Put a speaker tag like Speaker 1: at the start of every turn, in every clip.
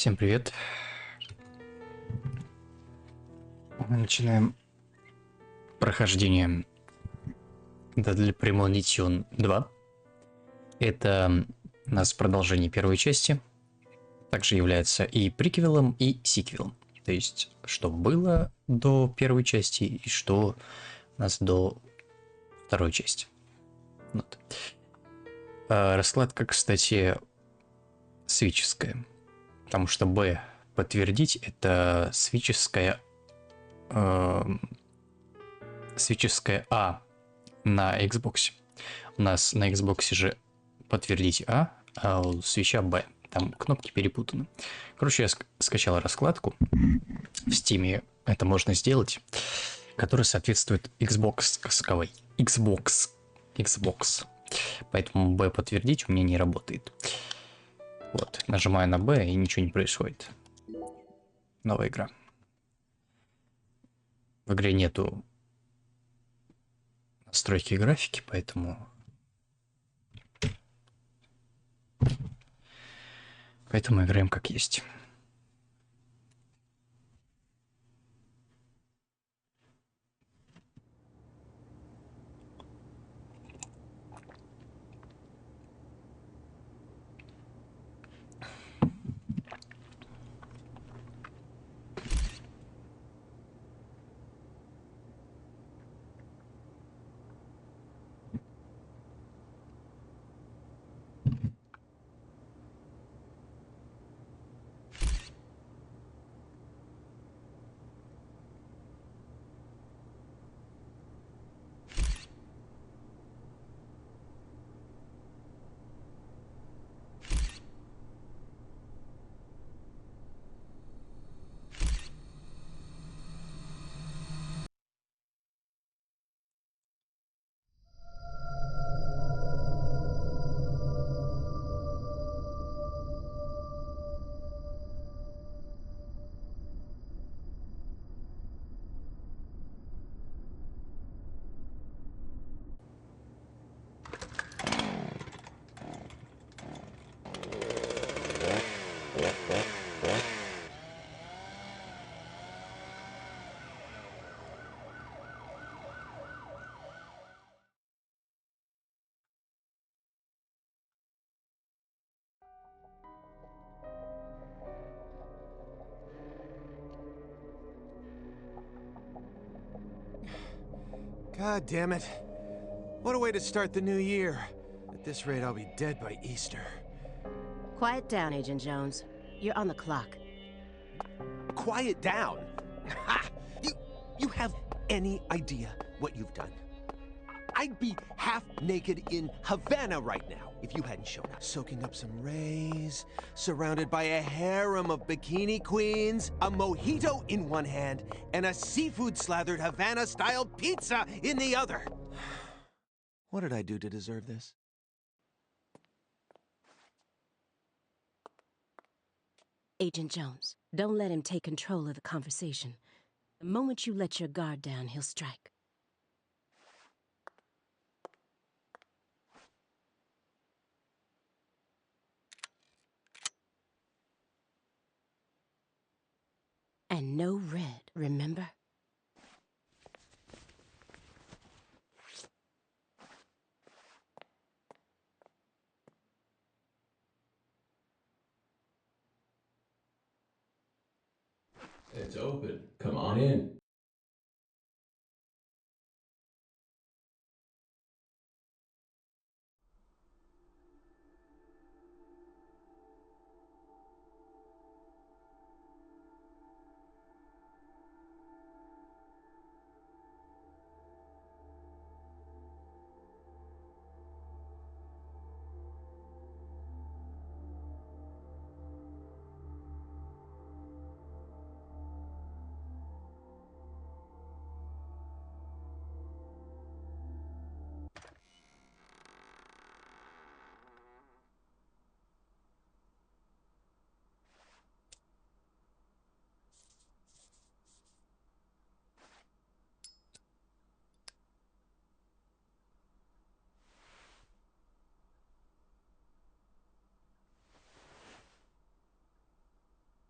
Speaker 1: Всем привет. Мы начинаем прохождение для Premonition 2. Это у нас продолжение первой части. Также является и приквелом, и сиквелом. То есть, что было до первой части и что у нас до второй части. Вот. Раскладка, кстати, свитческая. Потому что Б подтвердить это свитческая А на Xbox. У нас на Xbox же подтвердить а у свитча Б. Там кнопки перепутаны. Короче, я скачал раскладку. В Steam это можно сделать, которая соответствует Xbox. Поэтому B подтвердить у меня не работает. Вот, нажимаю на B и ничего не происходит. Новая игра. В игре нету настройки графики, поэтому играем как есть.
Speaker 2: God damn it. What a way to start the new year. At this rate, I'll be dead by Easter.
Speaker 3: Quiet down, Agent Jones. You're on the clock.
Speaker 2: Quiet down? Ha! You have any idea what you've done? I'd be half naked in Havana right now if you hadn't shown up. Soaking up some rays, surrounded by a harem of bikini queens, a mojito in one hand, and a seafood-slathered Havana-style pizza in the other. What did I do to deserve this?
Speaker 3: Agent Jones, don't let him take control of the conversation. The moment you let your guard down, he'll strike. And no red, remember?
Speaker 4: It's open. Come on in.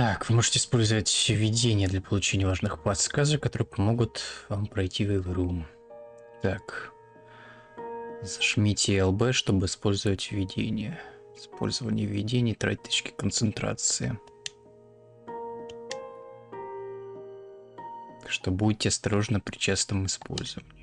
Speaker 1: Так, вы можете использовать видение для получения важных подсказок, которые помогут вам пройти в игру. Так. Зажмите ЛБ, чтобы использовать видение. Использование видений тратит точки концентрации. Так что будьте осторожны при частом использовании.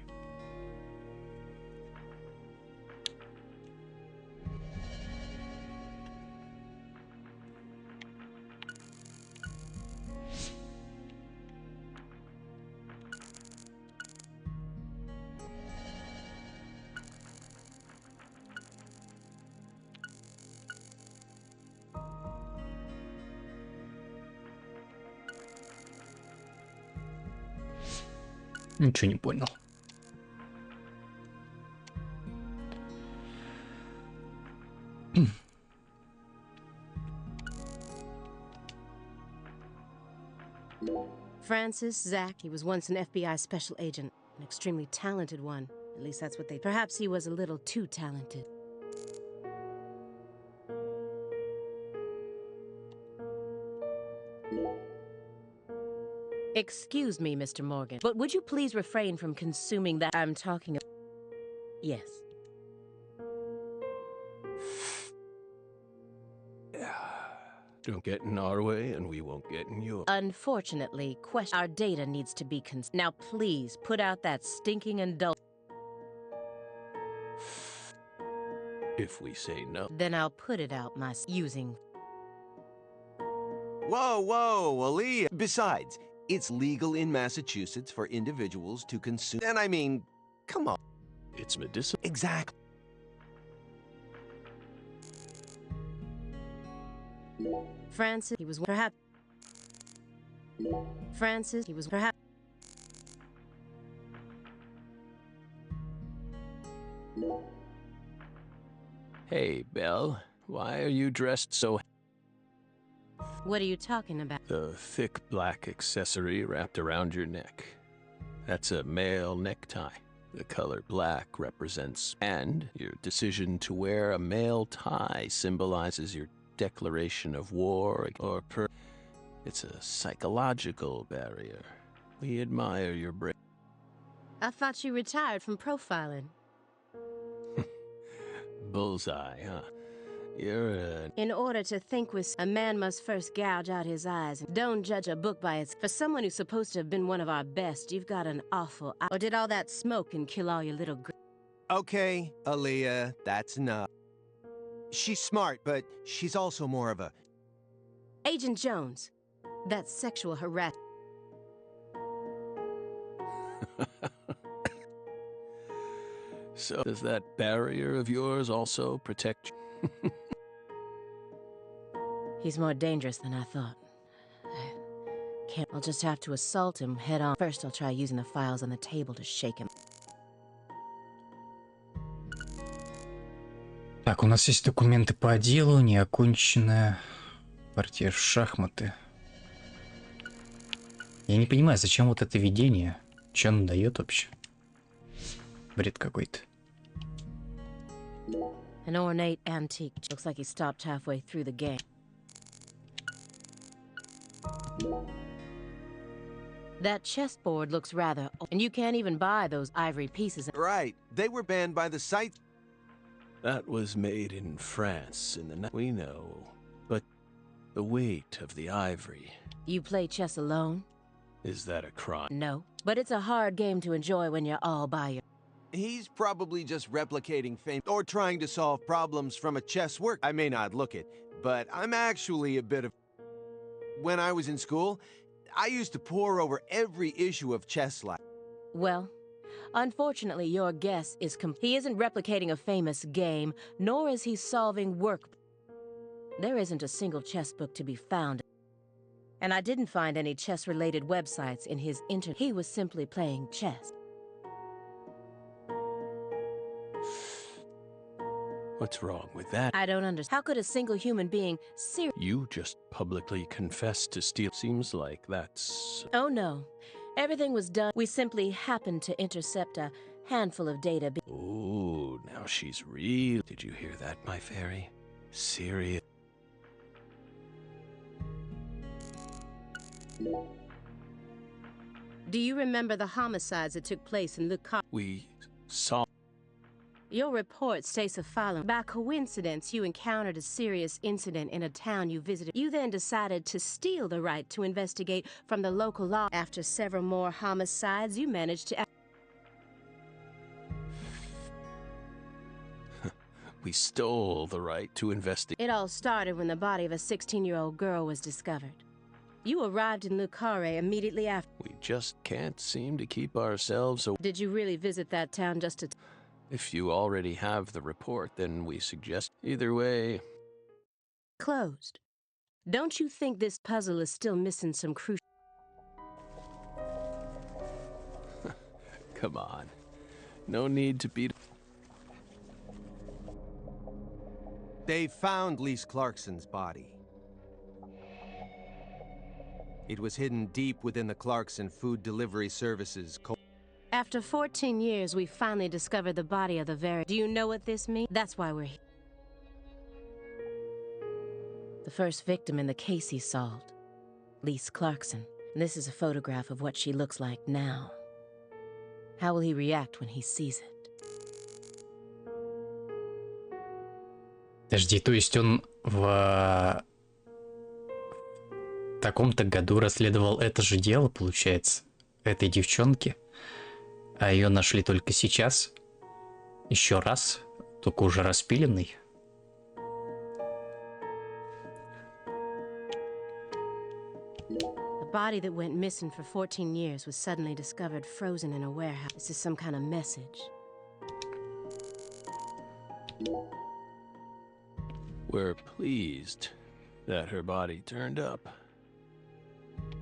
Speaker 1: Ничего не понял.
Speaker 3: Francis Zach, he was once an FBI special agent, an extremely talented one. At least that's what they... Perhaps he was a little too talented. Excuse me, Mr. Morgan, but would you please refrain from consuming that I'm talking about? Yes.
Speaker 5: Don't get in our way and we won't get in yours.
Speaker 3: Unfortunately, our data needs to be Now please, put out that stinking adult.
Speaker 5: If we say no.
Speaker 3: Then I'll put it out using...
Speaker 2: Whoa, whoa, Aaliyah. Besides, it's legal in Massachusetts for individuals to consume... And I mean, come on.
Speaker 5: It's medicinal.
Speaker 2: Exactly.
Speaker 3: Francis, he was perhaps... Francis, he was perhaps...
Speaker 5: Hey, Belle, why are you dressed so...
Speaker 3: What are you talking about?
Speaker 5: The thick black accessory wrapped around your neck. That's a male necktie. The color black represents... And your decision to wear a male tie symbolizes your declaration of war or It's a psychological barrier. We admire your brain.
Speaker 3: I thought you retired from profiling.
Speaker 5: Bullseye, huh? You're a...
Speaker 3: In order to think with a man must first gouge out his eyes. Don't judge a book by its... For someone who's supposed to have been one of our best, you've got an awful... Or did all that smoke and kill all your little...
Speaker 2: Okay, Aaliyah, that's enough. She's smart, but she's also more of a...
Speaker 3: Agent Jones, that's sexual harassment.
Speaker 5: So does that barrier of yours also protect you?
Speaker 3: He's more dangerous than I thought. I'll just have to assault him head on. First, I'll try using the files on the table to shake him.
Speaker 1: Так, у нас есть документы по делу, неоконченная партия в шахматы. Я не понимаю, зачем вот это видение? Что оно дает вообще? Бред какой-то.
Speaker 3: An ornate antique. Looks like he stopped halfway through the game. That chessboard looks rather old, and you can't even buy those ivory pieces.
Speaker 2: Right. They were banned by the site.
Speaker 5: That was made in France in the... We know, but the weight of the ivory...
Speaker 3: You play chess alone?
Speaker 5: Is that a crime?
Speaker 3: No, but it's a hard game to enjoy when you're all by yourself.
Speaker 2: He's probably just replicating fame or trying to solve problems from a chess work. I may not look it, but I'm actually a bit of... When I was in school, I used to pore over every issue of Chess Life.
Speaker 3: Well, unfortunately, your guess is He isn't replicating a famous game, nor is he solving work. There isn't a single chess book to be found. And I didn't find any chess-related websites in his internet. He was simply playing chess.
Speaker 5: What's wrong with that?
Speaker 3: I don't understand. How could a single human being
Speaker 5: You just publicly confessed to steal. Seems like that's...
Speaker 3: Oh no. Everything was done. We simply happened to intercept a handful of data.
Speaker 5: Ooh, now she's real. Did you hear that, my fairy? Serious.
Speaker 3: Do you remember the homicides that took place in Lucar?
Speaker 5: We saw.
Speaker 3: Your report states the following. By coincidence, you encountered a serious incident in a town you visited. You then decided to steal the right to investigate from the local law. After several more homicides, you managed to...
Speaker 5: We stole the right to investigate.
Speaker 3: It all started when the body of a 16-year-old girl was discovered. You arrived in Lucare immediately after.
Speaker 5: We just can't seem to keep ourselves away.
Speaker 3: Did you really visit that town just to...
Speaker 5: If you already have the report, then we suggest either way.
Speaker 3: Closed. Don't you think this puzzle is still missing some crucial...
Speaker 5: Come on. No need to be...
Speaker 2: They found Lise Clarkson's body. It was hidden deep within the Clarkson Food Delivery Services.
Speaker 3: After 14 years, we finally discovered the body of the very... Do you know what this means? That's why we're here. The first victim in the case he solved, Lise Clarkson. And this is a photograph of what she looks like now. How will he react when he sees it?
Speaker 1: Подожди, то есть он в таком-то году расследовал это же дело, получается, этой девчонки, а ее нашли только сейчас, еще раз, только уже распиленный.
Speaker 3: The body that went missing for 14 years was suddenly discovered frozen in a warehouse. This is some kind of message.
Speaker 5: We're pleased that her body turned up.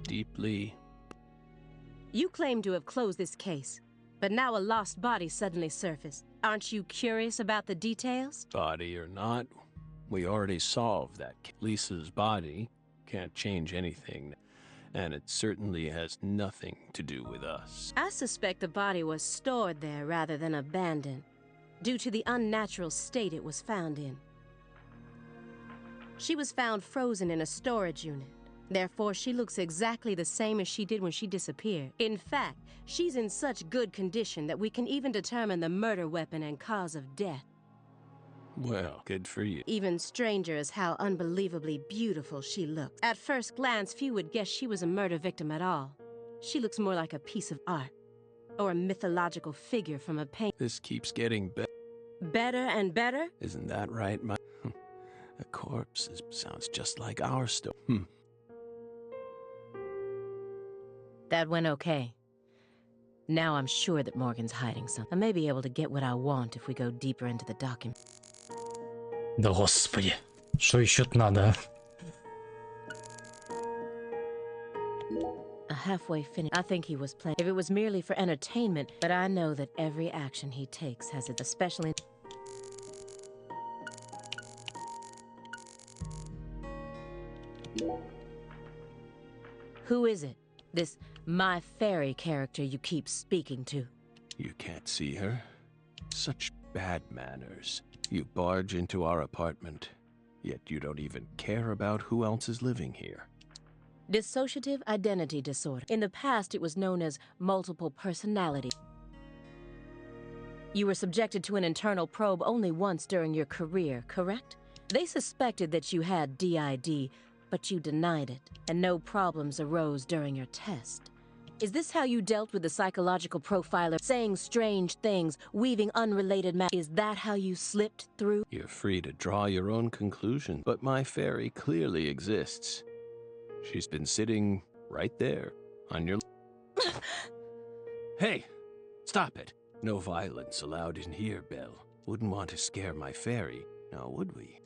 Speaker 5: Deeply.
Speaker 3: You claim to have closed this case, but now a lost body suddenly surfaced. Aren't you curious about the details?
Speaker 5: Body or not, we already solved that. Lisa's body can't change anything, and it certainly has nothing to do with us.
Speaker 3: I suspect the body was stored there rather than abandoned, due to the unnatural state it was found in. She was found frozen in a storage unit. Therefore, she looks exactly the same as she did when she disappeared. In fact, she's in such good condition that we can even determine the murder weapon and cause of death.
Speaker 5: Well, good for you.
Speaker 3: Even stranger is how unbelievably beautiful she looks. At first glance, few would guess she was a murder victim at all. She looks more like a piece of art, or a mythological figure from a painting.
Speaker 5: This keeps getting better.
Speaker 3: Better and better?
Speaker 5: Isn't that right, my... A corpse sounds just like our story.
Speaker 3: That went okay. Now I'm sure that Morgan's hiding something. I may be able to get what I want if we go deeper into the document.
Speaker 1: Да господи, что еще-то надо?
Speaker 3: A halfway finish. I think he was playing. If it was merely for entertainment, but I know that every action he takes has it, especially... Who is it? This My Fairy character you keep speaking to?
Speaker 5: You can't see her? Such bad manners. You barge into our apartment, yet you don't even care about who else is living here.
Speaker 3: Dissociative identity disorder. In the past, it was known as multiple personality. You were subjected to an internal probe only once during your career, correct? They suspected that you had DID, but you denied it, and no problems arose during your test. Is this how you dealt with the psychological profiler, saying strange things, weaving unrelated Is that how you slipped through?
Speaker 5: You're free to draw your own conclusion, but my fairy clearly exists. She's been sitting right there, on your... Hey! Stop it! No violence allowed in here, Belle. Wouldn't want to scare my fairy, now would we?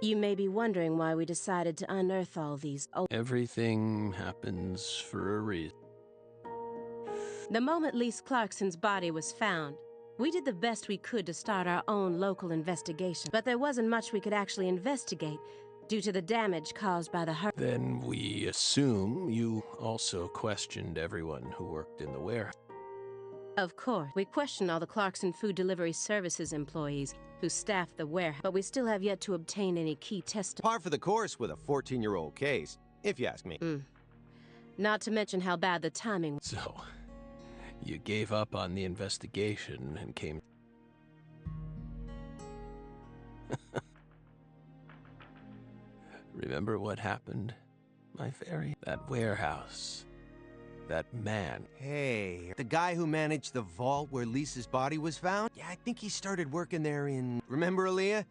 Speaker 3: You may be wondering why we decided to unearth all these...
Speaker 5: Everything happens for a reason.
Speaker 3: The moment Lise Clarkson's body was found, we did the best we could to start our own local investigation. But there wasn't much we could actually investigate due to the damage caused by the hurt.
Speaker 5: Then we assume you also questioned everyone who worked in the warehouse.
Speaker 3: Of course, we questioned all the Clarkson Food Delivery Services employees who who staffed the warehouse, but we still have yet to obtain any key testimony.
Speaker 2: Par for the course with a 14-year-old case, if you ask me.
Speaker 3: Not to mention how bad the timing.
Speaker 5: So, you gave up on the investigation and came... Remember what happened, my fairy? That warehouse. That man.
Speaker 2: Hey, the guy who managed the vault where Lisa's body was found? Yeah, I think he started working there in... Remember, Aaliyah?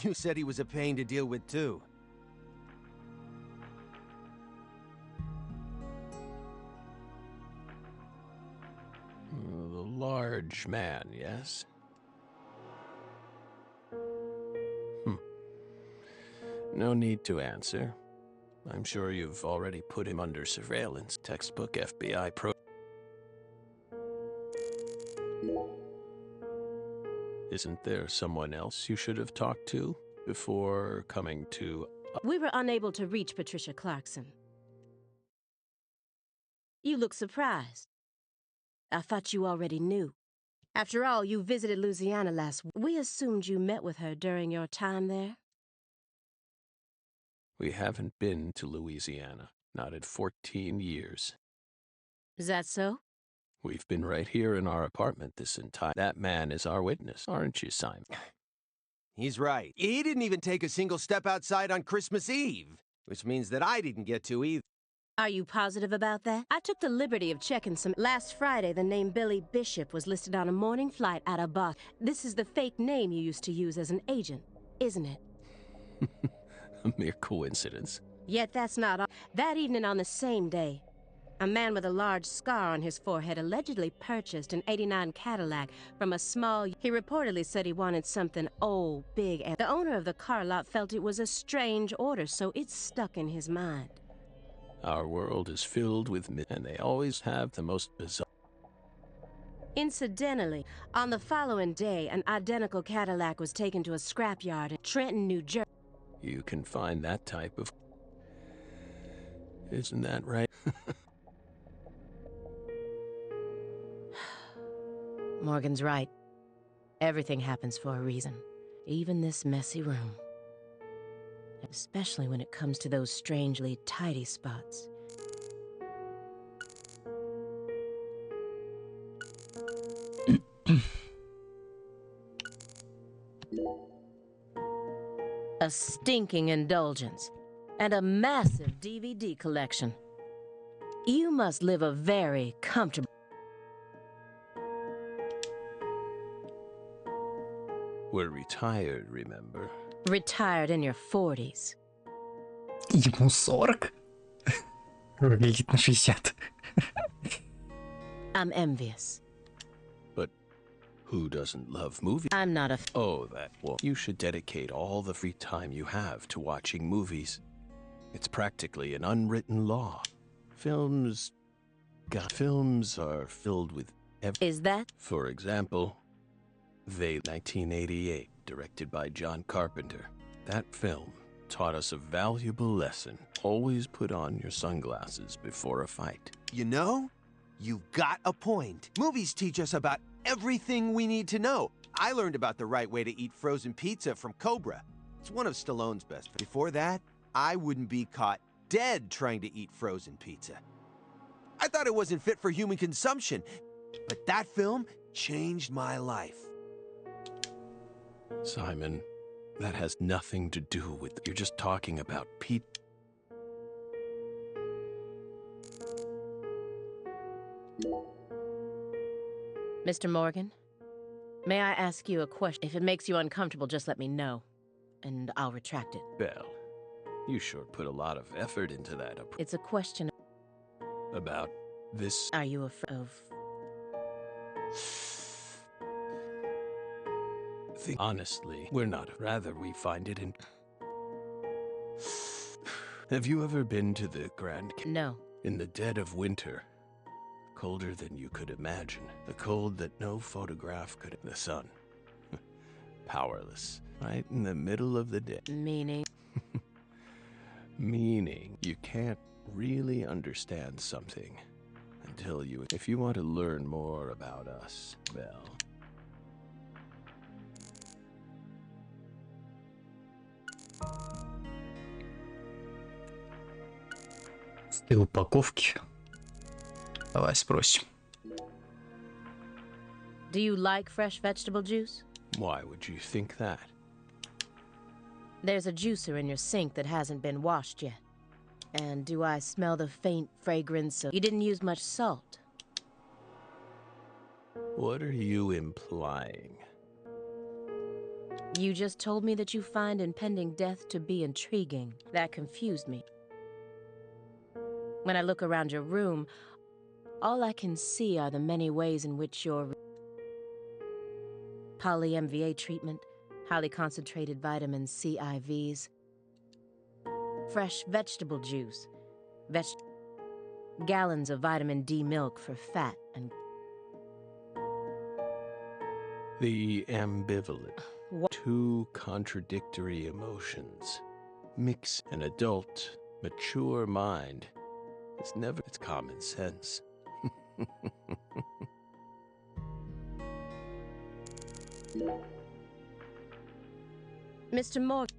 Speaker 2: You said he was a pain to deal with, too.
Speaker 5: The large man, yes? No need to answer. I'm sure you've already put him under surveillance. Textbook FBI pro... Isn't there someone else you should have talked to before coming to...
Speaker 3: We were unable to reach Patricia Clarkson. You look surprised. I thought you already knew. After all, you visited Louisiana last week. We assumed you met with her during your time there.
Speaker 5: We haven't been to Louisiana, not in 14 years.
Speaker 3: Is that so?
Speaker 5: We've been right here in our apartment this entire... That man is our witness, aren't you, Simon?
Speaker 2: He's right. He didn't even take a single step outside on Christmas Eve, which means that I didn't get to either.
Speaker 3: Are you positive about that? I took the liberty of checking some... Last Friday, the name Billy Bishop was listed on a morning flight out of Boston. This is the fake name you used to use as an agent, isn't it?
Speaker 5: A mere coincidence.
Speaker 3: Yet that's not all. That evening on the same day, a man with a large scar on his forehead allegedly purchased an '89 Cadillac from a small... He reportedly said he wanted something old, big, and the owner of the car lot felt it was a strange order, so it stuck in his mind.
Speaker 5: Our world is filled with myth, and they always have the most bizarre...
Speaker 3: Incidentally, on the following day, an identical Cadillac was taken to a scrapyard in Trenton, New Jersey.
Speaker 5: You can find that type of... Isn't that right?
Speaker 3: Morgan's right. Everything happens for a reason. Even this messy room. Especially when it comes to those strangely tidy spots. A stinking indulgence, and a massive DVD collection. You must live a very comfortable...
Speaker 5: We're retired, remember?
Speaker 3: Retired in your 40s.
Speaker 1: Ему 40? Выглядит на 60.
Speaker 3: I'm envious.
Speaker 5: But who doesn't love movies?
Speaker 3: I'm not a...
Speaker 5: Oh, that well. You should dedicate all the free time you have to watching movies. It's practically an unwritten law. Films are filled with...
Speaker 3: Is that?
Speaker 5: For example, 1988, directed by John Carpenter. That film taught us a valuable lesson. Always put on your sunglasses before a fight.
Speaker 2: You know, you've got a point. Movies teach us about everything we need to know. I learned about the right way to eat frozen pizza from Cobra. It's one of Stallone's best. Before that, I wouldn't be caught dead trying to eat frozen pizza. I thought it wasn't fit for human consumption, but that film changed my life.
Speaker 5: Simon, that has nothing to do with... You're just talking about Pete.
Speaker 3: Mr. Morgan, may I ask you a question? If it makes you uncomfortable, just let me know, and I'll retract it.
Speaker 5: Belle, you sure put a lot of effort into that.
Speaker 3: It's a question
Speaker 5: About this...
Speaker 3: Are you afraid of...
Speaker 5: Honestly, we're not. Rather, we find it in... Have you ever been to the Grand...
Speaker 3: No.
Speaker 5: In the dead of winter, colder than you could imagine. The cold that no photograph could... The sun. Powerless. Right in the middle of the day.
Speaker 3: Meaning?
Speaker 5: Meaning, you can't really understand something until you... If you want to learn more about us, Belle...
Speaker 1: И упаковки. Давай спросим.
Speaker 3: Do you like fresh vegetable juice?
Speaker 5: Why would you think that?
Speaker 3: There's a juicer in your sink that hasn't been washed yet. And do I smell the faint fragrance of... You didn't use much salt.
Speaker 5: What are you implying?
Speaker 3: You just told me that you find impending death to be intriguing. That confused me. When I look around your room, all I can see are the many ways in which your poly-MVA treatment, highly concentrated vitamin C IVs, fresh vegetable juice, gallons of vitamin D milk for fat and...
Speaker 5: The ambivalent.
Speaker 3: What?
Speaker 5: Two contradictory emotions. Mix an adult, mature mind. It's never... It's common sense.
Speaker 3: Mr. Morgan,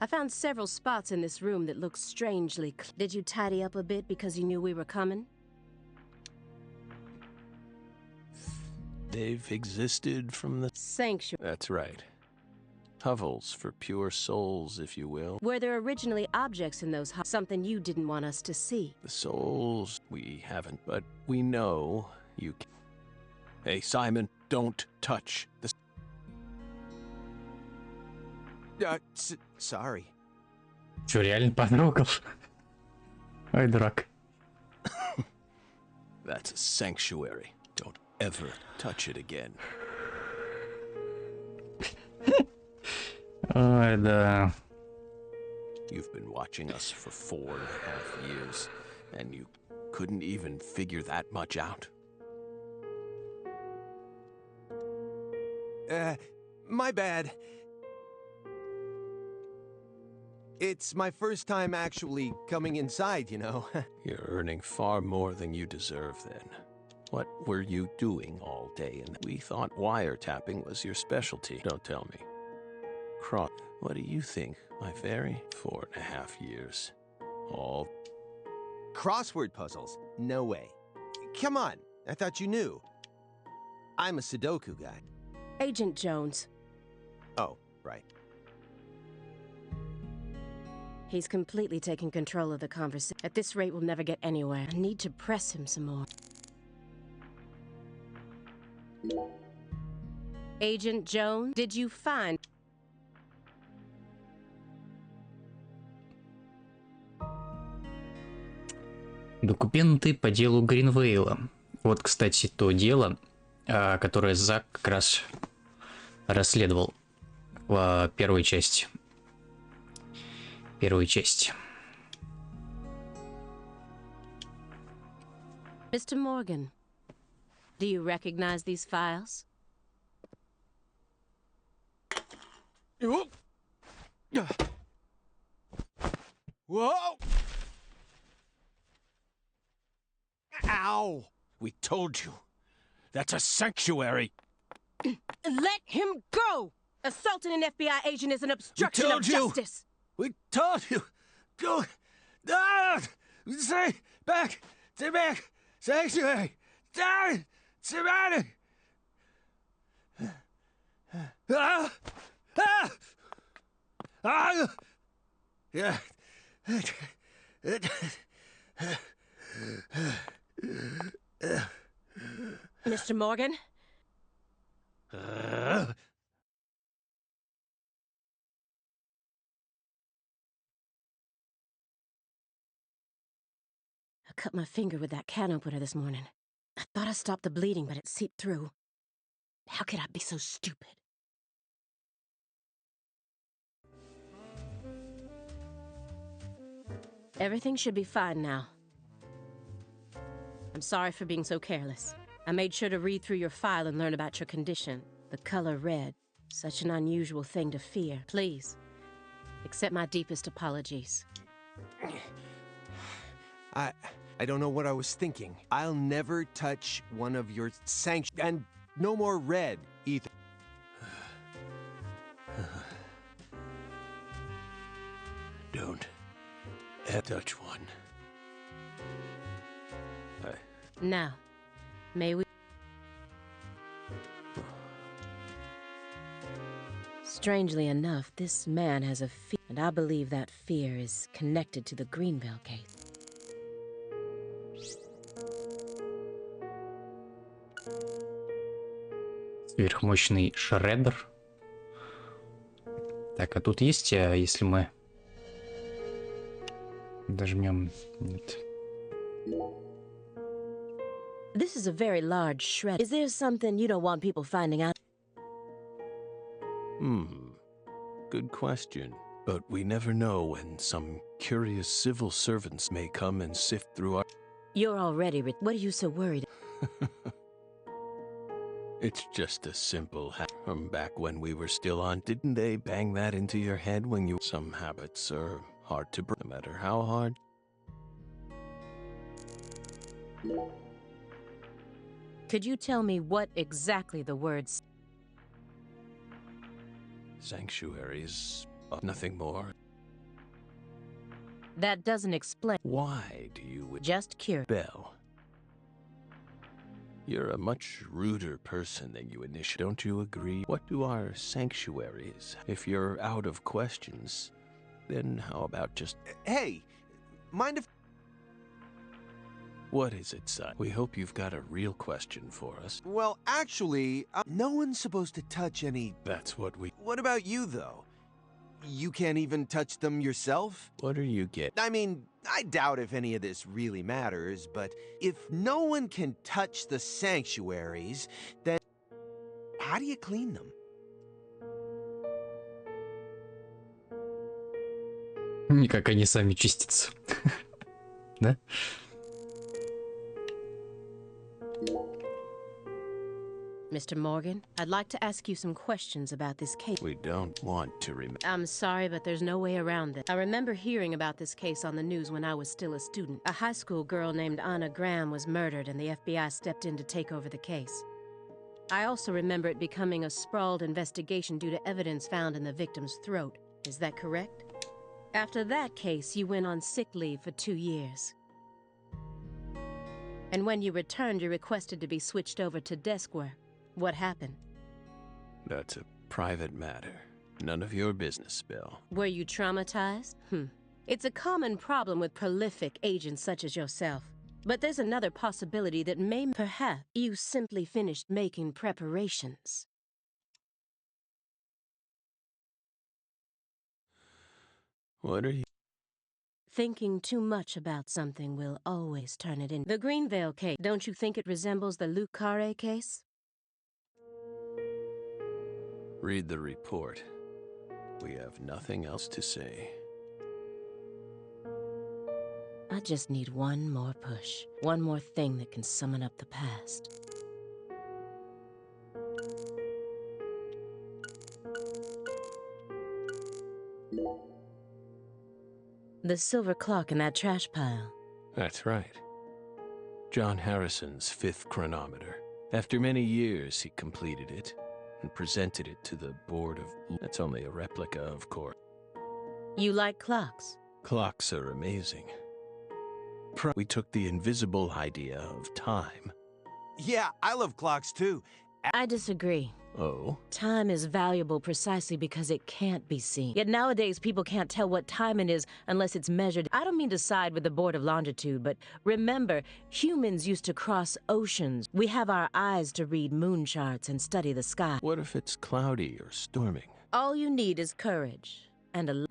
Speaker 3: I found several spots in this room that look strangely Did you tidy up a bit because you knew we were coming?
Speaker 5: They've existed from the...
Speaker 3: Sanctuary.
Speaker 5: That's right. Hovels for pure souls, if you will.
Speaker 3: Were there originally objects in those something you didn't want us to see?
Speaker 5: The souls, we haven't, but we know you can. Hey, Simon, don't touch the...
Speaker 2: Sorry.
Speaker 1: Чё, реально потрогал? Ой, дурак.
Speaker 5: That's a sanctuary. Don't ever touch it again.
Speaker 1: Ой, да.
Speaker 5: You've been watching us for 4.5 years, and you couldn't even figure that much out?
Speaker 2: My bad. It's my first time actually coming inside, you know.
Speaker 5: You're earning far more than you deserve then. What were you doing all day? And we thought wiretapping was your specialty. Don't tell me. What do you think, my fairy? 4.5 years. All...
Speaker 2: Crossword puzzles? No way. Come on, I thought you knew. I'm a Sudoku guy.
Speaker 3: Agent Jones.
Speaker 2: Oh, right.
Speaker 3: He's completely taking control of the conversation. At this rate, we'll never get anywhere. I need to press him some more. Agent Jones, did you find...
Speaker 1: Документы по делу Гринвейла. Вот, кстати, то дело, которое Зак как раз расследовал в первой части.
Speaker 3: Mr. Morgan, do you recognize these files?
Speaker 2: Whoa! Ow!
Speaker 5: We told you. That's a sanctuary.
Speaker 3: Let him go! Assaulting an FBI agent is an obstruction of justice.
Speaker 5: We told you. Go. Ah! Stay back. Stay back. Sanctuary. Down. Surrounded. Ah! Ah! Ah! Yeah.
Speaker 3: Mr. Morgan? I cut my finger with that can opener this morning. I thought I stopped the bleeding, but it seeped through. How could I be so stupid? Everything should be fine now. I'm sorry for being so careless. I made sure to read through your file and learn about your condition. The color red, such an unusual thing to fear. Please, accept my deepest apologies.
Speaker 2: I don't know what I was thinking. I'll never touch one of your and no more red either.
Speaker 5: Don't touch one.
Speaker 3: Now, may we... Strangely enough, this man has a fear, and I believe that fear is connected to the Greenville case.
Speaker 1: Сверхмощный шреддер. Так, а тут есть, если мы дожмем... Нет.
Speaker 3: This is a very large shred. Is there something you don't want people finding out?
Speaker 5: Good question. But we never know when some curious civil servants may come and sift through our...
Speaker 3: You're already what are you so worried?
Speaker 5: It's just a simple from back when we were still on. Didn't they bang that into your head when you... Some habits are hard to break, no matter how hard.
Speaker 3: Could you tell me what exactly the words...
Speaker 5: Sanctuaries, nothing more.
Speaker 3: That doesn't explain...
Speaker 5: Why do you...
Speaker 3: Just curious.
Speaker 5: Belle, you're a much ruder person than you initially... Don't you agree? What do our sanctuaries? If you're out of questions, then how about just...
Speaker 2: Hey, mind if...
Speaker 5: What is it, son? We hope you've got a real question for us.
Speaker 2: Well, actually, no one's supposed to touch any...
Speaker 5: That's what we...
Speaker 2: What about you, though? You can't even touch them yourself?
Speaker 5: What are you getting?
Speaker 2: I mean, I doubt if any of this really matters, but if no one can touch the sanctuaries, then how do you clean them?
Speaker 1: Никак они сами чистятся. Да?
Speaker 3: Mr. Morgan, I'd like to ask you some questions about this case.
Speaker 5: We don't want to remember.
Speaker 3: I'm sorry, but there's no way around this. I remember hearing about this case on the news when I was still a student. A high school girl named Anna Graham was murdered and the FBI stepped in to take over the case. I also remember it becoming a sprawled investigation due to evidence found in the victim's throat. Is that correct? After that case, you went on sick leave for 2 years. And when you returned, you requested to be switched over to desk work. What happened?
Speaker 5: That's a private matter. None of your business, Bill.
Speaker 3: Were you traumatized? It's a common problem with prolific agents such as yourself. But there's another possibility that perhaps you simply finished making preparations.
Speaker 5: What are you...
Speaker 3: Thinking too much about something will always turn it in. The Greenvale case, don't you think it resembles the Luke Carre case?
Speaker 5: Read the report. We have nothing else to say.
Speaker 3: I just need one more push. One more thing that can summon up the past. The silver clock in that trash pile.
Speaker 5: That's right. John Harrison's 5th chronometer. After many years, he completed it and presented it to the board of... That's only a replica, of course.
Speaker 3: You like clocks?
Speaker 5: Clocks are amazing. We took the invisible idea of time.
Speaker 2: Yeah, I love clocks too.
Speaker 3: I disagree.
Speaker 5: Oh?
Speaker 3: Time is valuable precisely because it can't be seen. Yet nowadays, people can't tell what time it is unless it's measured. I don't mean to side with the Board of Longitude, but remember, humans used to cross oceans. We have our eyes to read moon charts and study the sky.
Speaker 5: What if it's cloudy or storming?
Speaker 3: All you need is courage and a...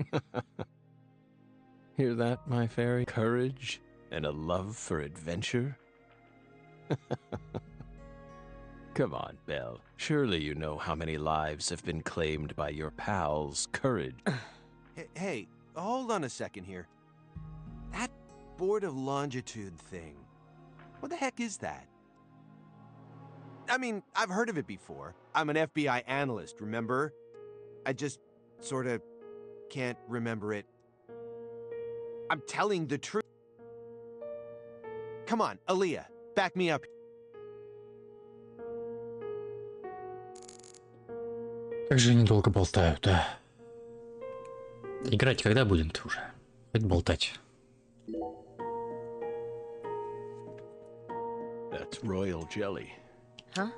Speaker 5: Hear that, my fairy? Courage and a love for adventure? Come on, Belle. Surely you know how many lives have been claimed by your pals' courage.
Speaker 2: Hey, hold on a second here. That Board of Longitude thing, what the heck is that? I mean, I've heard of it before. I'm an FBI analyst, remember? I just sort of can't remember it. I'm telling the truth. Come on, Aaliyah, back me up.
Speaker 1: Как же они долго болтают, а? Играть когда будем-то уже? Хоть болтать.
Speaker 5: That's royal jelly.
Speaker 3: Huh?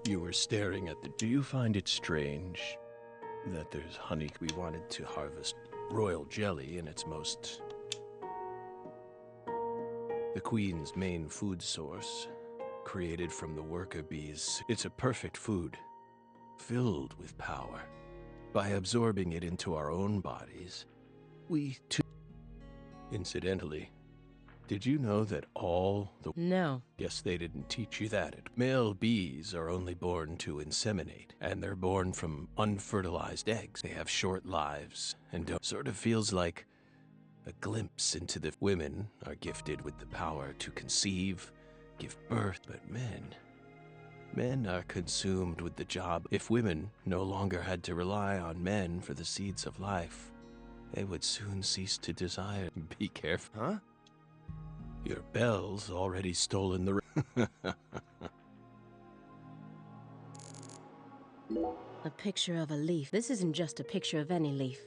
Speaker 5: You were staring at the... Do you find it strange that there's honey? We wanted to harvest royal jelly in its most... The queen's main food source, created from the worker bees. It's a perfect food, filled with power. By absorbing it into our own bodies, we too... Incidentally, did you know that all the...
Speaker 3: No.
Speaker 5: Yes, they didn't teach you that. Male bees are only born to inseminate, and they're born from unfertilized eggs. They have short lives, and don't... Sort of feels like a glimpse into the... Women are gifted with the power to conceive, give birth, but men are consumed with the job. If women no longer had to rely on men for the seeds of life, they would soon cease to desire. Be careful. Huh? Your bell's already stolen the...
Speaker 3: A picture of a leaf. This isn't just a picture of any leaf.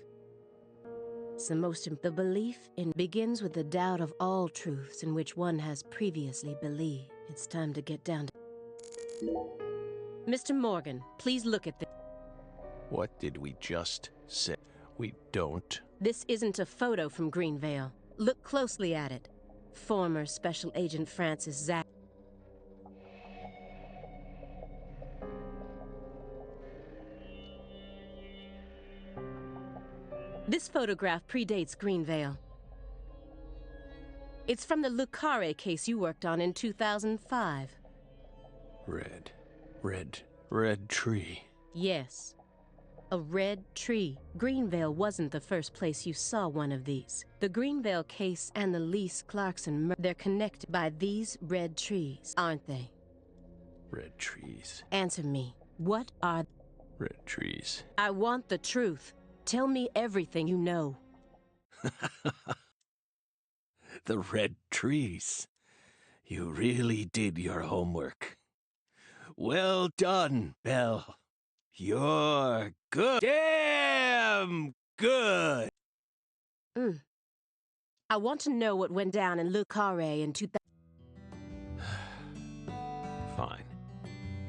Speaker 3: It's the belief in begins with the doubt of all truths in which one has previously believed. It's time to get down to... Mr. Morgan, please look at this.
Speaker 5: What did we just say? We don't.
Speaker 3: This isn't a photo from Greenvale. Look closely at it. Former Special Agent Francis Zack. This photograph predates Greenvale. It's from the Lucare case you worked on in 2005.
Speaker 5: Red tree.
Speaker 3: Yes. A red tree. Greenvale wasn't the first place you saw one of these. The Greenvale case and the Lise Clarkson they're connected by these red trees, aren't they?
Speaker 5: Red trees.
Speaker 3: Answer me. What are...
Speaker 5: Red trees.
Speaker 3: I want the truth. Tell me everything you know.
Speaker 5: The red trees. You really did your homework. Well done, Belle. You're good. Damn good.
Speaker 3: I want to know what went down in Le Carré in 2000.
Speaker 5: Fine.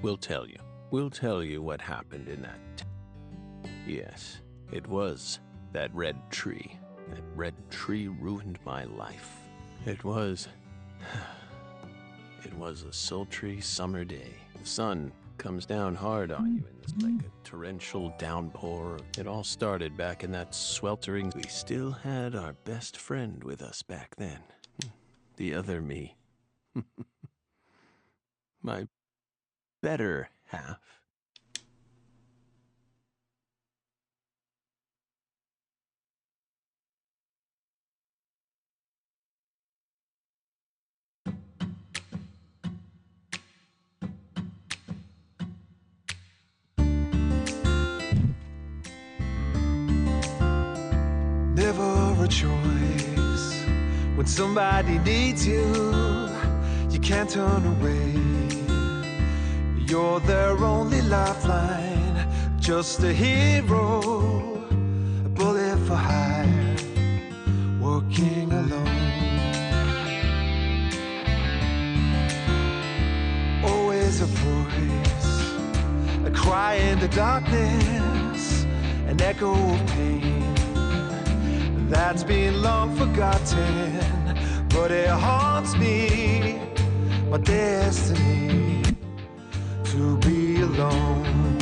Speaker 5: We'll tell you. We'll tell you what happened in that. Yes, it was that red tree. That red tree ruined my life. It was a sultry summer day. The sun comes down hard on you, and it's like a torrential downpour. It all started back in that sweltering... We still had our best friend with us back then. The other me. My better half.
Speaker 6: Never a choice. When somebody needs you, you can't turn away. You're their only lifeline, just a hero, a bullet for hire, working alone. Always a voice, a cry in the darkness, an echo of pain that's been long forgotten, but it haunts me, my destiny, to be alone.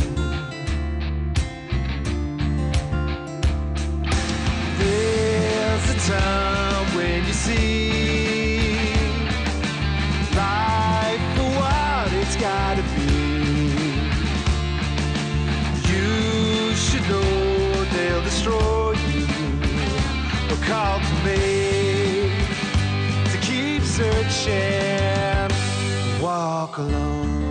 Speaker 6: There's a time when you see life for what it's gotta be. You should know they'll destroy you. Call to me to keep searching, walk alone.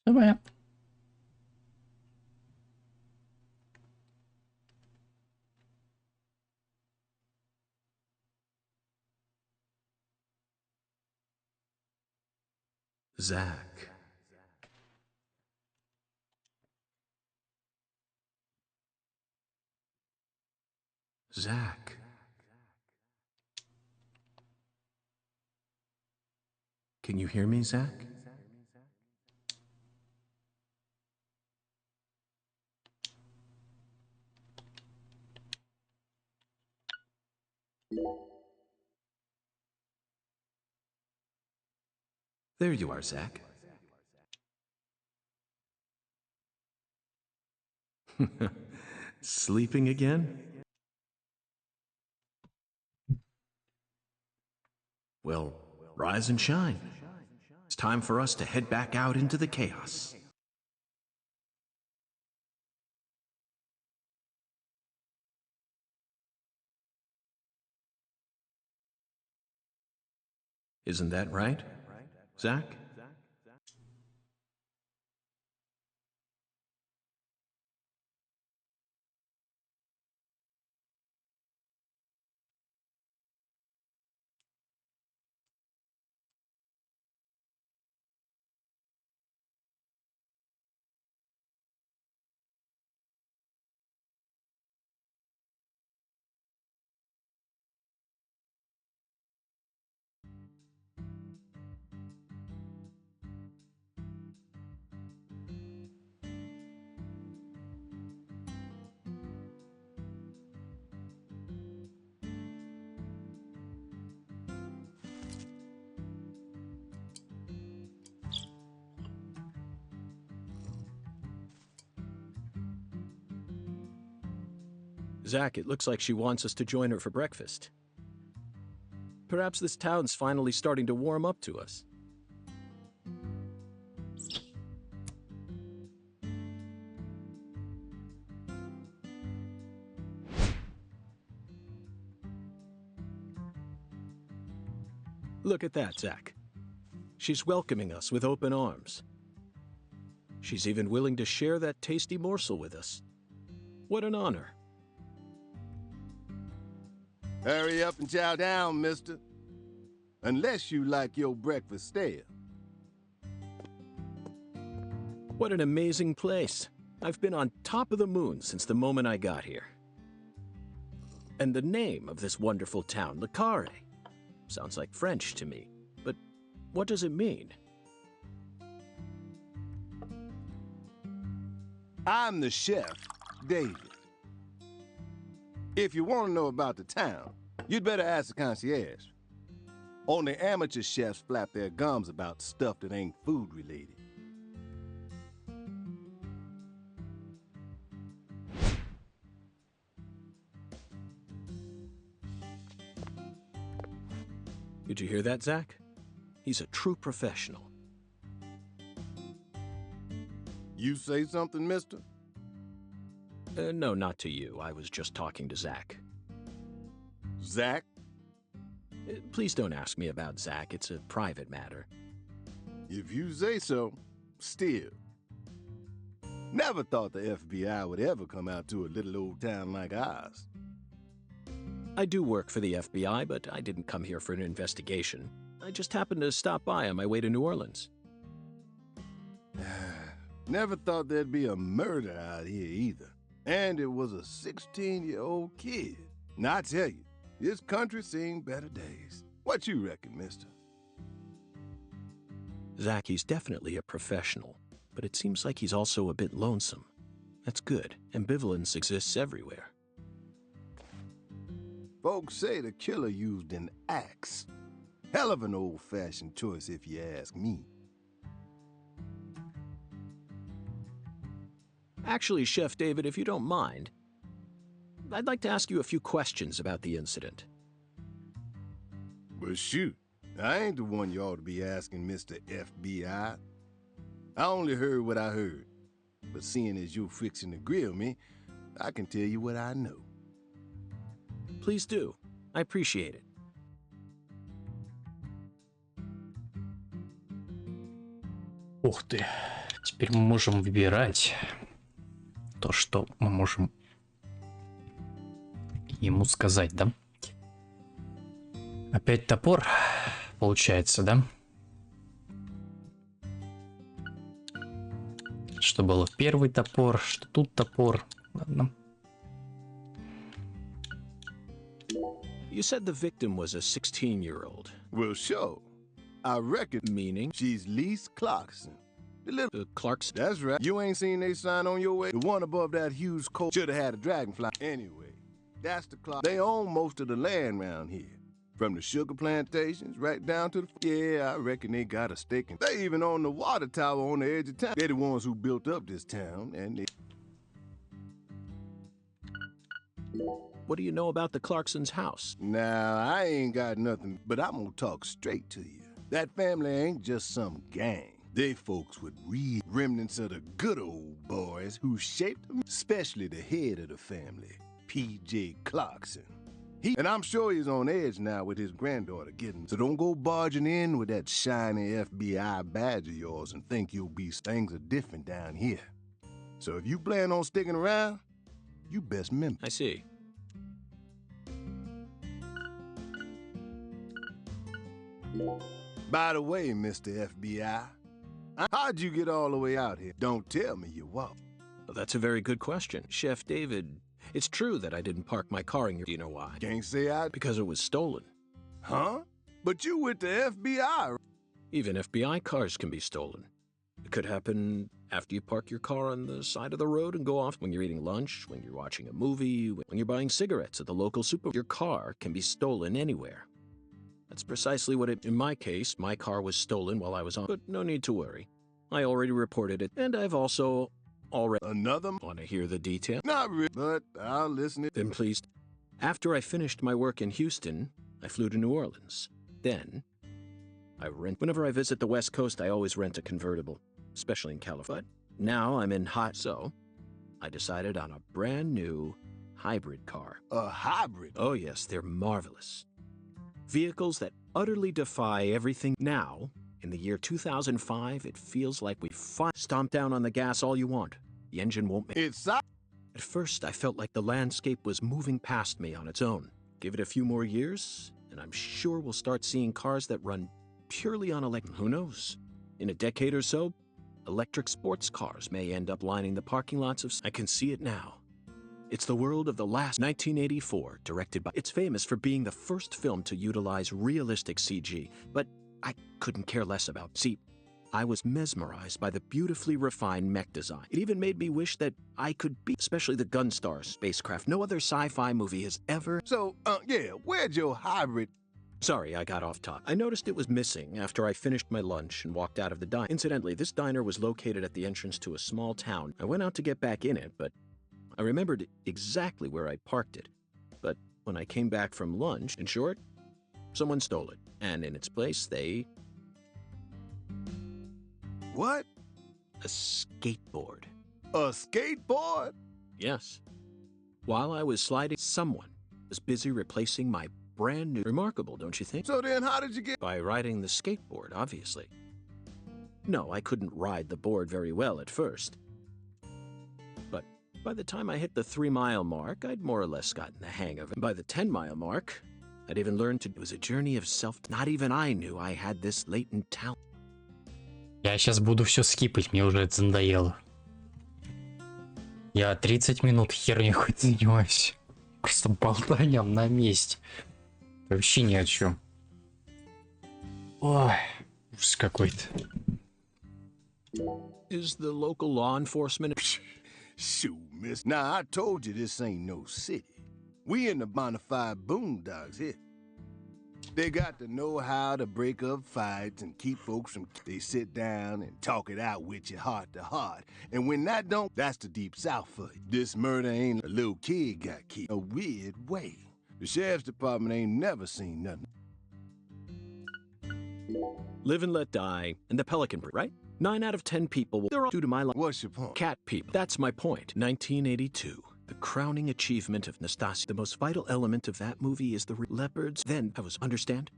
Speaker 1: Все понятно.
Speaker 6: Zach. Zach. Can you hear me, Zach? There you are, Zach. Sleeping again? Well, rise and shine. It's time for us to head back out into the chaos. Isn't that right, Zach?
Speaker 5: Zach, it looks like she wants us to join her for breakfast. Perhaps this town's finally starting to warm up to us. Look at that, Zach. She's welcoming us with open arms. She's even willing to share that tasty morsel with us. What an honor.
Speaker 7: Hurry up and chow down, mister. Unless you like your breakfast stale.
Speaker 5: What an amazing place. I've been on top of the moon since the moment I got here. And the name of this wonderful town, Le Carré, sounds like French to me. But what does it mean?
Speaker 7: I'm the chef, David. If you want to know about the town, you'd better ask the concierge. Only amateur chefs flap their gums about stuff that ain't food related.
Speaker 5: Did you hear that, Zach? He's a true professional.
Speaker 7: You say something, mister?
Speaker 5: No, not to you. I was just talking to Zach.
Speaker 7: Zach?
Speaker 5: Please don't ask me about Zach. It's a private matter.
Speaker 7: If you say so, still. Never thought the FBI would ever come out to a little old town like ours.
Speaker 5: I do work for the FBI, but I didn't come here for an investigation. I just happened to stop by on my way to New Orleans.
Speaker 7: Never thought there'd be a murder out here either. And it was a 16-year-old kid. Now, I tell you, this country's seen better days. What you reckon, mister?
Speaker 5: Zach, he's definitely a professional, but it seems like he's also a bit lonesome. That's good. Ambivalence exists everywhere.
Speaker 7: Folks say the killer used an axe. Hell of an old-fashioned choice, if you ask me.
Speaker 5: Actually, Chef David, if you don't mind, I'd like to ask you a few questions about the incident.
Speaker 7: Well, shoot. I ain't the one you ought to be asking, Mr. FBI. I only heard what I heard. But seeing as you're fixing to grill me, I can tell you what I know.
Speaker 5: Please do. I appreciate it.
Speaker 1: Ух ты. Теперь мы можем выбирать то, что мы можем ему сказать, да? Опять топор, получается, да? Что было первый топор, что тут топор. Ладно.
Speaker 5: You said the victim was a 16-year-old.
Speaker 7: Well, sure. I reckon.
Speaker 5: Meaning?
Speaker 7: She's Lise Clarkson. The little
Speaker 5: Clarkson?
Speaker 7: That's right. You ain't seen they sign on your way? The one above that huge coat should have had a dragonfly. Anyway, that's the Clark. They own most of the land around here. From the sugar plantations right down to the... Yeah, I reckon they got a stake in... They even own the water tower on the edge of town. They're the ones who built up this town, and they...
Speaker 5: What do you know about the Clarkson's house?
Speaker 7: Now, I ain't got nothing, but I'm gonna talk straight to you. That family ain't just some gang. They folks with real remnants of the good old boys who shaped them, especially the head of the family, P.J. Clarkson. And I'm sure he's on edge now with his granddaughter getting. So don't go barging in with that shiny FBI badge of yours and think you'll be... Things are different down here. So if you plan on sticking around, you best remember.
Speaker 5: I see.
Speaker 7: By the way, Mr. FBI, how'd you get all the way out here? Don't tell me you walked.
Speaker 5: Well, that's a very good question. Chef David, it's true that I didn't park my car in your... Do you know why?
Speaker 7: Can't say I...
Speaker 5: Because it was stolen.
Speaker 7: Huh? But you with the FBI.
Speaker 5: Even FBI cars can be stolen. It could happen after you park your car on the side of the road and go off when you're eating lunch, when you're watching a movie, when you're buying cigarettes at the local supermarket. Your car can be stolen anywhere. That's precisely what it... In my case, my car was stolen while I was on... But no need to worry. I already reported it, and I've also already...
Speaker 7: Another...
Speaker 5: Want to hear the detail?
Speaker 7: Not really, but I'll listen.
Speaker 5: Then please. After I finished my work in Houston, I flew to New Orleans. Then, I rent... Whenever I visit the West Coast, I always rent a convertible, especially in California. But now I'm in hot... So, I decided on a brand new hybrid car.
Speaker 7: A hybrid?
Speaker 5: Oh yes, they're marvelous. Vehicles that utterly defy everything. Now, in the year 2005, it feels like we stomp down on the gas all you want. The engine won't make...
Speaker 7: It's...
Speaker 5: At first, I felt like the landscape was moving past me on its own. Give it a few more years, and I'm sure we'll start seeing cars that run purely on electric. Who knows? In a decade or so, electric sports cars may end up lining the parking lots of... I can see it now. It's the world of the last 1984, directed by... It's famous for being the first film to utilize realistic CG, but I couldn't care less about... See, I was mesmerized by the beautifully refined mech design. It even made me wish that I could be... Especially the Gunstar spacecraft. No other sci-fi movie has ever...
Speaker 7: So, yeah, where'd your hybrid...
Speaker 5: Sorry, I got off topic. I noticed it was missing after I finished my lunch and walked out of the diner. Incidentally, this diner was located at the entrance to a small town. I went out to get back in it, but... I remembered exactly where I parked it, but when I came back from lunch, in short, someone stole it, and in its place, they...
Speaker 7: What?
Speaker 5: A skateboard.
Speaker 7: A skateboard?
Speaker 5: Yes. While I was sliding, someone was busy replacing my brand new... Remarkable, don't you think?
Speaker 7: So then how did you get...
Speaker 5: By riding the skateboard, obviously. No, I couldn't ride the board very well at first. But by the time I hit the 3-mile mark, I'd more or less gotten the hang of it. By the 10-mile mark, I'd even learned to... It was a journey of self... Not even I knew I had this latent talent.
Speaker 1: Я сейчас буду все скипать, мне уже это надоело. Я 30 минут херней хоть занимаюсь. Просто болтанием на месте. Вообще ни о чем. Ой, ужас какой-то.
Speaker 5: Is the local law enforcement...
Speaker 7: Shoot, miss. Now, I told you this ain't no city. We in the bonafide boondocks here. They got to know how to break up fights and keep folks from... They sit down and talk it out with you heart to heart. And when that don't, that's the deep south for you. This murder ain't a little kid got killed. A weird way. The sheriff's department ain't never seen nothing.
Speaker 5: Live and let die, and the Pelican Brief, right? 9 out of 10 people, they're all due to my life.
Speaker 7: What's your point?
Speaker 5: Cat people. That's my point. 1982. The crowning achievement of Nastasia. The most vital element of that movie is the leopards. Then I was... Understand?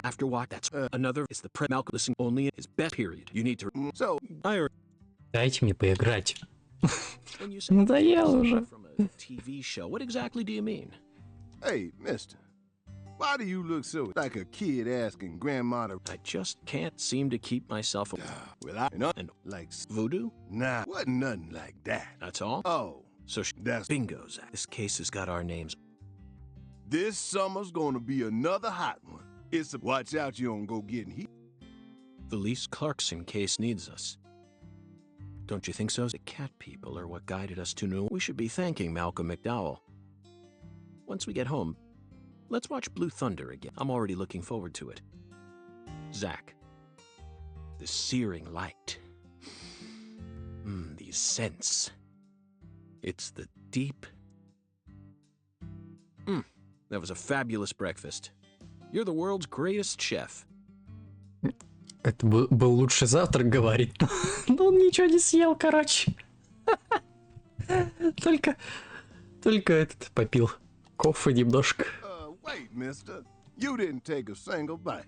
Speaker 5: After what? That's another... It's the Malcolm. Listen, only in his best period. You need to...
Speaker 7: So...
Speaker 1: Дайте мне поиграть.
Speaker 5: When you say
Speaker 1: Надоело уже.
Speaker 5: from a TV show, what exactly do you mean?
Speaker 7: Hey, mister. Why do you look so like a kid asking grandma to...
Speaker 5: I just can't seem to keep myself.
Speaker 7: Well, I...
Speaker 5: And
Speaker 7: like...
Speaker 5: voodoo?
Speaker 7: Nah, wasn't nothing like that.
Speaker 5: That's all?
Speaker 7: Oh,
Speaker 5: So
Speaker 7: that's...
Speaker 5: bingo, Zach. This case has got our names.
Speaker 7: This summer's gonna be another hot one. It's a... Watch out you don't go getting heat.
Speaker 5: The Lise Clarkson case needs us. Don't you think so? The cat people are what guided us to New. We should be thanking Malcolm McDowell. Once we get home, let's watch Blue Thunder again. I'm already looking forward to it. Zach, the searing light. These scents. It's the deep. That was a fabulous breakfast. You're the world's greatest chef.
Speaker 1: Это был лучший завтрак, говорит. Но он ничего не съел, короче. Только этот попил кофе немножко.
Speaker 7: Wait, mister. You didn't take a single bite.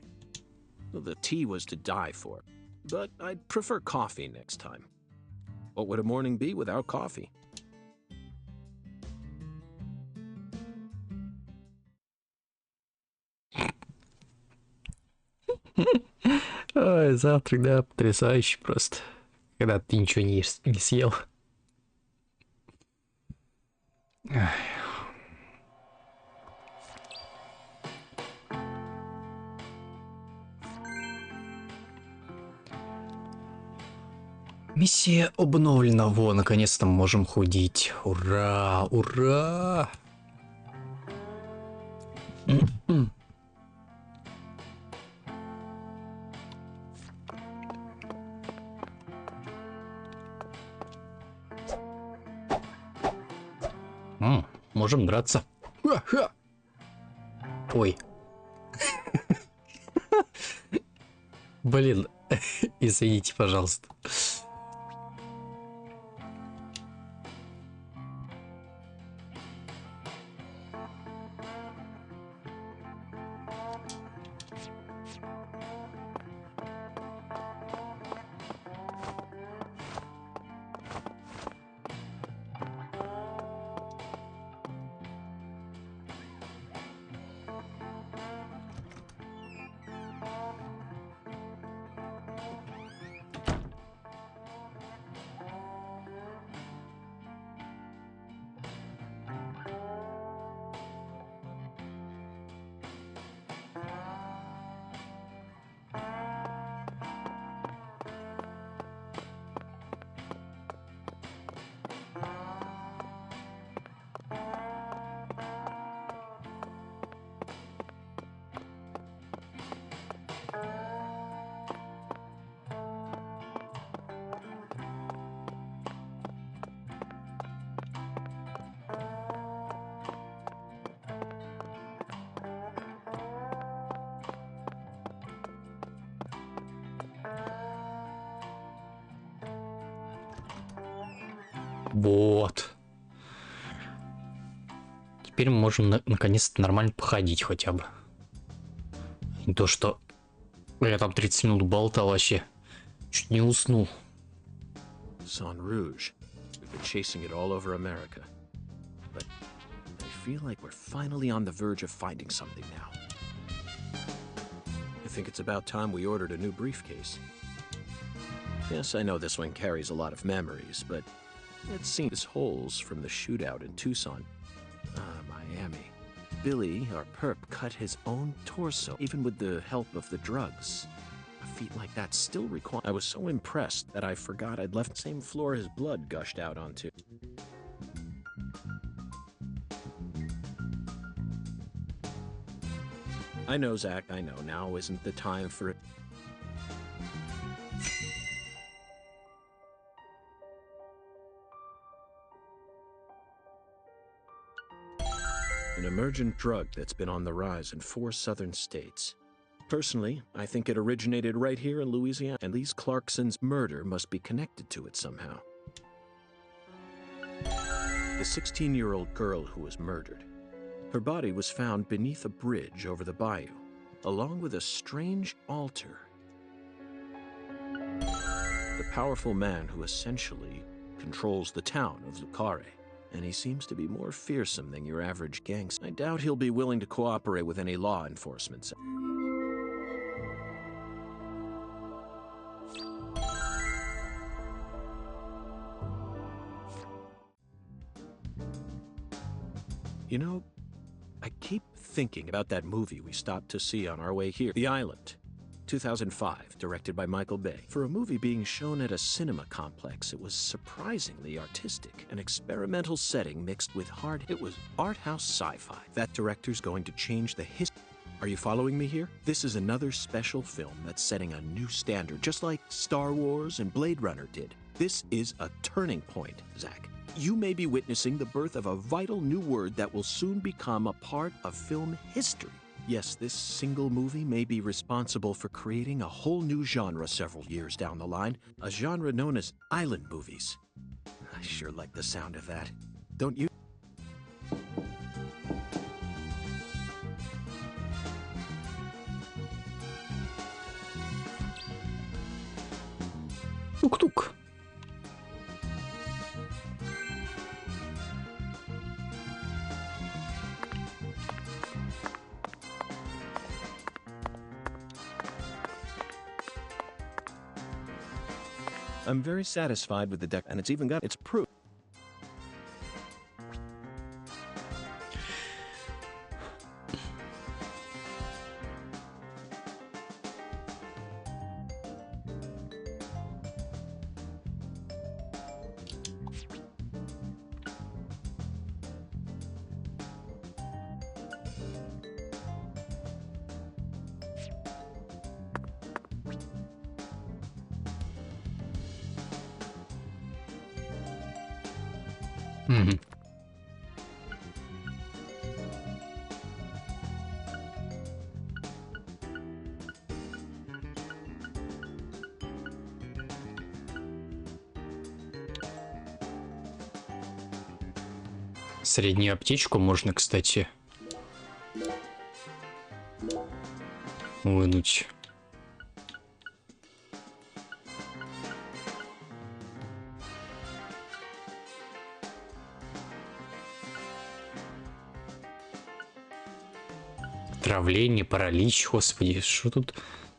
Speaker 5: Well, the tea was to die for, but I'd prefer coffee next time. What would a morning be without coffee?
Speaker 1: Ой, завтрак, да, потрясающий просто. Когда ты ничего не съел. Ай. Миссия обновлена. Во, наконец-то мы можем ходить. Ура! Ура! Можем драться. Ха-ха. Ой. Блин, извините, пожалуйста. Вот. Теперь мы можем наконец-то нормально походить хотя бы. Не то, что я там 30 минут болтал вообще. Чуть не уснул.
Speaker 5: Son Rouge. We've been chasing it all over America. But I feel like we're finally on the verge of finding something now. I think it's about time we ordered a new briefcase. Yes, I know this one carries a lot of memories, but it seems holes from the shootout in Tucson. Miami. Billy, our perp, cut his own torso, even with the help of the drugs. A feat like that still requires... I was so impressed that I forgot I'd left the same floor his blood gushed out onto. I know, Zach, I know. Now isn't the time for it. An emergent drug that's been on the rise in 4 southern states. Personally, I think it originated right here in Louisiana, and Lise Clarkson's murder must be connected to it somehow. The 16-year-old girl who was murdered. Her body was found beneath a bridge over the bayou, along with a strange altar. the powerful man who essentially controls the town of Lucare. And he seems to be more fearsome than your average gangster. I doubt he'll be willing to cooperate with any law enforcement. You know, I keep thinking about that movie we stopped to see on our way here, The Island, 2005, directed by Michael Bay. For a movie being shown at a cinema complex, it was surprisingly artistic. An experimental setting mixed with it was art house sci-fi. That director's going to change the history. Are you following me here? This is another special film that's setting a new standard, just like Star Wars and Blade Runner did. This is a turning point, Zach. You may be witnessing the birth of a vital new word that will soon become a part of film history. Yes, this single movie may be responsible for creating a whole new genre several years down the line, a genre known as island movies. I sure like the sound of that. Don't you?
Speaker 1: Тук-тук.
Speaker 5: I'm very satisfied with the deck, and it's even got its proof.
Speaker 1: Мгм. Среднюю аптечку можно, кстати, вынуть. Отравление, паралич, господи, что тут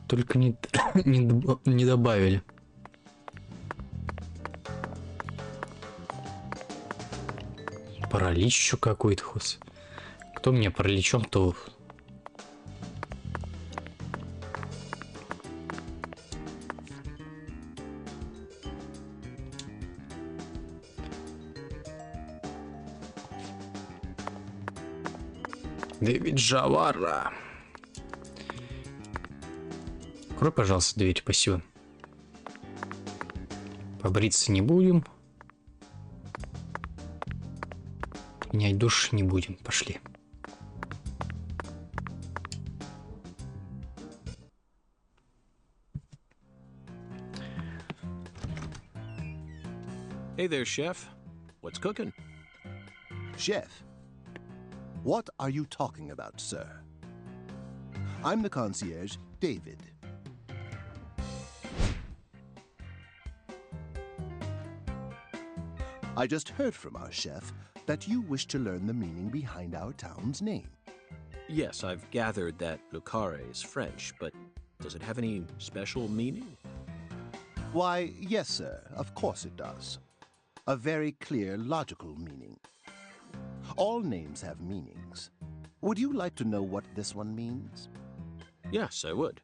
Speaker 1: только не добавили. Паралич еще какой-то, господи. Кто меня параличом, то... Дэвид Джавара. Открой, пожалуйста, дверь, спасибо. Побриться не будем. Менять душ не будем. Пошли.
Speaker 5: Hey there, chef. What's cooking?
Speaker 7: Chef, what are you talking about, sir? I'm the concierge, David. I just heard from our chef that you wish to learn the meaning behind our town's name.
Speaker 5: Yes, I've gathered that Lucare is French, but does it have any special meaning?
Speaker 7: Why, yes, sir, of course it does. A very clear, logical meaning. All names have meanings. Would you like to know what this one means?
Speaker 5: Yes, I would.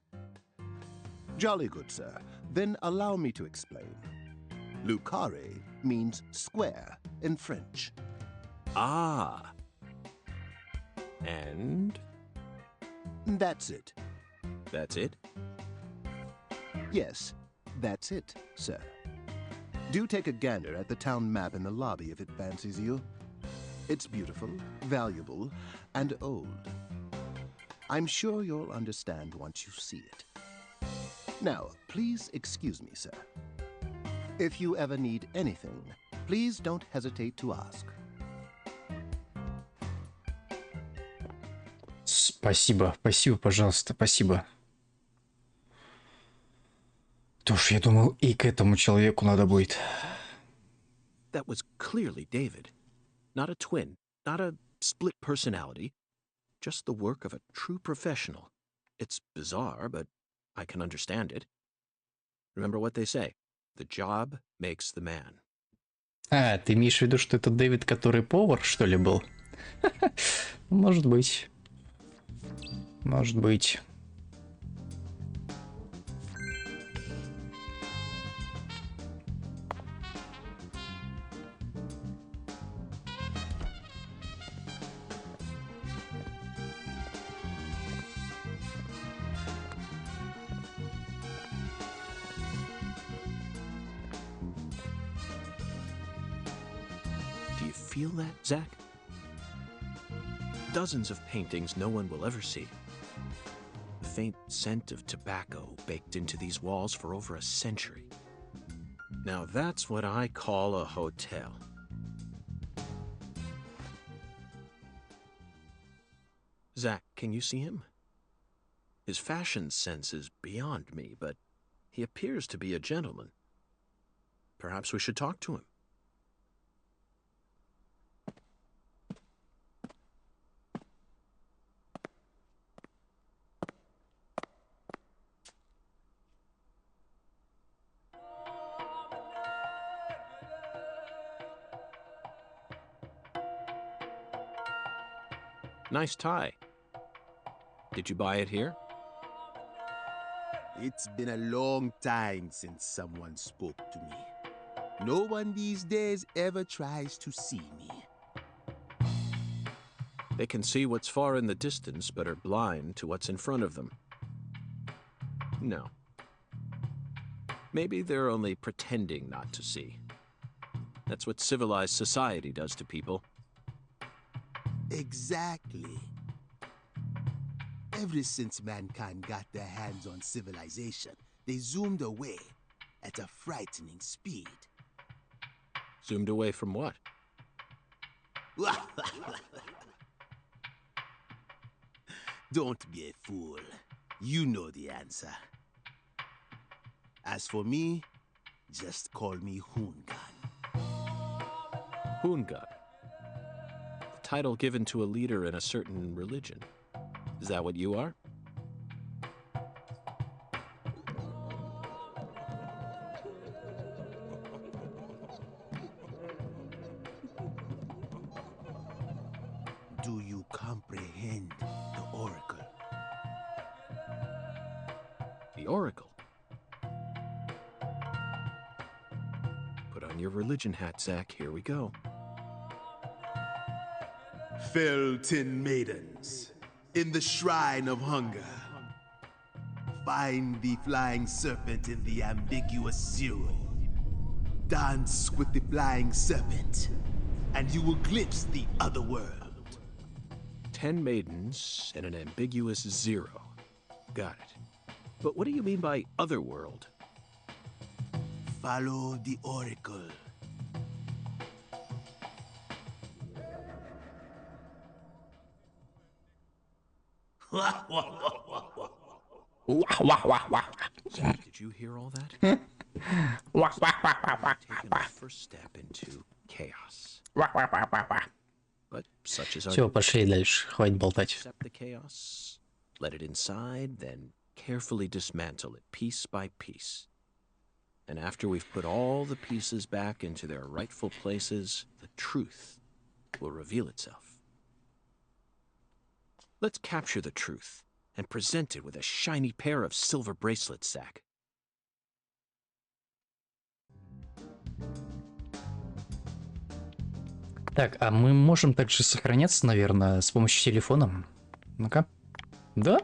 Speaker 7: Jolly good, sir. Then allow me to explain. Lucare means square in French.
Speaker 5: Ah. And?
Speaker 7: That's it.
Speaker 5: That's it?
Speaker 7: Yes, that's it, sir. Do take a gander at the town map in the lobby if it fancies you. It's beautiful, valuable, and old. I'm sure you'll understand once you see it. Now, please excuse me, sir. If you ever need anything, please don't hesitate to ask.
Speaker 1: Спасибо, спасибо, пожалуйста, спасибо. Тоже я думал, и к этому человеку надо будет.
Speaker 8: That was clearly David. Not a twin, not a split personality, just the work of a true professional. It's bizarre, but I can understand it. Remember what they say, the job makes the man.
Speaker 1: А, ты имеешь в виду, что это Дэвид, который повар, что ли, был? Может быть. Может быть.
Speaker 8: Do you feel that, Zach? Dozens of paintings no one will ever see. The faint scent of tobacco baked into these walls for over a century. Now that's what I call a hotel. Zach, can you see him? His fashion sense is beyond me, but he appears to be a gentleman. Perhaps we should talk to him. Nice tie. Did you buy it here?
Speaker 7: It's been a long time since someone spoke to me. No one these days ever tries to see me.
Speaker 8: They can see what's far in the distance, but are blind to what's in front of them. No. Maybe they're only pretending not to see. That's what civilized society does to people.
Speaker 7: Exactly. Ever since mankind got their hands on civilization, they zoomed away at a frightening speed.
Speaker 8: Zoomed away from what?
Speaker 7: Don't be a fool. You know the answer. As for me, just call me Hoongan.
Speaker 8: Hoongan. The title given to a leader in a certain religion. Is that what you are?
Speaker 7: Do you comprehend the oracle?
Speaker 8: The oracle? Put on your religion hat, Zach. Here we go.
Speaker 7: Felton maidens, in the shrine of hunger, find the flying serpent in the ambiguous zero. Dance with the flying serpent, and you will glimpse the other world.
Speaker 8: 10 maidens and an ambiguous zero. Got it. But what do you mean by otherworld?
Speaker 7: Follow the oracle.
Speaker 8: Zach, did you hear all that? Taking the first step into chaos. But such is our
Speaker 1: Все, пошли дальше. Хватит болтать.
Speaker 8: accept the chaos, let it inside, then carefully dismantle it piece by piece. And after we've put all the pieces back into their rightful places, the truth will reveal itself. Let's capture the truth and present it with a shiny pair of silver bracelets, Zach.
Speaker 1: Так, а мы можем также сохраняться, наверное, с помощью телефона. Ну-ка. Да?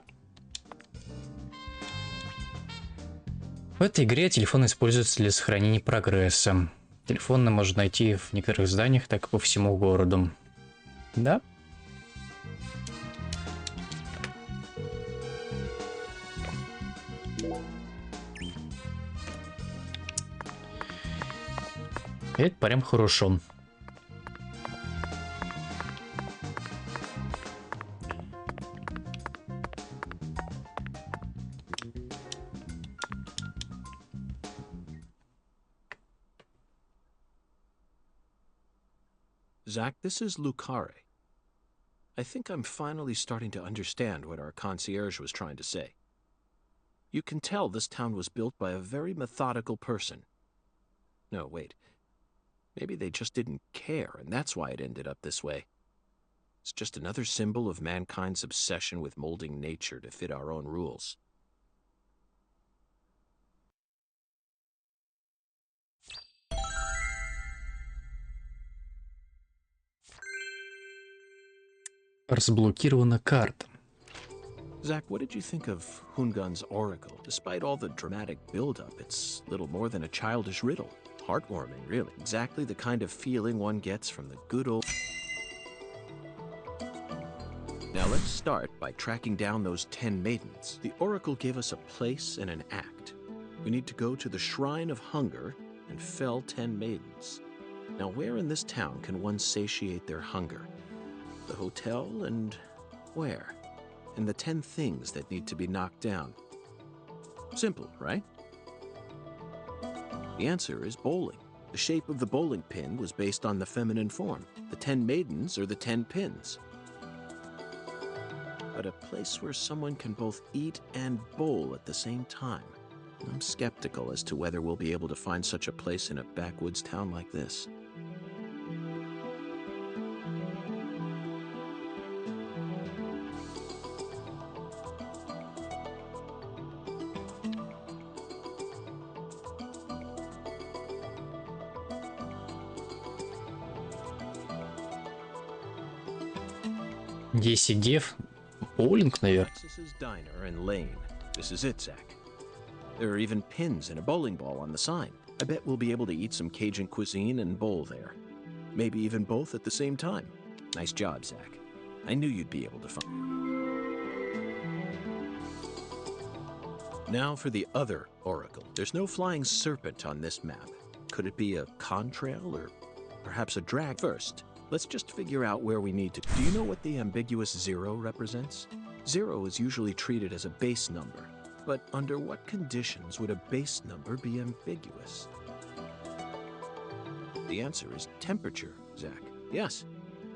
Speaker 1: В этой игре телефон используется для сохранения прогресса. Телефон можно найти в некоторых зданиях, так и по всему городу. Да? Это прям хорошо.
Speaker 8: Zach, this is Lucare. I think I'm finally starting to understand what our concierge was trying to say. You can tell this town was built by a very methodical person. No, wait. Maybe they just didn't care, and that's why it ended up this way. It's just another symbol of mankind's obsession with molding nature to fit our own rules.
Speaker 1: Разблокирована карта.
Speaker 8: Zach, what did you think of Hungun's oracle? Despite all the dramatic build-up, it's little more than a childish riddle. Heartwarming, really. Exactly the kind of feeling one gets from the good old... Now let's start by tracking down those 10 maidens. The oracle gave us a place and an act. We need to go to the Shrine of Hunger and fell 10 maidens. Now where in this town can one satiate their hunger? The hotel and where? And the 10 things that need to be knocked down. Simple, right? The answer is bowling. The shape of the bowling pin was based on the feminine form. The 10 maidens are the 10 pins. But a place where someone can both eat and bowl at the same time. I'm skeptical as to whether we'll be able to find such a place in a backwoods town like this.
Speaker 1: Десять дев. Боулинг, наверное.
Speaker 8: Alexis's Diner and Lane. This is it, Zach. There are even pins and a bowling ball on the sign. I bet we'll be able to eat some Cajun cuisine and bowl there. Maybe even both at the same time. Nice job, Zach. I knew you'd be able to find... Now for the other oracle. There's no flying serpent on this map. Could it be a contrail or perhaps a drag? First, let's just figure out where we need to... Do you know what the ambiguous 0 represents? 0 is usually treated as a base number. But under what conditions would a base number be ambiguous? The answer is temperature, Zach. Yes.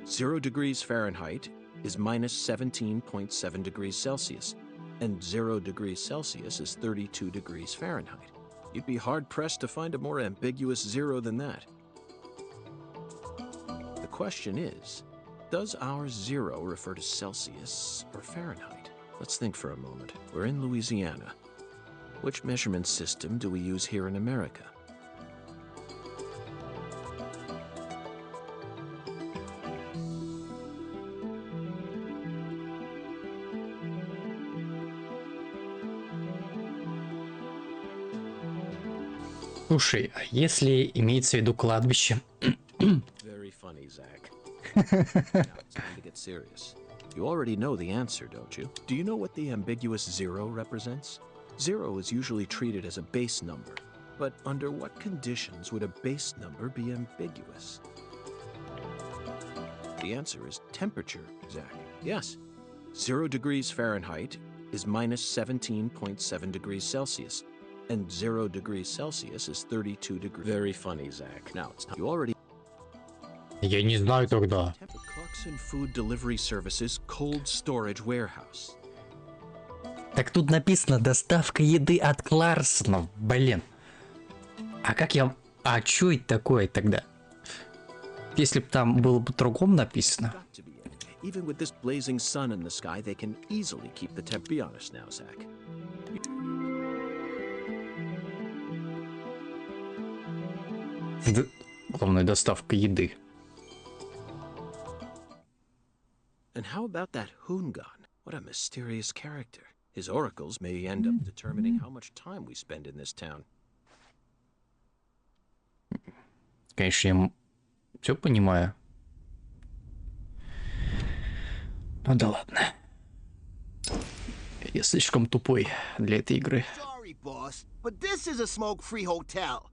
Speaker 8: 0 degrees Fahrenheit is minus 17.7 degrees Celsius. And 0 degrees Celsius is 32 degrees Fahrenheit. You'd be hard-pressed to find a more ambiguous 0 than that. The question is, does our 0 refer to Celsius or Fahrenheit? Let's think for a moment. We're in Louisiana. Which measurement system do we use here in America?
Speaker 1: Слушай, а если имеется в виду кладбище?
Speaker 8: Very funny, Zach. Now it's time to get serious. You already know the answer, don't you? Do you know what the ambiguous 0 represents? 0 is usually treated as a base number. But under what conditions would a base number be ambiguous? The answer is temperature, Zach. Yes. 0 degrees Fahrenheit is minus 17.7 degrees Celsius. And 0 degrees Celsius is 32 degrees. Very funny, Zach. Now it's time. You already...
Speaker 1: Я не знаю тогда.
Speaker 8: Clarkson Food Delivery Services Cold Storage Warehouse.
Speaker 1: Так тут написано доставка еды от Кларксонов. Блин. А как я... А чё это такое тогда? Если бы там было бы по-другому написано.
Speaker 8: Even with this blazing sun in the sky, they can easily keep the temp. Be honest now, Zach.
Speaker 1: Главная доставка еды.
Speaker 8: And how about that Hungan? What a mysterious character. His oracles may end up determining how much time we spend in this town.
Speaker 1: Конечно, я все понимаю. Ну да ладно. Я слишком тупой для этой игры.
Speaker 7: Sorry, boss, but this is a smoke-free hotel.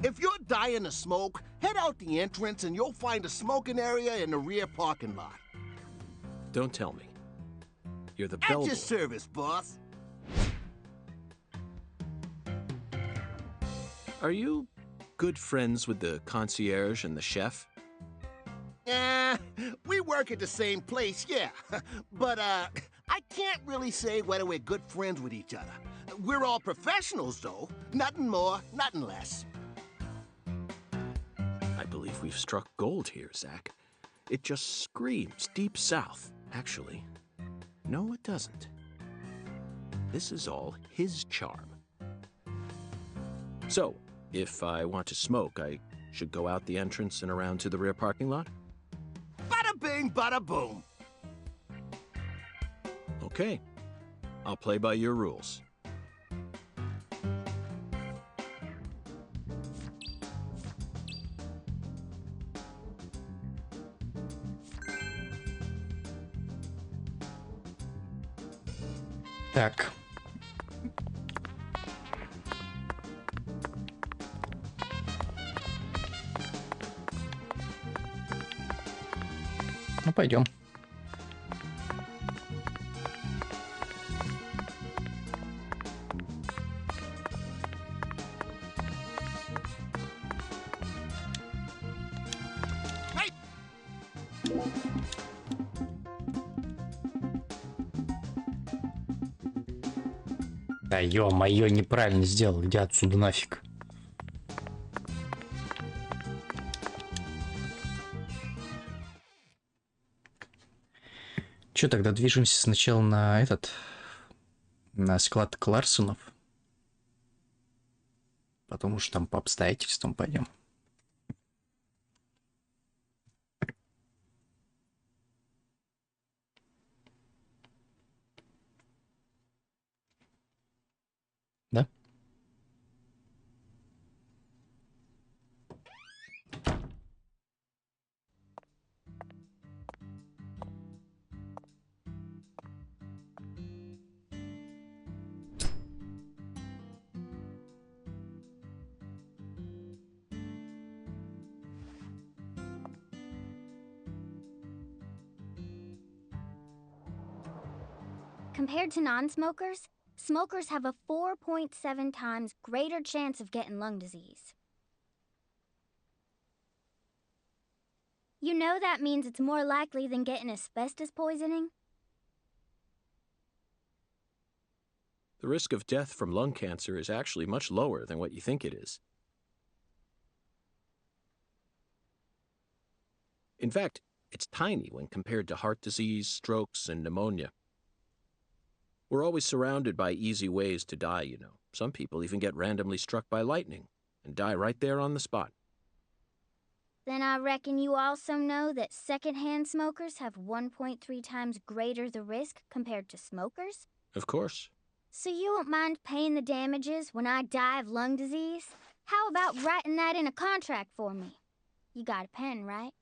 Speaker 7: If you're dying to smoke, head out the entrance and you'll find a smoking area in the rear parking lot.
Speaker 8: Don't tell me. You're the
Speaker 7: At
Speaker 8: bellboy.
Speaker 7: your service, boss.
Speaker 8: Are you good friends with the concierge and the chef?
Speaker 7: We work at the same place, yeah. But, I can't really say whether we're good friends with each other. We're all professionals, though. Nothing more, nothing less.
Speaker 8: I believe we've struck gold here, Zach. It just screams Deep South, actually. No, it doesn't. This is all his charm. So, if I want to smoke, I should go out the entrance and around to the rear parking lot?
Speaker 7: Bada bing, bada boom.
Speaker 8: Okay. I'll play by your rules.
Speaker 1: Так. Ну, пойдем. Да ё-моё, неправильно сделал. Иди отсюда нафиг. Чё, тогда движемся сначала на этот... На склад Кларсонов. Потому что там по обстоятельствам пойдем. Да?
Speaker 9: Compared to non-smokers, smokers have a 4.7 times greater chance of getting lung disease. You know that means it's more likely than getting asbestos poisoning?
Speaker 8: The risk of death from lung cancer is actually much lower than what you think it is. In fact, it's tiny when compared to heart disease, strokes, and pneumonia. We're always surrounded by easy ways to die, you know. Some people even get randomly struck by lightning and die right there on the spot.
Speaker 9: Then I reckon you also know that secondhand smokers have 1.3 times greater the risk compared to smokers?
Speaker 8: Of course.
Speaker 9: So you won't mind paying the damages when I die of lung disease? How about writing that in a contract for me? You got a pen, right?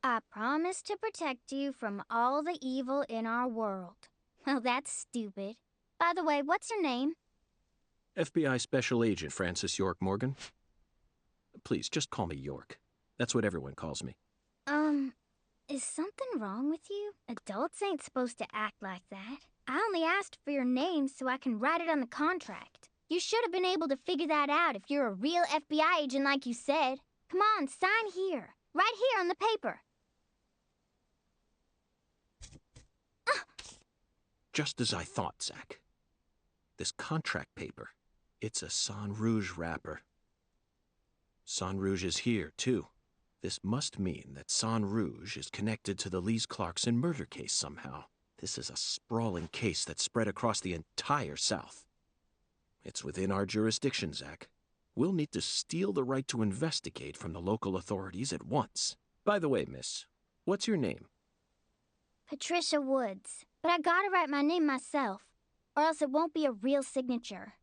Speaker 9: I promise to protect you from all the evil in our world. Well, that's stupid. By the way, what's your name?
Speaker 8: FBI Special Agent Francis York Morgan. Please, just call me York. That's what everyone calls me.
Speaker 9: Is something wrong with you? Adults ain't supposed to act like that. I only asked for your name so I can write it on the contract. You should have been able to figure that out if you're a real FBI agent like you said. Come on, sign here. Right here on the paper.
Speaker 8: Just as I thought, Zach. This contract paper, it's a Sang Rouge wrapper. Sang Rouge is here, too. This must mean that Sang Rouge is connected to the Lise Clarkson murder case somehow. This is a sprawling case that spread across the entire South. It's within our jurisdiction, Zach. We'll need to steal the right to investigate from the local authorities at once. By the way, miss, what's your name?
Speaker 9: Patricia Woods. But I gotta write my name myself, or else it won't be a real signature.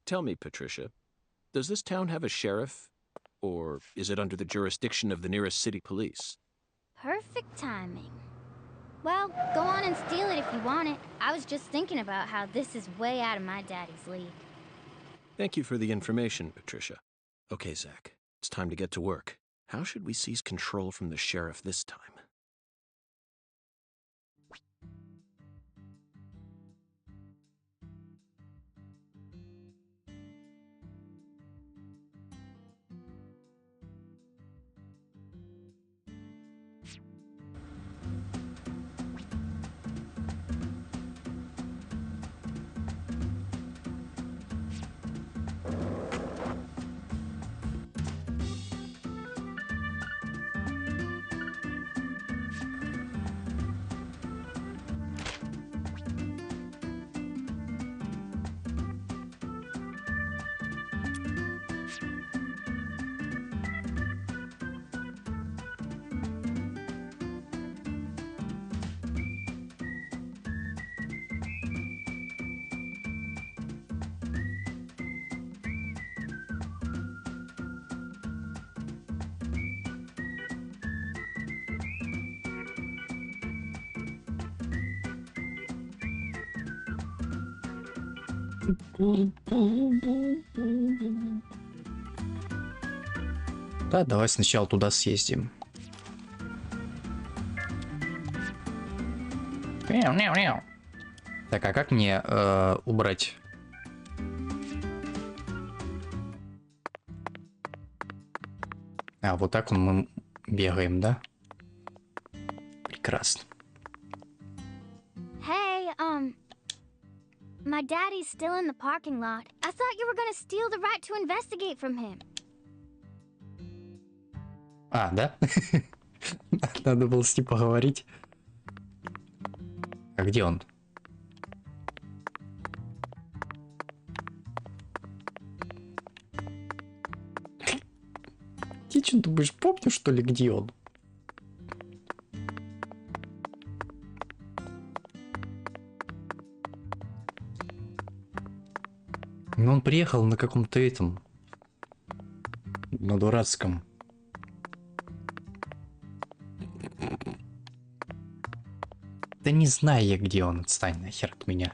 Speaker 8: Tell me, Patricia, does this town have a sheriff, or is it under the jurisdiction of the nearest city police?
Speaker 9: Perfect timing. Well, go on and steal it if you want it. I was just thinking about how this is way out of my daddy's league.
Speaker 8: Thank you for the information, Patricia. Okay, Zach, it's time to get to work. How should we seize control from the sheriff this time?
Speaker 1: Да, давай сначала туда съездим. Так, а как мне убрать? А, вот так мы бегаем, да? Прекрасно.
Speaker 9: Hey, my daddy's still in the parking lot. I thought you were gonna steal the right to investigate from him.
Speaker 1: А, да? Надо было с ним поговорить. А где он? Ты что думаешь, помню, что ли, где он? Ну, он приехал на каком-то этом... На дурацком... Да не знаю я, где он. Отстань нахер от меня.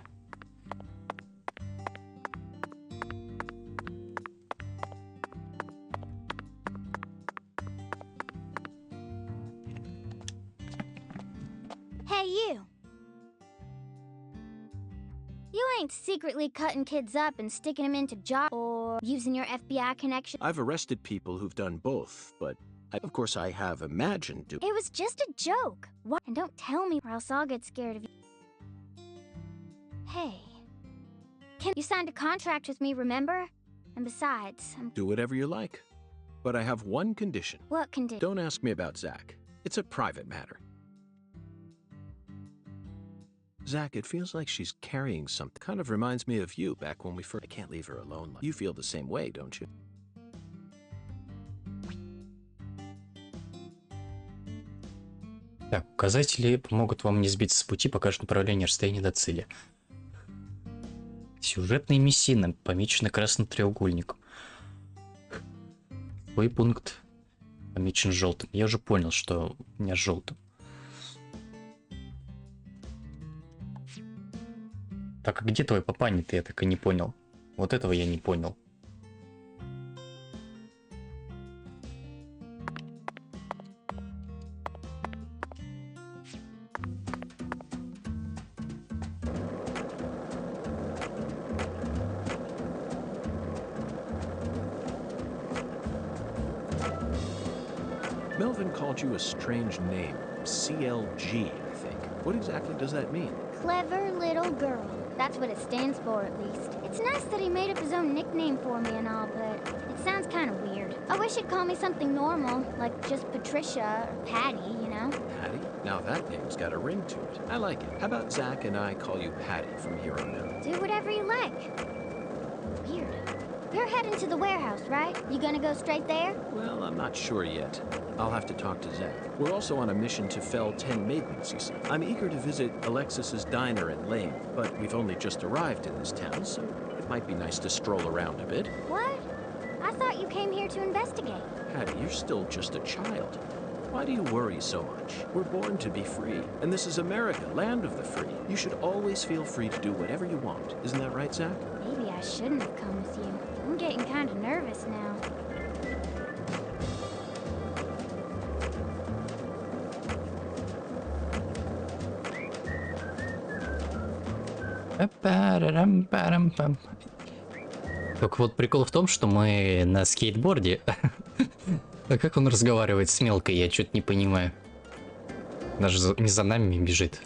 Speaker 9: Hey, you. You ain't secretly cutting kids up and sticking them into jars or using your FBI connection.
Speaker 8: I've arrested people who've done both, but of course I have imagined doing...
Speaker 9: It was just a joke. What? And don't tell me or else I'll get scared of you. Hey. You signed a contract with me, remember? And besides,
Speaker 8: Do whatever you like. But I have one condition.
Speaker 9: What condition?
Speaker 8: Don't ask me about Zach. It's a private matter. Zach, it feels like she's carrying something. Kind of reminds me of you back when we first... I can't leave her alone. You feel the same way, don't you?
Speaker 1: Так, указатели помогут вам не сбиться с пути, покажут направление расстояния до цели. Сюжетные миссии помечены красным треугольником. Свой пункт помечен желтым. Я уже понял, что у меня желтым. Так, а где твой папаня-то? Я так и не понял. Вот этого я не понял.
Speaker 8: Melvin called you a strange name. CLG, I think. What exactly does that mean?
Speaker 9: Clever little girl. That's what it stands for, at least. It's nice that he made up his own nickname for me and all, but it sounds kind of weird. I wish he'd call me something normal, like just Patricia or Patty, you know?
Speaker 8: Patty? Now that name's got a ring to it. I like it. How about Zach and I call you Patty from here on out?
Speaker 9: Do whatever you like. Weird. You're heading to the warehouse, right? You gonna go straight there?
Speaker 8: Well, I'm not sure yet. I'll have to talk to Zach. We're also on a mission to fell 10 maidens, you see. I'm eager to visit Alexis's diner in Lane, but we've only just arrived in this town, so it might be nice to stroll around a bit.
Speaker 9: What? I thought you came here to investigate.
Speaker 8: Patty, you're still just a child. Why do you worry so much? We're born to be free, and this is America, land of the free. You should always feel free to do whatever you want. Isn't that right, Zach?
Speaker 9: Maybe I shouldn't have come with you. I'm getting kind of nervous now.
Speaker 1: Только вот прикол в том, что мы на скейтборде. А как он разговаривает с мелкой, я что-то не понимаю. Даже не за нами бежит.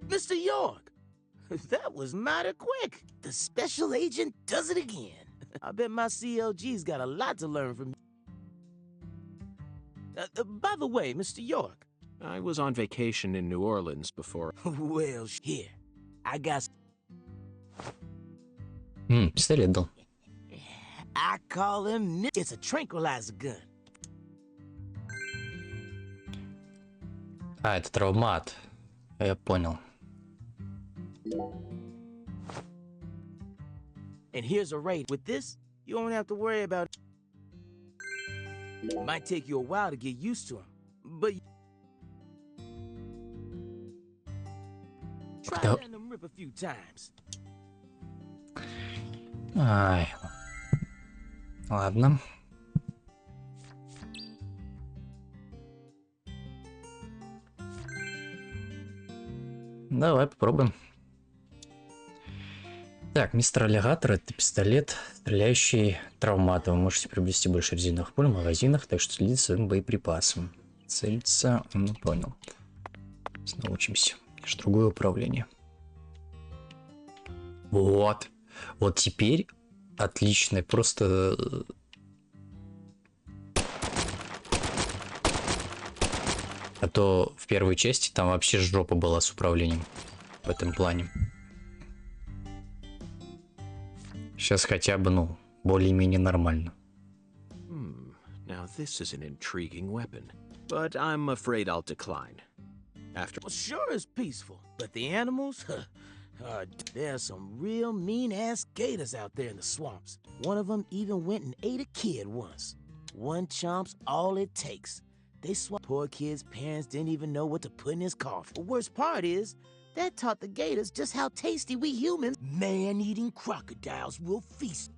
Speaker 10: Mr. York, that was mighty quick. The special agent does it again. I bet my CLG's got a lot to learn from you. By the way, Mr. York.
Speaker 8: I was on vacation in New Orleans before.
Speaker 10: Well, here. I got...
Speaker 1: Пистолет дал.
Speaker 10: I call him... It's a tranquilizer gun.
Speaker 1: А, это травмат. Я понял.
Speaker 10: And here's a raid. With this, you don't have to worry about it. Might take you a while to get used to him, but try letting him rip a few times.
Speaker 1: Ай. Ладно. Давай попробуем. Так, мистер Аллигатор — это пистолет, стреляющий травматом. Вы можете приобрести больше резиновых пуль в магазинах, так что следите за своим боеприпасом. Целиться, ну понял. Снова учимся. Аж другое управление. Вот. Вот теперь отлично. Просто... А то в первой части там вообще жопа была с управлением в этом плане. Сейчас хотя бы, ну, более-менее нормально.
Speaker 8: Now this is an intriguing weapon, but I'm afraid I'll decline. After...
Speaker 10: Well, sure is peaceful, but the animals, there's some real mean-ass gators out there in the swamps. One of them even went and ate a kid once. One chomp's all it takes. They swap. Poor kid's parents didn't even know what to put in his coffee. The worst part is, that taught the gators just how tasty we humans, man-eating crocodiles, will feast.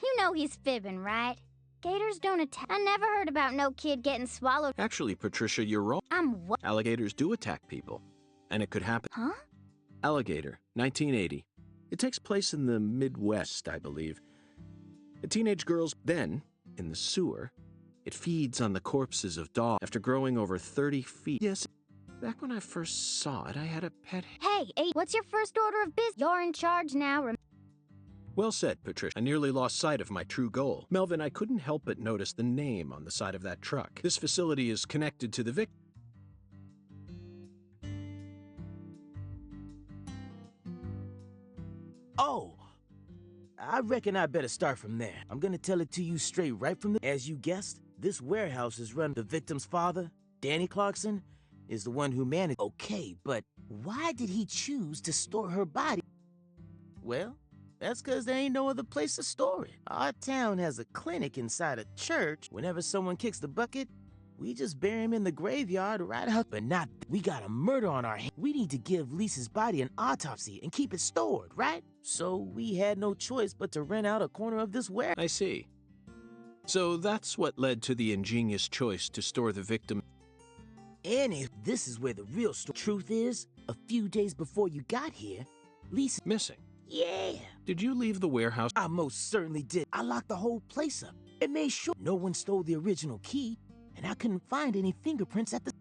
Speaker 9: You know he's fibbing, right? Gators don't attack. I never heard about no kid getting swallowed.
Speaker 8: Actually, Patricia, you're wrong.
Speaker 9: I'm what?
Speaker 8: Alligators do attack people, and it could happen.
Speaker 9: Huh?
Speaker 8: Alligator, 1980. It takes place in the Midwest, I believe. A teenage girl's then, in the sewer, it feeds on the corpses of dogs after growing over 30 feet. Yes. Back when I first saw it, I had a pet.
Speaker 9: Hey, what's your first order of business? You're in charge now.
Speaker 8: Well said, Patricia. I nearly lost sight of my true goal. Melvin, I couldn't help but notice the name on the side of that truck. This facility is connected to the victim.
Speaker 10: Oh, I reckon I better start from there. I'm gonna tell it to you straight right from the... As you guessed, this warehouse is run. The victim's father, Danny Clarkson, is the one who managed. Okay, but why did he choose to store her body? Well, that's because there ain't no other place to store it. Our town has a clinic inside a church. Whenever someone kicks the bucket, we just bury him in the graveyard right out. But not, we got a murder on our hands. We need to give Lisa's body an autopsy and keep it stored, right? So we had no choice but to rent out a corner of this warehouse.
Speaker 8: I see. So that's what led to the ingenious choice to store the victim.
Speaker 10: Annie, this is where the real truth is. A few days before you got here, Lisa...
Speaker 8: Missing?
Speaker 10: Yeah.
Speaker 8: Did you leave the warehouse?
Speaker 10: I most certainly did. I locked the whole place up and made sure no one stole the original key, and I couldn't find any fingerprints at the...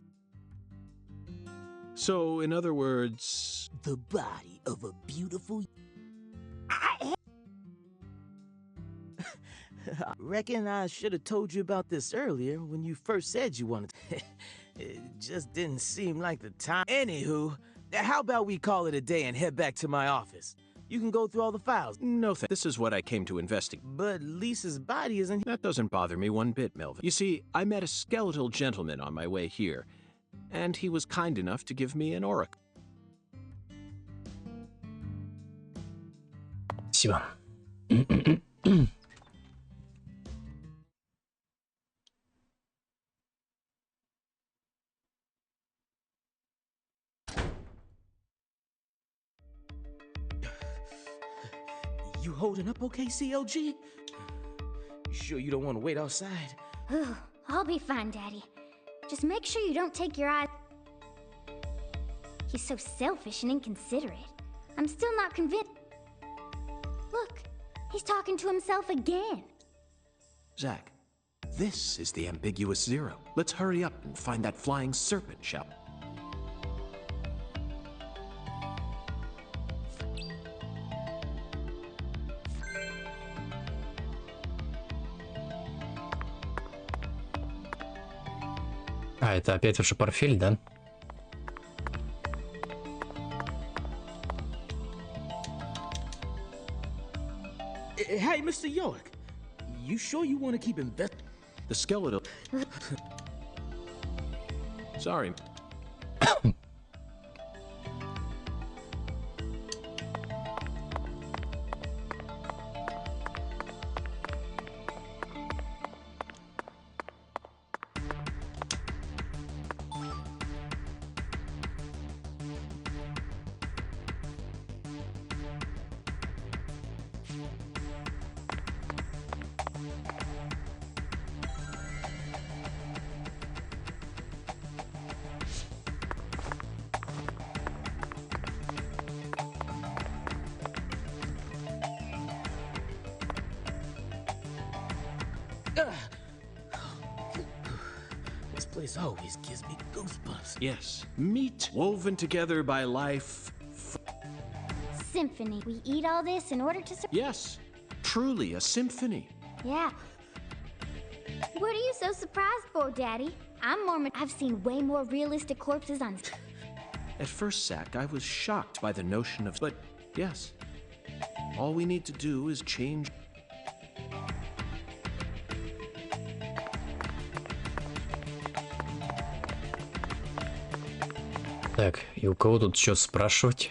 Speaker 8: So, in other words...
Speaker 10: The body of a beautiful... I reckon I should have told you about this earlier when you first said you wanted to. It just didn't seem like the time. Anywho, How about we call it a day and head back to my office? You can go through all the files.
Speaker 8: No, this is what I came to investigate.
Speaker 10: But Lisa's body isn't...
Speaker 8: That doesn't bother me one bit, Melvin. You see, I met a skeletal gentleman on my way here, and he was kind enough to give me an oracle.
Speaker 1: Спасибо.
Speaker 10: You holding up okay, CLG? You sure you don't want to wait outside?
Speaker 9: I'll be fine, Daddy. Just make sure you don't take your eyes... He's so selfish and inconsiderate. I'm still not convinced. Look, he's talking to himself again.
Speaker 8: Zach, this is the ambiguous zero. Let's hurry up and find that flying serpent, shall we?
Speaker 1: А, это опять уже портфель, да?
Speaker 10: Hey, Mr. York, you sure you want to keep investing?
Speaker 8: The skeletal... Sorry.
Speaker 10: This place always gives me goosebumps.
Speaker 8: Yes, meat woven together by life.
Speaker 9: Symphony. We eat all this in order to...
Speaker 8: Yes, truly a symphony.
Speaker 9: Yeah. What are you so surprised for, Daddy? I'm Mormon. I've seen way more realistic corpses on...
Speaker 8: At first, Zach, I was shocked by the notion of... But, yes, all we need to do is change...
Speaker 1: Так, и у кого тут что спрашивать?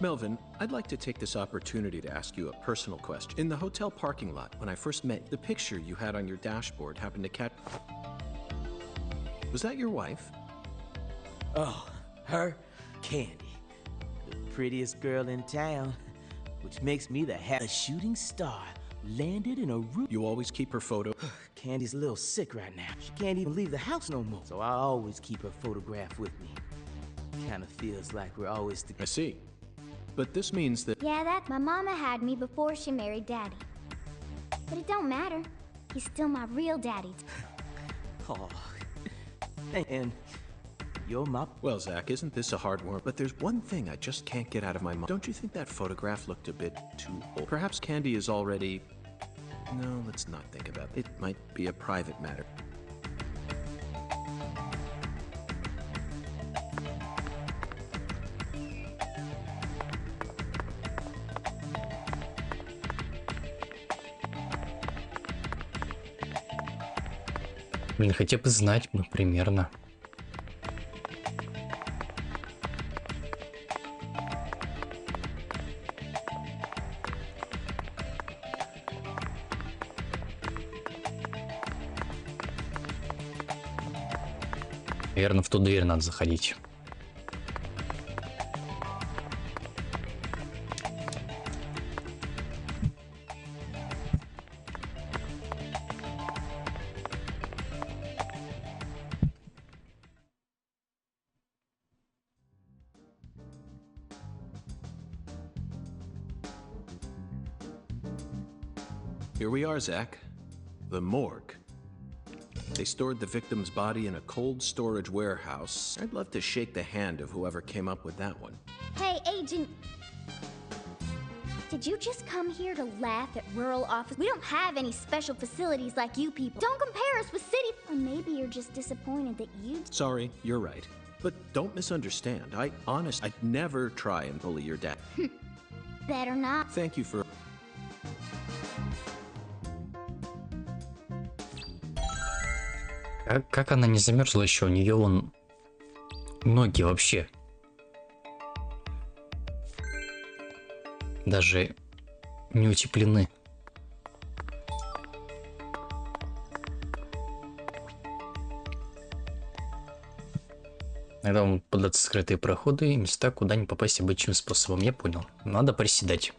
Speaker 8: Melvin, I'd like to take this opportunity to ask you a personal question. In the hotel parking lot, when I first met, the picture you had on your dashboard happened to catch... Was that your wife?
Speaker 10: Oh, her? Candy. The prettiest girl in town. Which makes me the a shooting star. Landed in a room.
Speaker 8: You always keep her photo?
Speaker 10: Candy's a little sick right now. She can't even leave the house no more. So I always keep her photograph with me. Kinda feels like we're always together.
Speaker 8: I see. But this means that...
Speaker 9: Yeah, that my mama had me before she married Daddy. But it don't matter. He's still my real daddy.
Speaker 10: Oh. And you're my...
Speaker 8: Well, Zach, isn't this a hard one? But there's one thing I just can't get out of my mind. Don't you think that photograph looked a bit too old? Perhaps Candy is already... No, let's not think about it. It might be a private matter.
Speaker 1: Блин, хотя бы знать, ну, примерно. Наверное, в ту дверь надо заходить.
Speaker 8: Here we are, Zach. The morgue. They stored the victim's body in a cold storage warehouse. I'd love to shake the hand of whoever came up with that one.
Speaker 9: Hey, Agent. Did you just come here to laugh at rural office? We don't have any special facilities like you people. Don't compare us with city. Or maybe you're just disappointed that you...
Speaker 8: Sorry, you're right. But don't misunderstand. I'd never try and bully your dad.
Speaker 9: Better not.
Speaker 8: Thank you for...
Speaker 1: Как она не замерзла еще? У нее вон ноги вообще. Даже не утеплены. Это вам податься скрытые проходы и места, куда не попасть обычным способом. Я понял. Надо приседать.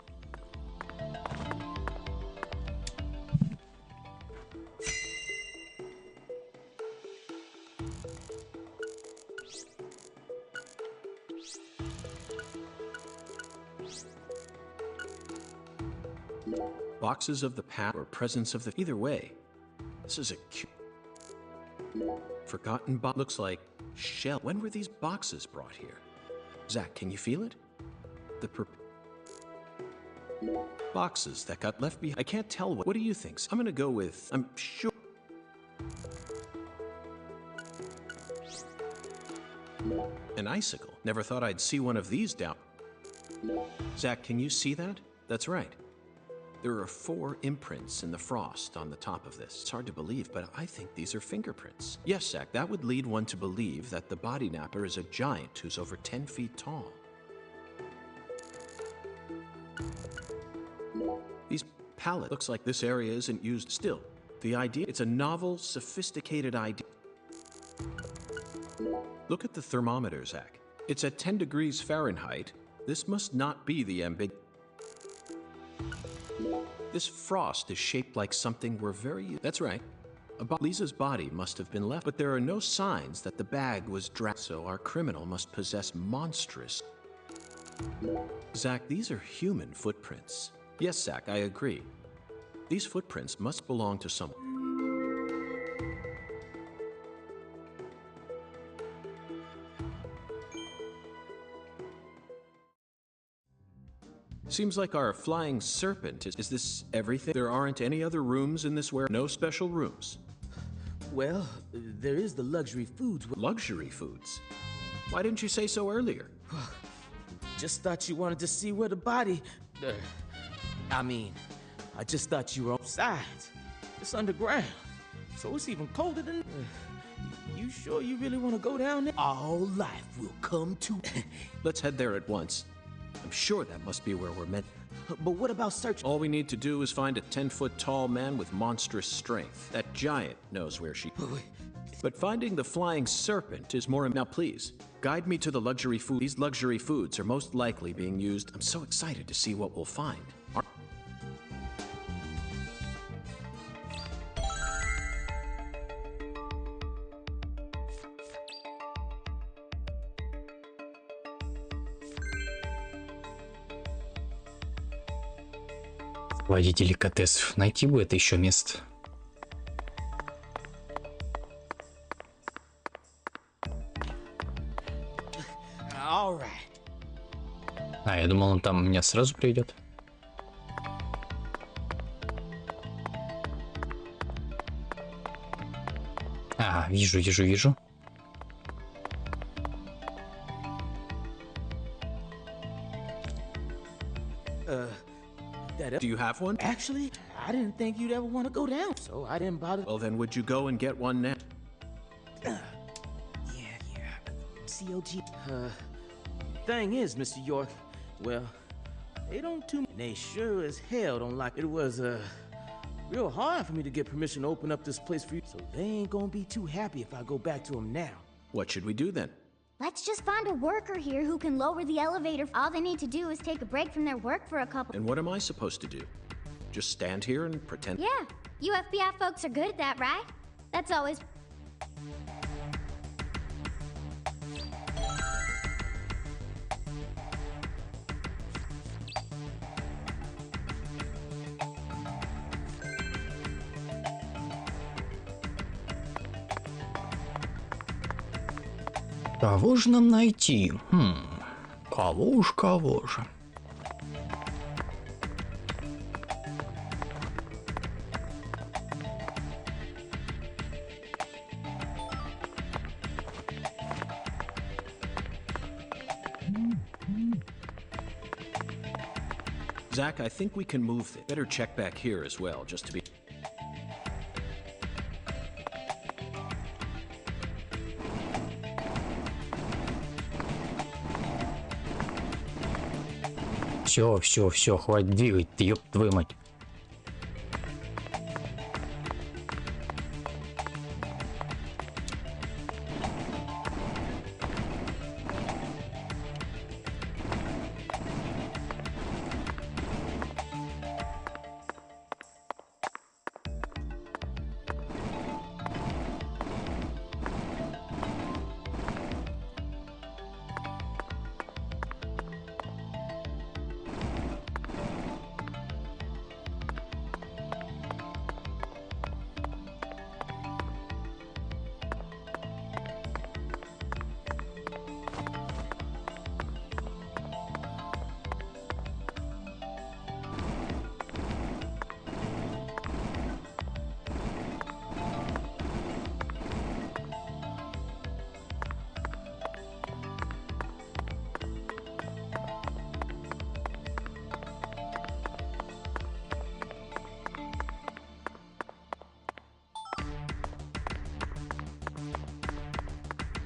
Speaker 8: Boxes of the past or presence of the... Either way, this is a cute... Forgotten box. Looks like shell. When were these boxes brought here? Zach, can you feel it? The boxes that got left behind. I can't tell what do you think? I'm gonna go with... I'm sure... An icicle. Never thought I'd see one of these down... Zach, can you see that? That's right. There are 4 imprints in the frost on the top of this. It's hard to believe, but I think these are fingerprints. Yes, Zach, that would lead one to believe that the body napper is a giant who's over 10 feet tall. These pallets, looks like this area isn't used still. The idea, it's a novel, sophisticated idea. Look at the thermometer, Zach. It's at 10 degrees Fahrenheit. This must not be the ambiguous. This frost is shaped like something we're very... That's right. Lisa's body must have been left, but there are no signs that the bag was dragged, so our criminal must possess monstrous... Zach, these are human footprints. Yes, Zach, I agree. These footprints must belong to someone. Seems like our flying serpent is this everything? There aren't any other rooms in this no special rooms.
Speaker 10: Well, there is the luxury foods.
Speaker 8: Luxury foods? Why didn't you say so earlier?
Speaker 10: Just thought you wanted to see where the body... I just thought you were outside. It's underground, so it's even colder than... You sure you really want to go down there? All life will come to...
Speaker 8: Let's head there at once. I'm sure that must be where we're meant.
Speaker 10: But what about search?
Speaker 8: All we need to do is find a 10-foot tall man with monstrous strength. That giant knows where she... But finding the flying serpent is more... Now please, guide me to the luxury food. These luxury foods are most likely being used. I'm so excited to see what we'll find.
Speaker 1: Ради деликатесов. Найти бы это еще место. А, я думал, он там меня сразу приведет. А, вижу.
Speaker 8: Do you have one?
Speaker 10: Actually, I didn't think you'd ever want to go down, so I didn't bother.
Speaker 8: Well, then would you go and get one now?
Speaker 10: Yeah. COG. Thing is, Mr. York, well, they don't too... They sure as hell don't like... It was, real hard for me to get permission to open up this place for you, so they ain't gonna be too happy if I go back to them now.
Speaker 8: What should we do then?
Speaker 9: Let's just find a worker here who can lower the elevator. All they need to do is take a break from their work for a couple...
Speaker 8: And what am I supposed to do? Just stand here and pretend?
Speaker 9: Yeah, you FBI folks are good at that, right? That's always...
Speaker 1: Кого же нам найти? Кого же?
Speaker 8: Zach, I think we can move it. Better check back here as well, just to be...
Speaker 1: Все, хватит двигать, ёб твою мать.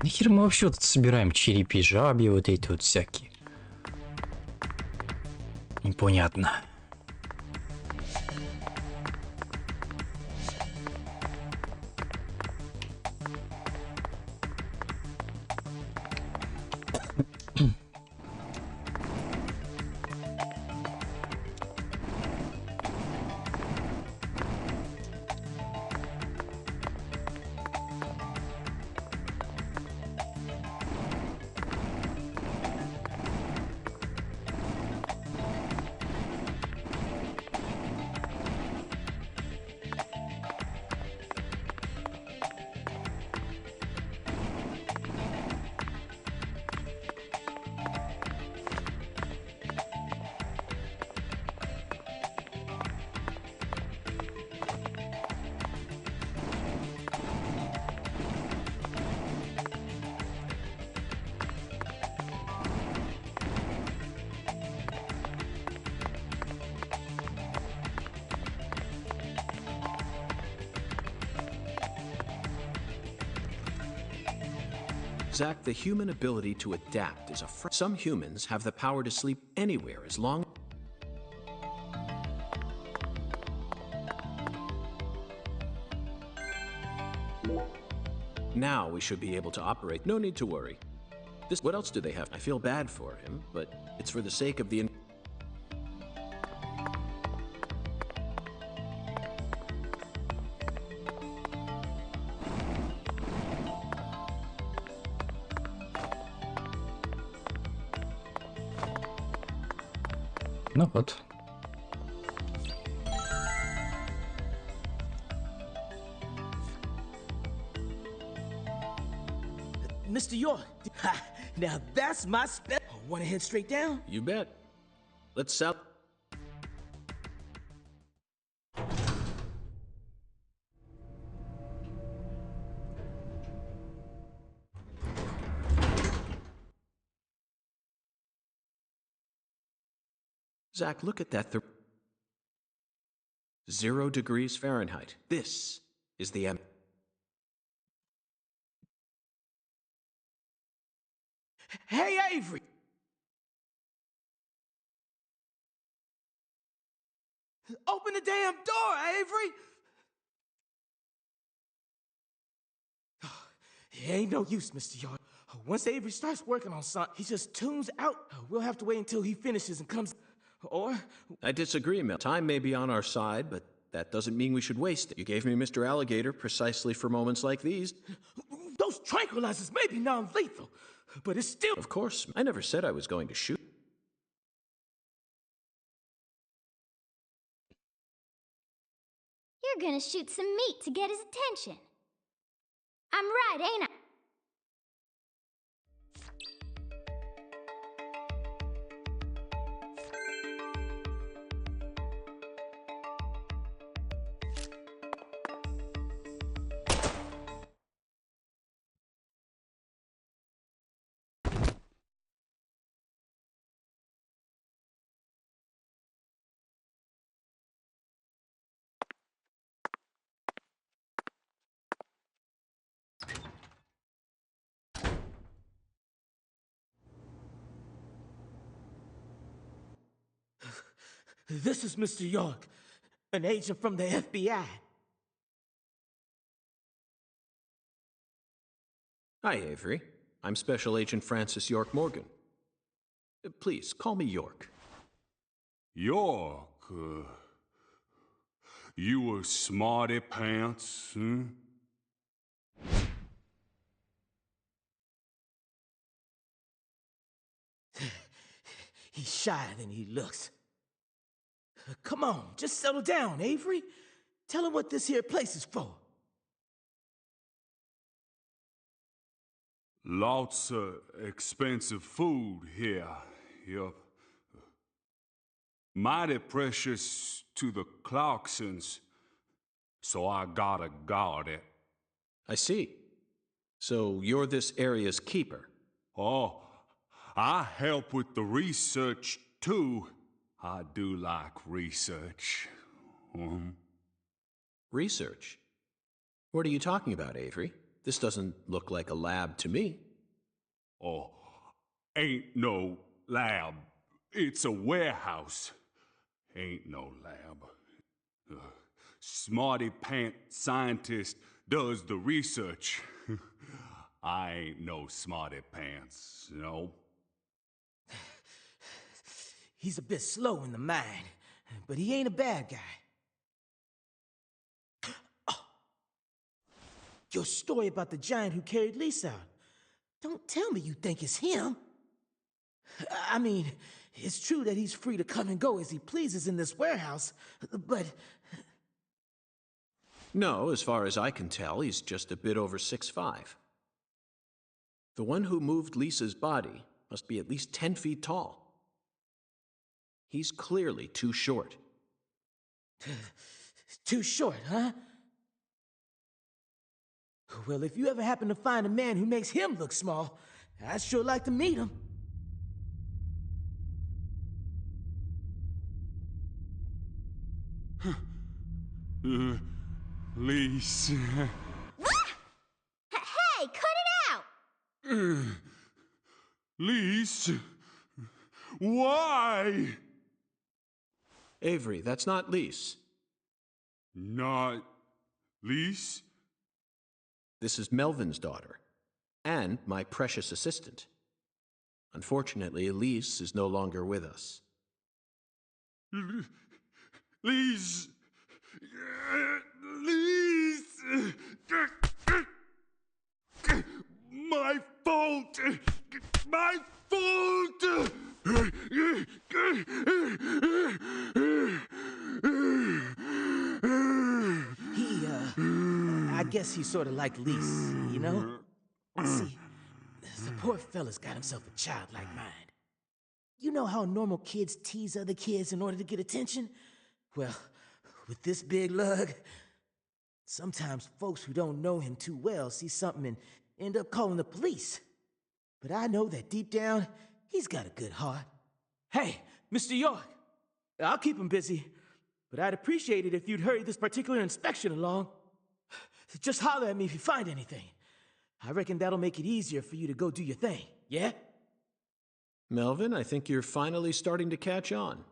Speaker 1: Нахер мы вообще тут собираем черепи, жабьи вот эти вот всякие? Непонятно.
Speaker 8: Zach, the human ability to adapt is some humans have the power to sleep anywhere as long... Now we should be able to operate. No need to worry. What else do they have? I feel bad for him, but it's for the sake of the...
Speaker 1: Ну вот.
Speaker 10: Mr. York, now that's my spell. Want to head straight down?
Speaker 8: You bet. Let's sell... Zach, look at that. 0 degrees Fahrenheit. This is the M.
Speaker 10: Hey, Avery! Open the damn door, Avery! It ain't no use, Mr. York. Once Avery starts working on something, he just tunes out. We'll have to wait until he finishes and comes... Or...
Speaker 8: I disagree, Mel. Time may be on our side, but that doesn't mean we should waste it. You gave me Mr. Alligator precisely for moments like these.
Speaker 10: Those tranquilizers may be non-lethal, but it's still...
Speaker 8: Of course. I never said I was going to shoot.
Speaker 9: You're gonna shoot some meat to get his attention. I'm right, ain't I?
Speaker 10: This is Mr. York, an agent from the FBI.
Speaker 8: Hi, Avery. I'm Special Agent Francis York Morgan. Please, call me York.
Speaker 11: York? You a smarty pants, huh?
Speaker 10: He's shyer than he looks. Come on, just settle down, Avery. Tell him what this here place is for.
Speaker 11: Lots of expensive food here. Yup. Mighty precious to the Clarksons, so I gotta guard it.
Speaker 8: I see. So you're this area's keeper?
Speaker 11: Oh, I help with the research, too. I do like research.
Speaker 8: Research? What are you talking about, Avery? This doesn't look like a lab to me.
Speaker 11: Oh, ain't no lab. It's a warehouse. Ain't no lab. Smarty pant scientist does the research. I ain't no smarty pants, you know?
Speaker 10: He's a bit slow in the mind, but he ain't a bad guy. Oh. Your story about the giant who carried Lisa out. Don't tell me you think it's him. I mean, it's true that he's free to come and go as he pleases in this warehouse, but...
Speaker 8: No, as far as I can tell, he's just a bit over 6'5". The one who moved Lisa's body must be at least 10 feet tall. He's clearly too short.
Speaker 10: Too short, huh? Well, if you ever happen to find a man who makes him look small, I'd sure like to meet him.
Speaker 11: Lise.
Speaker 9: Hey, cut it out!
Speaker 11: Lise? Why?
Speaker 8: Avery, that's not Lise.
Speaker 11: Not Lise?
Speaker 8: This is Melvin's daughter, and my precious assistant. Unfortunately, Lise is no longer with us.
Speaker 11: Lise! Lise! My fault! My fault!
Speaker 10: I guess he's sort of like Lise, you know? See, the poor fella's got himself a childlike mind. You know how normal kids tease other kids in order to get attention? Well, with this big lug, sometimes folks who don't know him too well see something and end up calling the police. But I know that deep down, he's got a good heart. Hey, Mr. York, I'll keep him busy, but I'd appreciate it if you'd hurry this particular inspection along. Just holler at me if you find anything. I reckon that'll make it easier for you to go do your thing, yeah?
Speaker 8: Melvin, I think you're finally starting to catch on.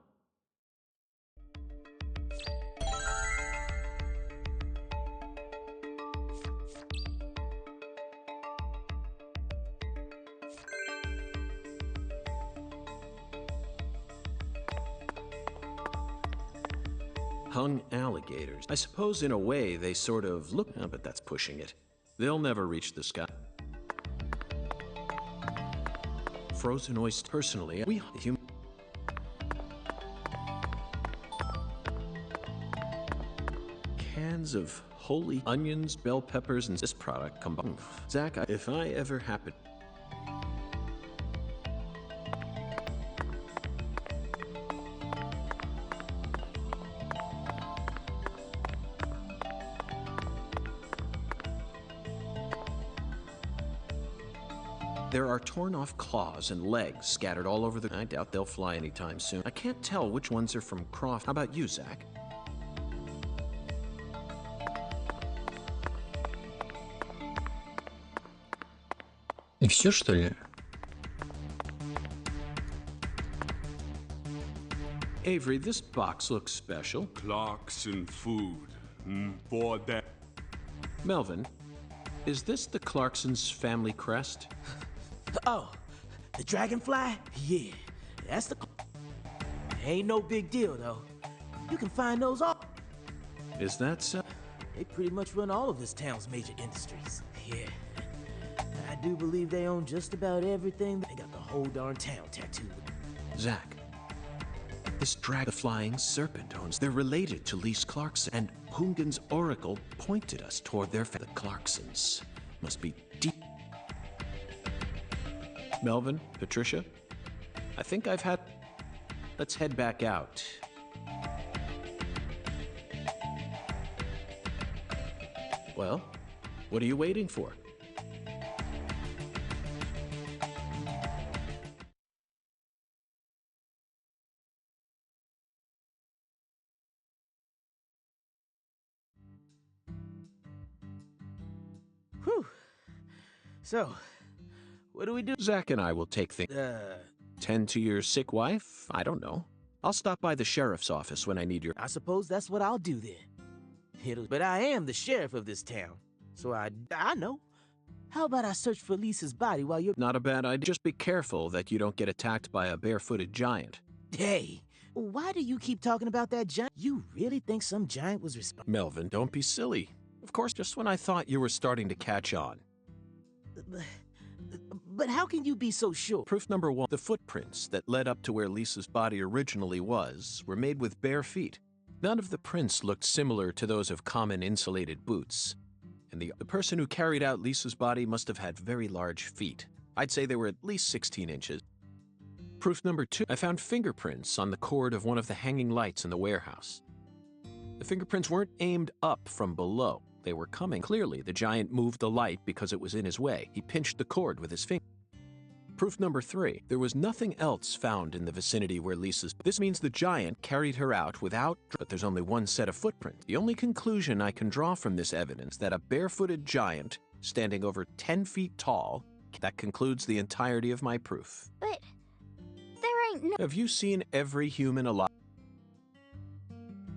Speaker 8: Hung alligators. I suppose in a way they sort of look, but that's pushing it. They'll never reach the sky. Frozen oyster. Personally, we human. Cans of holy onions, bell peppers, and this product combined. Zach, if I ever happen. There are torn-off claws and legs scattered all over the... I doubt they'll fly anytime soon. I can't tell which ones are from Croft. How about you, Zach?
Speaker 1: И все, что ли?
Speaker 5: Avery, this box looks special.
Speaker 11: Clarkson food. For that.
Speaker 5: Melvin, is this the Clarksons' family crest?
Speaker 10: Oh, the dragonfly? Yeah, that's the... Ain't no big deal, though. You can find those all...
Speaker 5: Is that so?
Speaker 10: They pretty much run all of this town's major industries. Yeah. I do believe they own just about everything. They got the whole darn town tattooed.
Speaker 5: Zach, this the flying serpent owns. They're related to Lise Clarkson, and Hungen's oracle pointed us toward their the Clarksons. Must be deep. Melvin, Patricia, I think I've had... Let's head back out. Well, what are you waiting for?
Speaker 10: Whew. So, what do we do?
Speaker 5: Zach and I will take things. Tend to your sick wife? I don't know. I'll stop by the sheriff's office when I need your...
Speaker 10: I suppose that's what I'll do then. But I am the sheriff of this town, so I know. How about I search for Lisa's body while you're...
Speaker 5: Not a bad idea. Just be careful that you don't get attacked by a barefooted giant.
Speaker 10: Hey, why do you keep talking about that giant? You really think some giant was responsible?
Speaker 5: Melvin, don't be silly. Of course, just when I thought you were starting to catch on.
Speaker 10: But how can you be so sure?
Speaker 5: Proof number one, the footprints that led up to where Lisa's body originally was were made with bare feet. None of the prints looked similar to those of common insulated boots. And the person who carried out Lisa's body must have had very large feet. I'd say they were at least 16 inches. Proof number two, I found fingerprints on the cord of one of the hanging lights in the warehouse. The fingerprints weren't aimed up from below. They were coming. Clearly, the giant moved the light because it was in his way. He pinched the cord with his finger. Proof number three, there was nothing else found in the vicinity where Lisa's... This means the giant carried her out without... But there's only one set of footprints. The only conclusion I can draw from this evidence that a barefooted giant, standing over 10 feet tall, that concludes the entirety of my proof.
Speaker 9: But there ain't no...
Speaker 5: Have you seen every human alive?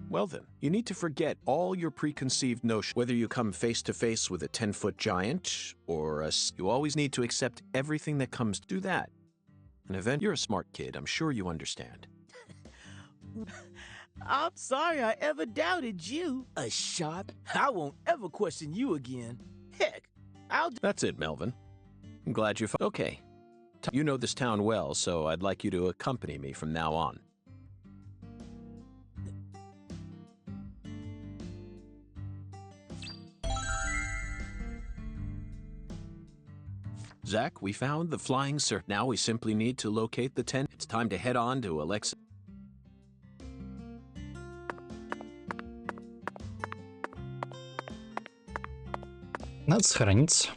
Speaker 5: Well then, you need to forget all your preconceived notions. Whether you come face to face with a 10-foot giant, or you always need to accept everything that comes. Do that. An event, you're a smart kid, I'm sure you understand.
Speaker 10: I'm sorry I ever doubted you. A shot? I won't ever question you again. Heck,
Speaker 5: That's it, Melvin. I'm glad you... Okay. You know this town well, so I'd like you to accompany me from now on. Zach, we found the flying serpent. Now we simply need to locate the tent. It's time to head on to Alexa.
Speaker 1: Надо сохраниться.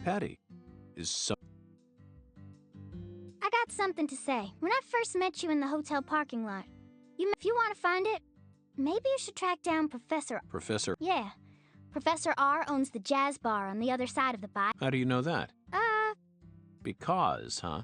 Speaker 8: Patty is so...
Speaker 9: I got something to say. When I first met you in the hotel parking lot, if you want to find it, maybe you should track down Professor...
Speaker 8: Professor?
Speaker 9: Yeah. Professor R owns the jazz bar on the other side of the bay.
Speaker 8: How do you know that? Because, huh?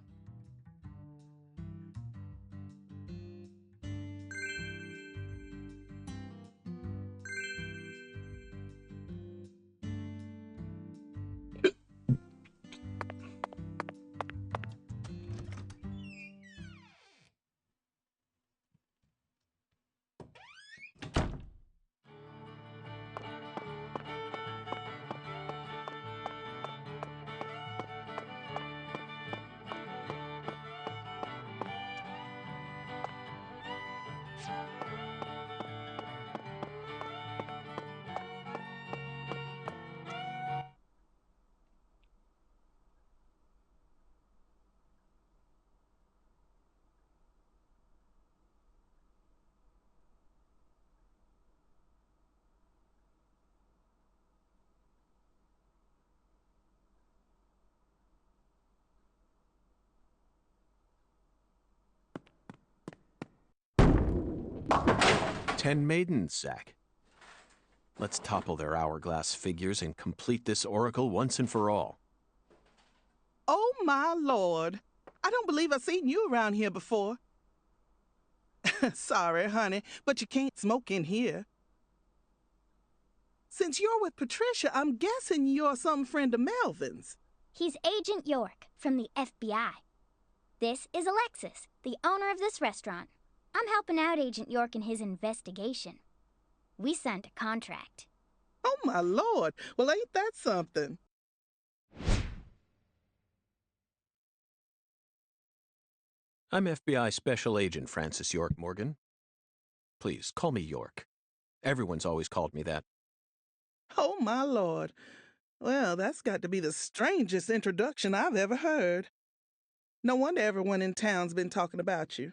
Speaker 8: Ten maidens, Zach. Let's topple their hourglass figures and complete this oracle once and for all.
Speaker 12: Oh, my Lord. I don't believe I've seen you around here before. Sorry, honey, but you can't smoke in here. Since you're with Patricia, I'm guessing you're some friend of Melvin's.
Speaker 9: He's Agent York from the FBI. This is Alexis, the owner of this restaurant. I'm helping out Agent York in his investigation. We signed a contract.
Speaker 12: Oh, my Lord. Well, ain't that something?
Speaker 8: I'm FBI Special Agent Francis York Morgan. Please, call me York. Everyone's always called me that.
Speaker 12: Oh, my Lord. Well, that's got to be the strangest introduction I've ever heard. No wonder everyone in town's been talking about you.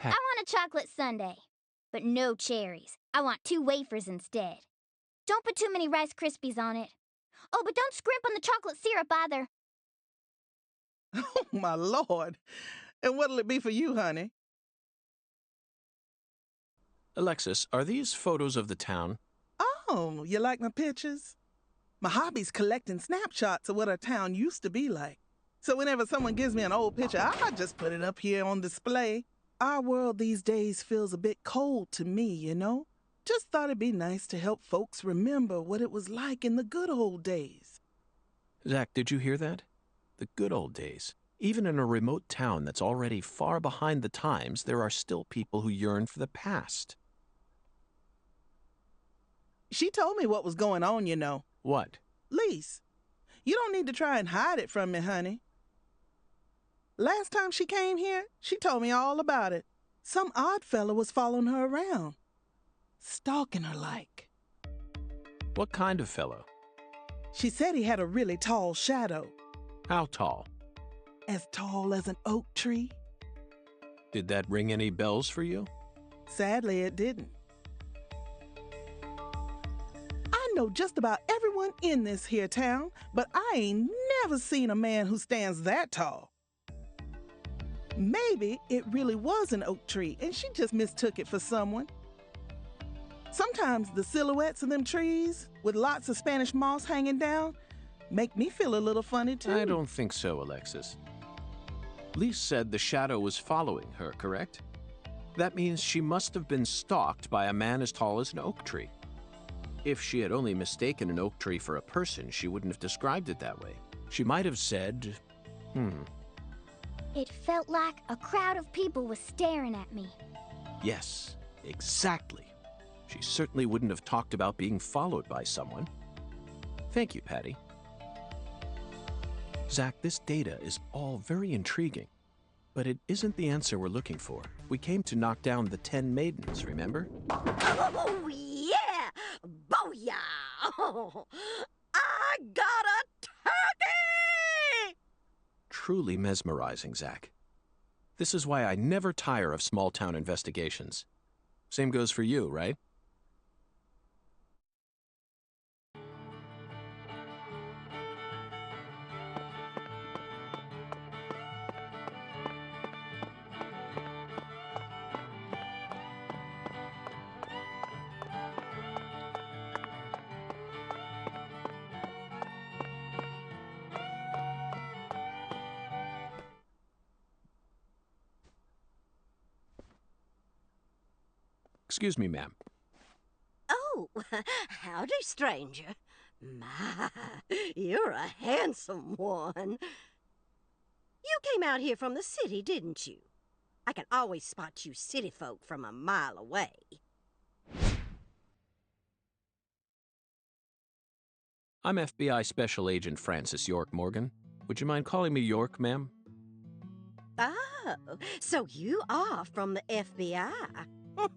Speaker 9: I want a chocolate sundae, but no cherries. I want 2 wafers instead. Don't put too many Rice Krispies on it. Oh, but don't scrimp on the chocolate syrup either.
Speaker 12: Oh, my Lord. And what'll it be for you, honey?
Speaker 8: Alexis, are these photos of the town?
Speaker 12: Oh, you like my pictures? My hobby's collecting snapshots of what our town used to be like. So whenever someone gives me an old picture, I just put it up here on display. Our world these days feels a bit cold to me, you know? Just thought it'd be nice to help folks remember what it was like in the good old days.
Speaker 8: Zach, did you hear that? The good old days. Even in a remote town that's already far behind the times, there are still people who yearn for the past.
Speaker 12: She told me what was going on, you know.
Speaker 8: What?
Speaker 12: Lise, you don't need to try and hide it from me, honey. Last time she came here, she told me all about it. Some odd fella was following her around. Stalking her like.
Speaker 8: What kind of fellow?
Speaker 12: She said he had a really tall shadow.
Speaker 8: How tall?
Speaker 12: As tall as an oak tree.
Speaker 8: Did that ring any bells for you?
Speaker 12: Sadly, it didn't. I know just about everyone in this here town, but I ain't never seen a man who stands that tall. Maybe it really was an oak tree and she just mistook it for someone. Sometimes the silhouettes of them trees with lots of Spanish moss hanging down make me feel a little funny too.
Speaker 8: I don't think so, Alexis. Lise said the shadow was following her, correct? That means she must have been stalked by a man as tall as an oak tree. If she had only mistaken an oak tree for a person, she wouldn't have described it that way. She might have said,
Speaker 9: It felt like a crowd of people was staring at me.
Speaker 8: Yes, exactly. She certainly wouldn't have talked about being followed by someone. Thank you, Patty. Zach, this data is all very intriguing, but it isn't the answer we're looking for. We came to knock down the 10 maidens, remember?
Speaker 13: Oh, yeah! Booyah! Oh, I got a turkey!
Speaker 8: Truly mesmerizing, Zach.
Speaker 5: This is why I never tire of small-town investigations. Same goes for you, right? Excuse me, ma'am.
Speaker 13: Oh, howdy, stranger. My, you're a handsome one. You came out here from the city, didn't you? I can always spot you city folk from a mile away.
Speaker 5: I'm FBI Special Agent Francis York Morgan. Would you mind calling me York, ma'am?
Speaker 13: Oh, so you are from the FBI. I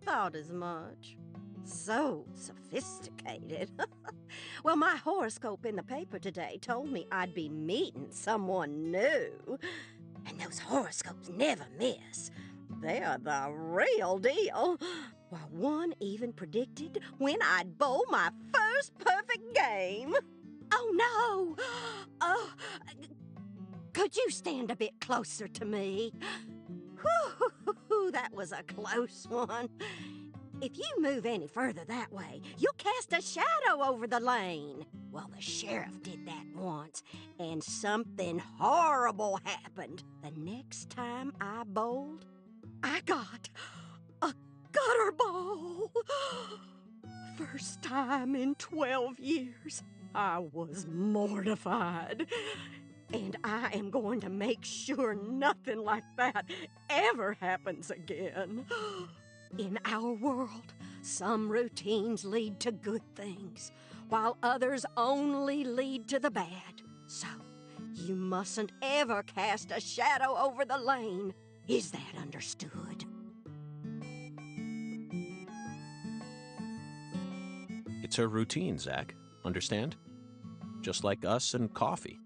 Speaker 13: thought as much. So sophisticated. Well, my horoscope in the paper today told me I'd be meeting someone new. And those horoscopes never miss. They're the real deal. Well, one even predicted when I'd bowl my first perfect game. Oh, no. Oh, could you stand a bit closer to me? Whew, that was a close one. If you move any further that way, you'll cast a shadow over the lane. Well, the sheriff did that once, and something horrible happened. The next time I bowled, I got a gutter ball. First time in 12 years. I was mortified. And I am going to make sure nothing like that ever happens again. In our world, some routines lead to good things, while others only lead to the bad. So, you mustn't ever cast a shadow over the lane. Is that understood?
Speaker 5: It's her routine, Zach. Understand? Just like us and coffee.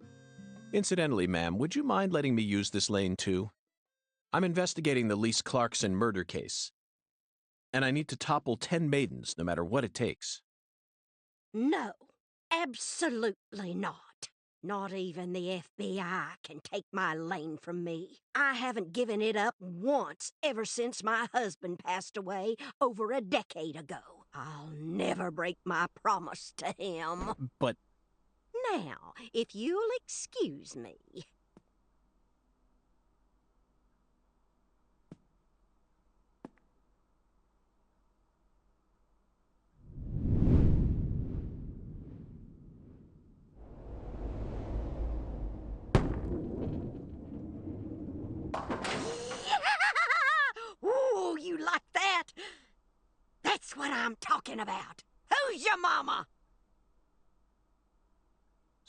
Speaker 5: Incidentally, ma'am, would you mind letting me use this lane too? I'm investigating the Lise Clarkson murder case. And I need to topple 10 maidens, no matter what it takes.
Speaker 13: No, absolutely not. Not even the FBI can take my lane from me. I haven't given it up once ever since my husband passed away over a decade ago. I'll never break my promise to him.
Speaker 5: But...
Speaker 13: Now, if you'll excuse me. Ooh, you like that? That's what I'm talking about. Who's your mama?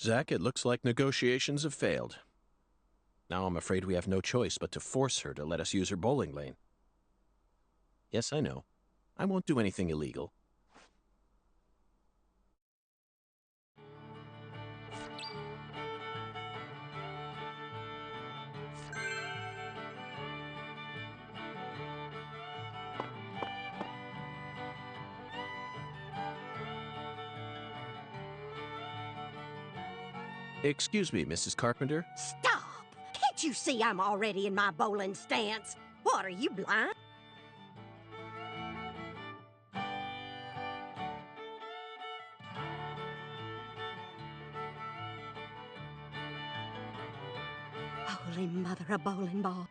Speaker 5: Zach, it looks like negotiations have failed. Now I'm afraid we have no choice but to force her to let us use her bowling lane. Yes, I know. I won't do anything illegal. Excuse me, Mrs. Carpenter?
Speaker 13: Stop! Can't you see I'm already in my bowling stance? What, are you blind? Holy mother of bowling ball.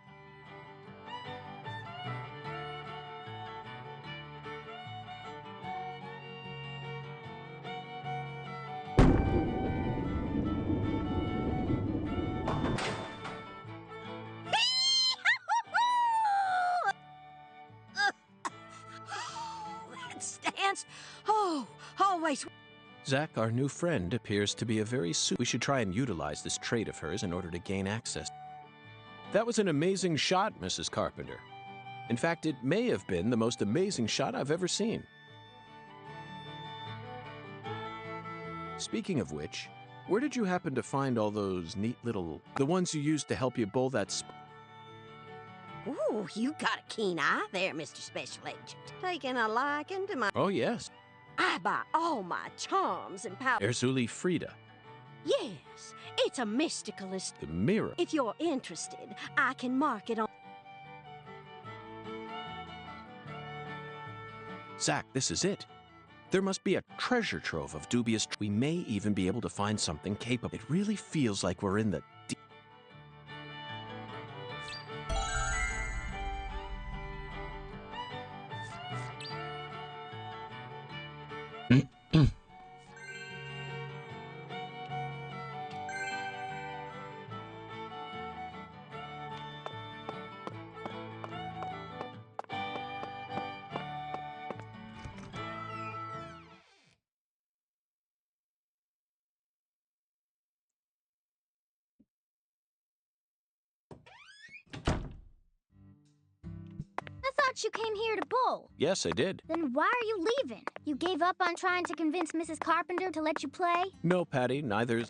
Speaker 13: That stance. Oh, always.
Speaker 5: Zach, our new friend, appears to be a very We should try and utilize this trait of hers in order to gain access. That was an amazing shot, Mrs. Carpenter. In fact, it may have been the most amazing shot I've ever seen. Speaking of which, where did you happen to find all those neat little... the ones you used to help you bowl that
Speaker 13: Ooh, you got a keen eye there, Mr. Special Agent. Taking a liking to my...
Speaker 8: Oh, yes.
Speaker 13: I buy all my charms and powers.
Speaker 8: Erzuli Frida.
Speaker 13: Yes, it's a mysticalist.
Speaker 8: The mirror.
Speaker 13: If you're interested, I can mark it on...
Speaker 8: Zach, this is it. There must be a treasure trove of dubious... We may even be able to find something capable. It really feels like we're in the...
Speaker 9: I thought you came here to bowl.
Speaker 8: Yes, I did.
Speaker 9: Then why are you leaving? You gave up on trying to convince Mrs. Carpenter to let you play?
Speaker 8: No, Patty, neither is...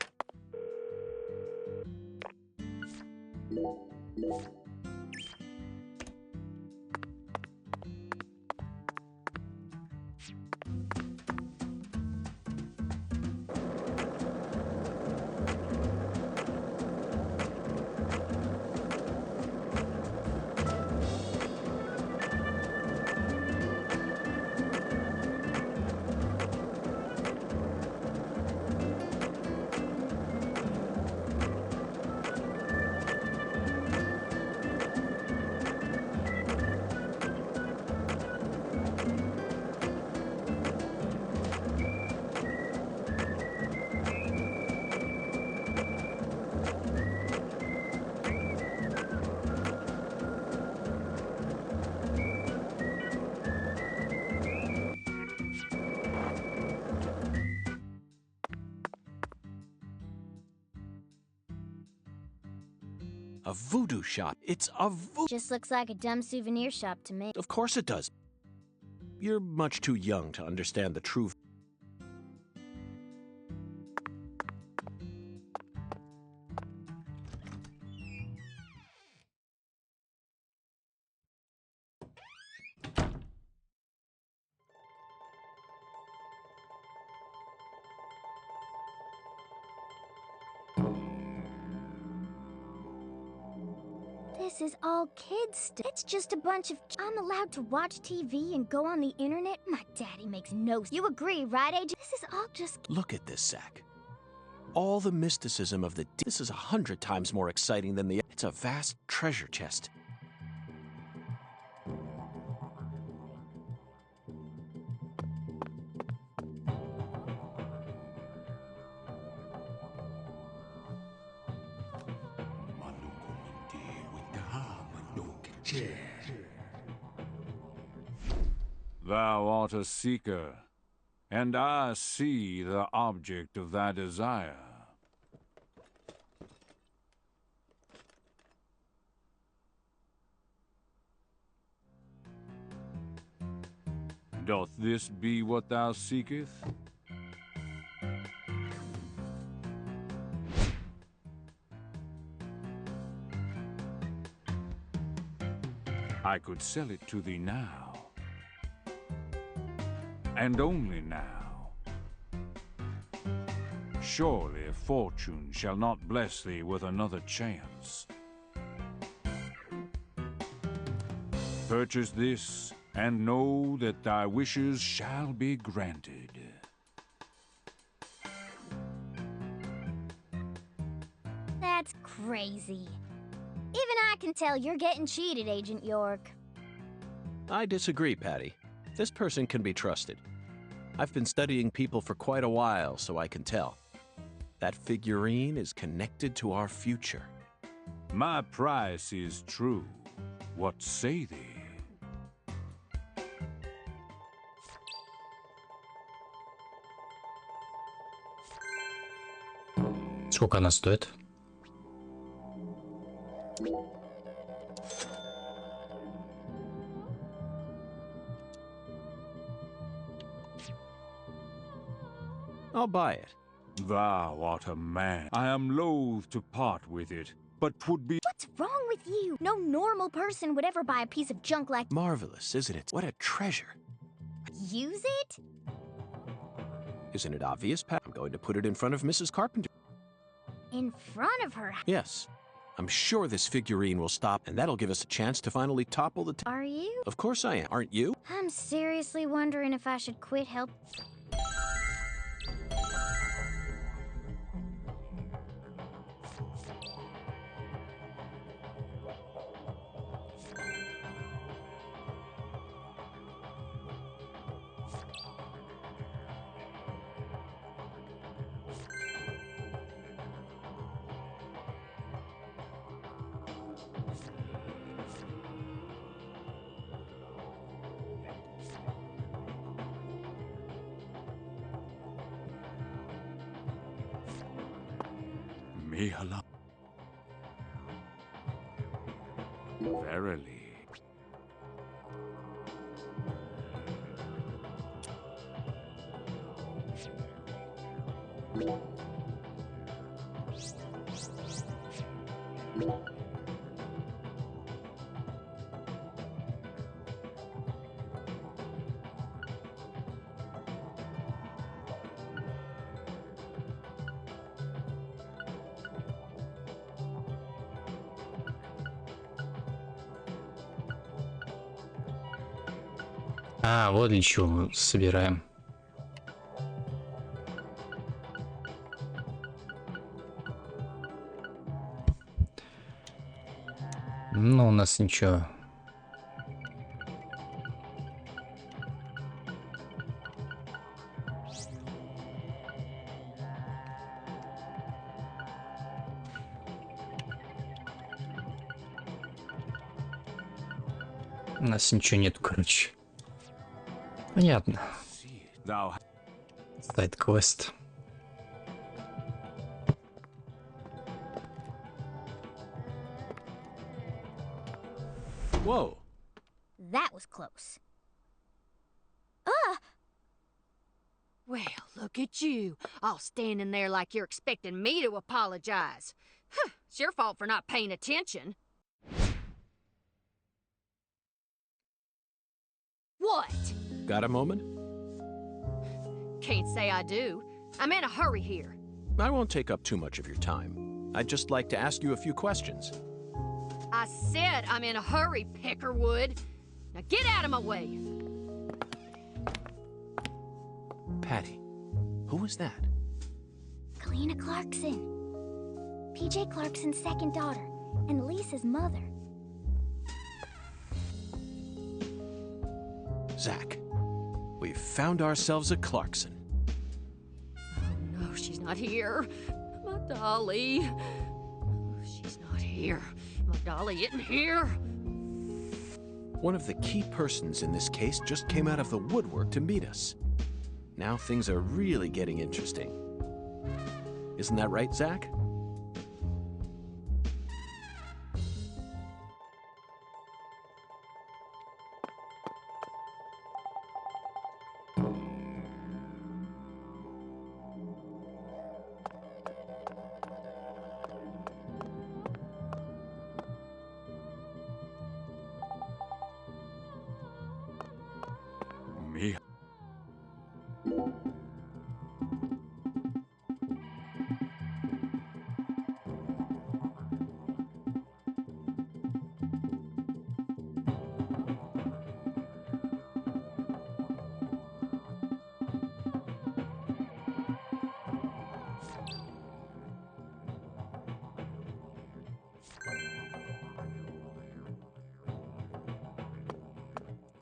Speaker 8: A voodoo shop. It's a voodoo...
Speaker 9: Just looks like a dumb souvenir shop to me.
Speaker 8: Of course it does. You're much too young to understand the true...
Speaker 9: This is all kids stuff. It's just a bunch of... I'm allowed to watch TV and go on the internet? My daddy makes no... You agree, right, Agent? This is all just...
Speaker 8: Look at this, Zach. All the mysticism of the... This is 100 times more exciting than the... It's a vast treasure chest.
Speaker 11: Thou art a seeker, and I see the object of thy desire. Doth this be what thou seekest? I could sell it to thee now. And only now. Surely fortune shall not bless thee with another chance. Purchase this, and know that thy wishes shall be granted.
Speaker 9: That's crazy. Even I can tell you're getting cheated, Agent York.
Speaker 8: I disagree, Patty. This person can be trusted. I've been studying people for quite a while, so I can tell. That figurine is connected to our future.
Speaker 11: My price is true. What say thee?
Speaker 1: Сколько она стоит?
Speaker 8: I'll buy it.
Speaker 11: Thou art a man. I am loath to part with it, but 'twould be...
Speaker 9: What's wrong with you? No normal person would ever buy a piece of junk like...
Speaker 8: Marvelous, isn't it? What a treasure.
Speaker 9: Use it?
Speaker 8: Isn't it obvious, Pat? I'm going to put it in front of Mrs. Carpenter.
Speaker 9: In front of her?
Speaker 8: Yes. I'm sure this figurine will stop, and that'll give us a chance to finally topple the...
Speaker 9: Are you?
Speaker 8: Of course I am. Aren't you?
Speaker 9: I'm seriously wondering if I should quit help...
Speaker 11: Me alone. Verily.
Speaker 1: А, вот для чего мы собираем. Ну, у нас ничего. У нас ничего нет, короче. Понятно. Сайд-квест.
Speaker 8: Whoa.
Speaker 9: That was close.
Speaker 14: Well, look at you, all standing there like you're expecting me to apologize. Huh, it's your fault for not paying attention. What?
Speaker 8: Got a moment?
Speaker 14: Can't say I do. I'm in a hurry here.
Speaker 8: I won't take up too much of your time. I'd just like to ask you a few questions.
Speaker 14: I said I'm in a hurry, Peckerwood. Now get out of my way.
Speaker 8: Patty, who was that?
Speaker 9: Kalina Clarkson. PJ Clarkson's second daughter, and Lisa's mother.
Speaker 8: Zach, we've found ourselves a Clarkson.
Speaker 14: Oh no, she's not here. My dolly. She's not here. My dolly isn't here.
Speaker 8: One of the key persons in this case just came out of the woodwork to meet us. Now things are really getting interesting. Isn't that right, Zach?
Speaker 11: Me.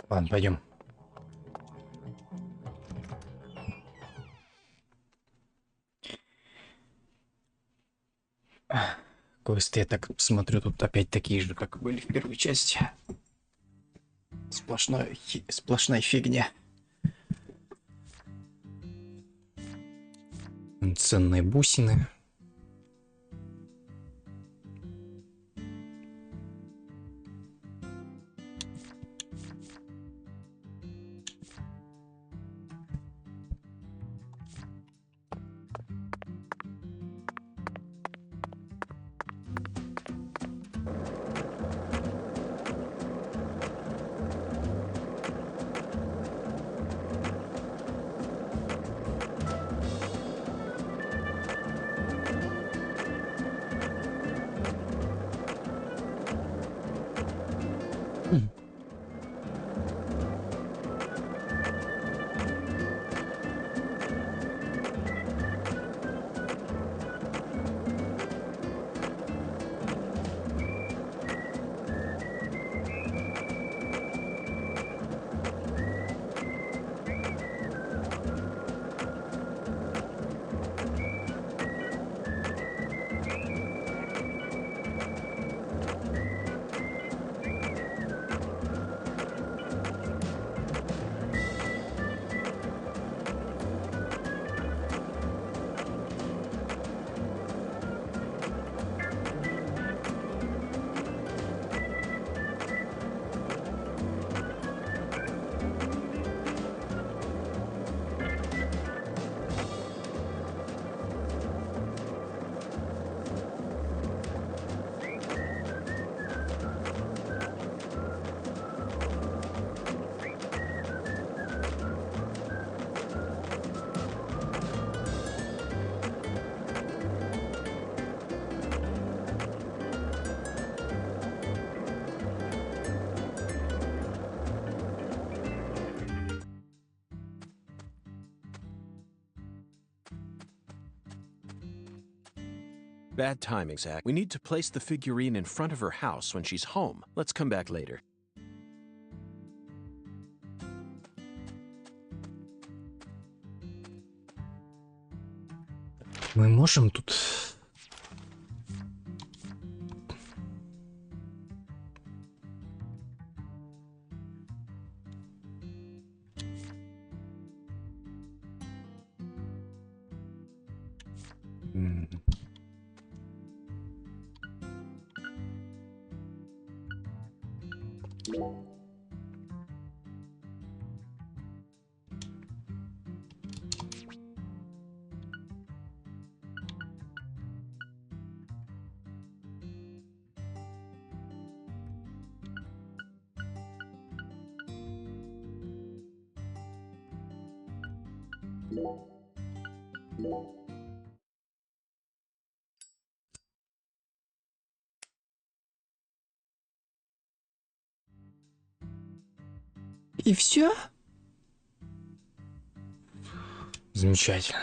Speaker 1: Ладно, пойдем. Квесты, я так смотрю, тут опять такие же, как и были в первой части. Сплошная фигня. Ценные бусины.
Speaker 8: Bad timing, Zach. We need to place the figurine in front of her house when she's home. Let's come back later.
Speaker 1: Мы можем тут... И все? Замечательно.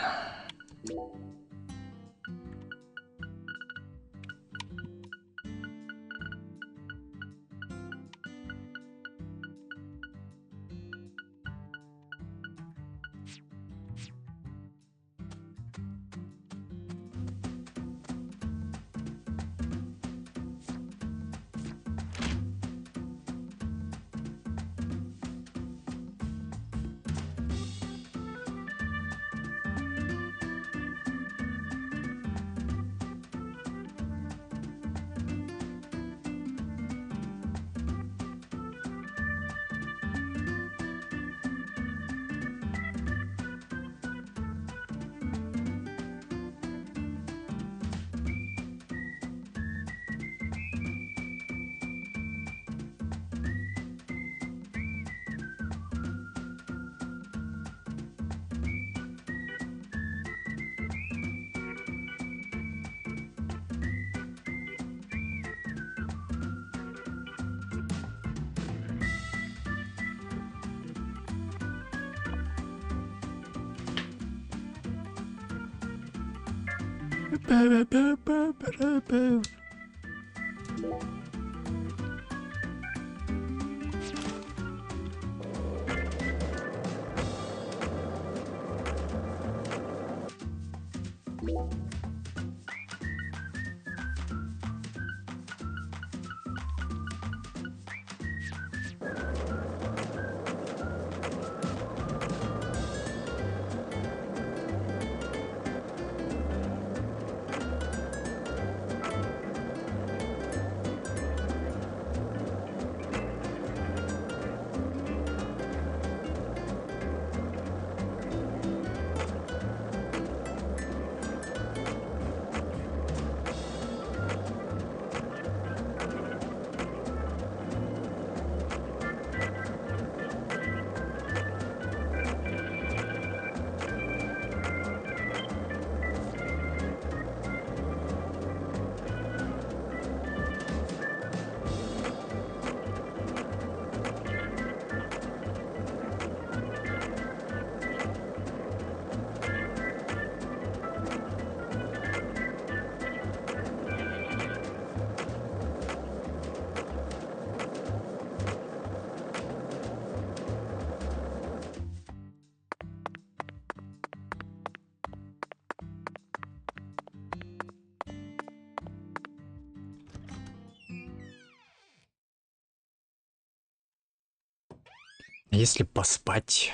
Speaker 1: Если поспать...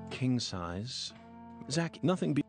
Speaker 8: King size. Zach, nothing be...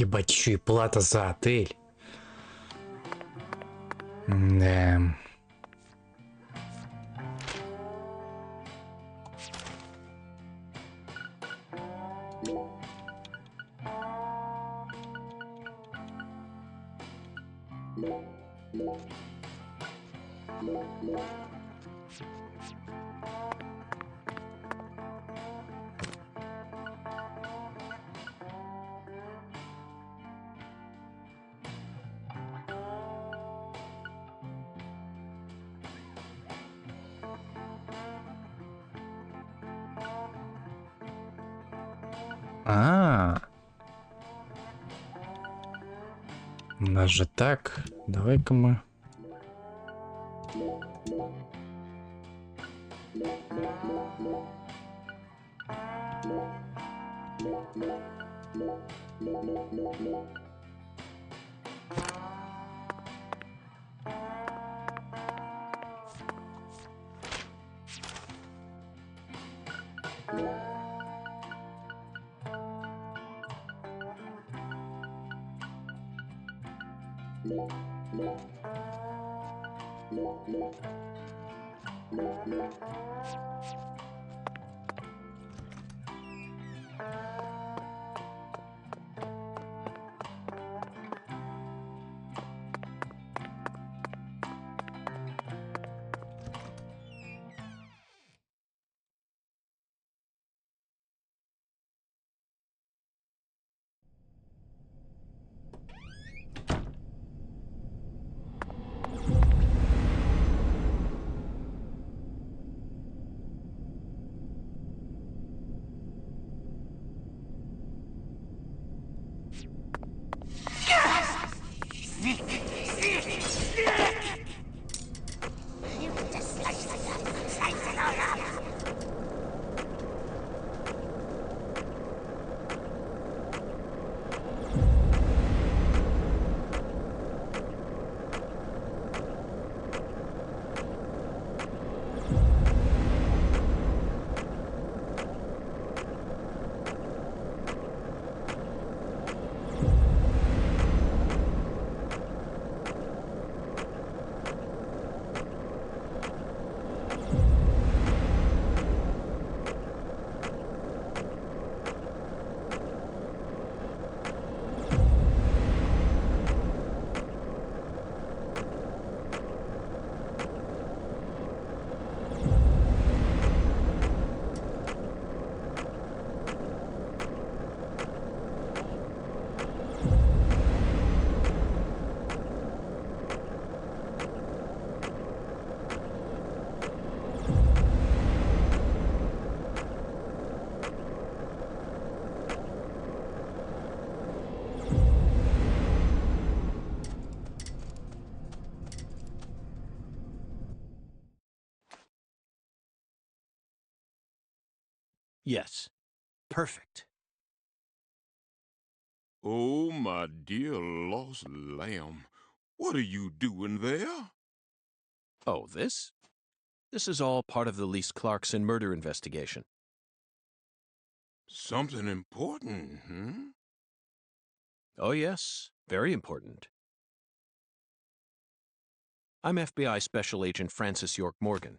Speaker 1: Ебать, еще и плата за отель. Да. Даже так. Давай-ка мы.
Speaker 8: Yes. Perfect.
Speaker 11: Oh, my dear lost lamb. What are you doing there?
Speaker 8: Oh, this? This is all part of the Lise Clarkson murder investigation.
Speaker 11: Something important, hmm?
Speaker 8: Oh, yes. Very important. I'm FBI Special Agent Francis York Morgan.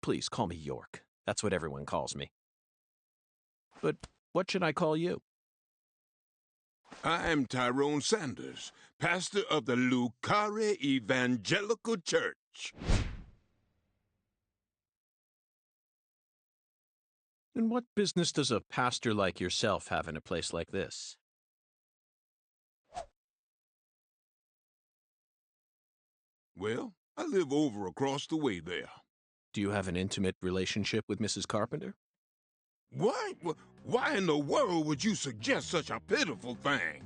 Speaker 8: Please call me York. That's what everyone calls me. But what should I call you?
Speaker 11: I'm Tyrone Sanders, pastor of the Lucare Evangelical Church.
Speaker 8: And what business does a pastor like yourself have in a place like this?
Speaker 11: Well, I live over across the way there.
Speaker 8: Do you have an intimate relationship with Mrs. Carpenter?
Speaker 11: What? Why in the world would you suggest such a pitiful thing?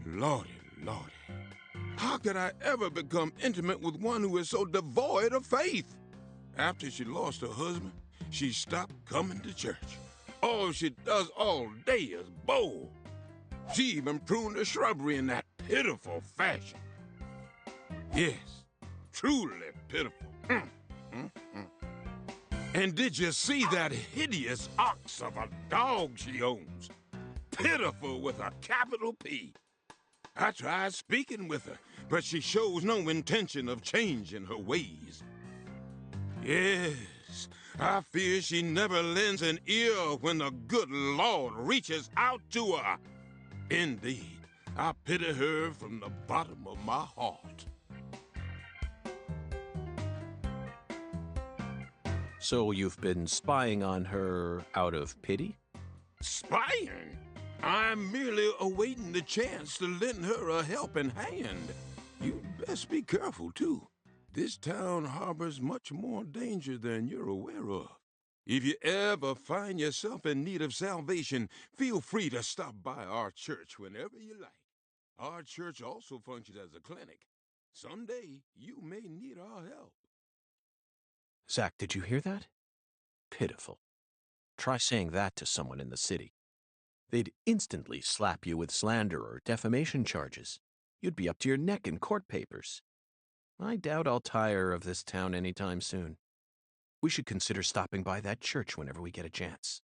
Speaker 11: Lordy, lordy. How could I ever become intimate with one who is so devoid of faith? After she lost her husband, she stopped coming to church. All she does all day is bowl. She even pruned the shrubbery in that pitiful fashion. Yes, truly pitiful. And did you see that hideous ox of a dog she owns? Pitiful with a capital P. I tried speaking with her, but she shows no intention of changing her ways. Yes, I fear she never lends an ear when the good Lord reaches out to her. Indeed, I pity her from the bottom of my heart.
Speaker 8: So you've been spying on her out of pity?
Speaker 11: Spying? I'm merely awaiting the chance to lend her a helping hand. You'd best be careful, too. This town harbors much more danger than you're aware of. If you ever find yourself in need of salvation, feel free to stop by our church whenever you like. Our church also functions as a clinic. Someday, you may need our help.
Speaker 8: Zach, did you hear that? Pitiful. Try saying that to someone in the city. They'd instantly slap you with slander or defamation charges. You'd be up to your neck in court papers. I doubt I'll tire of this town anytime soon. We should consider stopping by that church whenever we get a chance.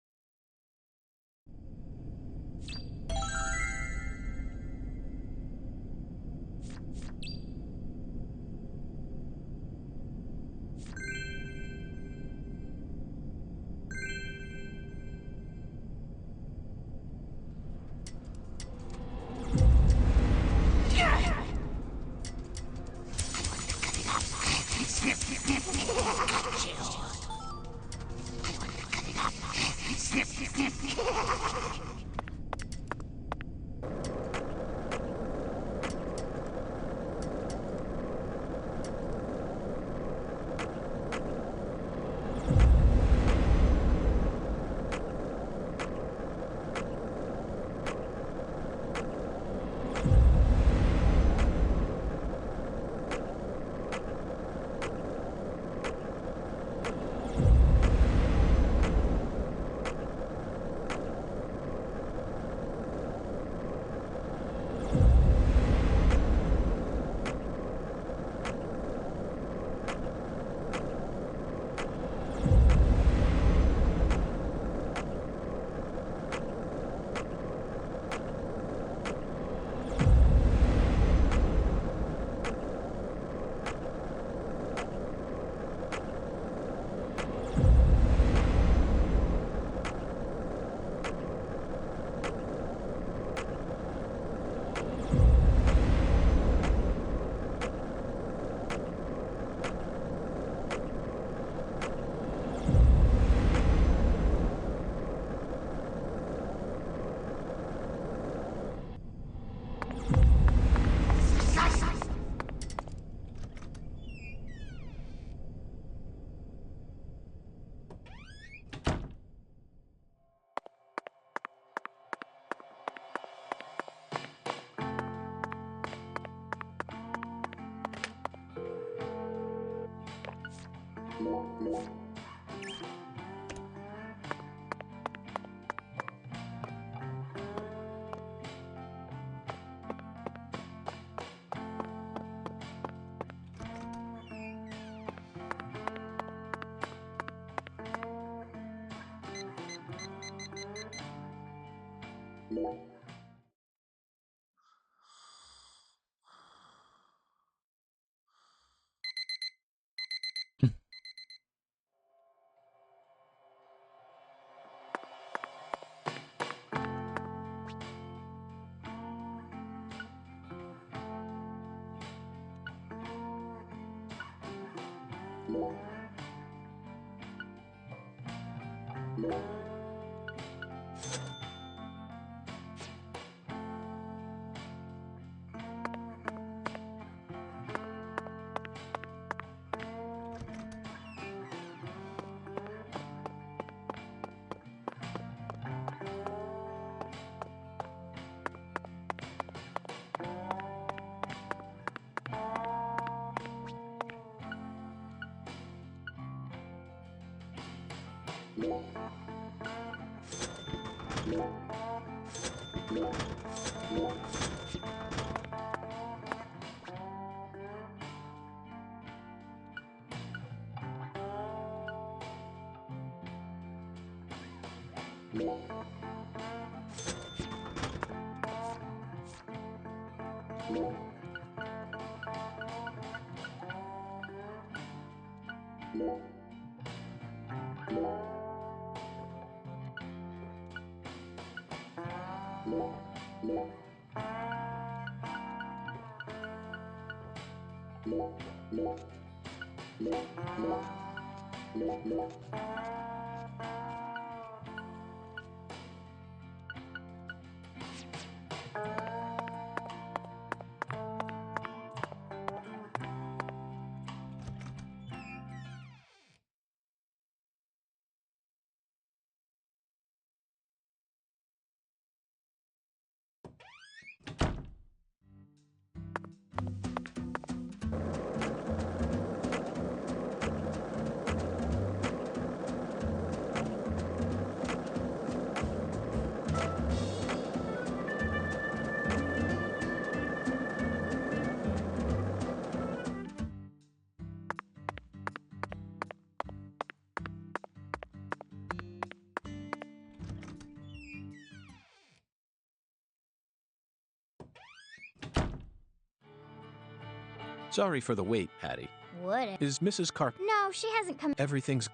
Speaker 8: Sorry for the wait, Patty.
Speaker 9: What?
Speaker 8: Is Mrs. Carp...
Speaker 9: No, she hasn't come.
Speaker 8: Everything's...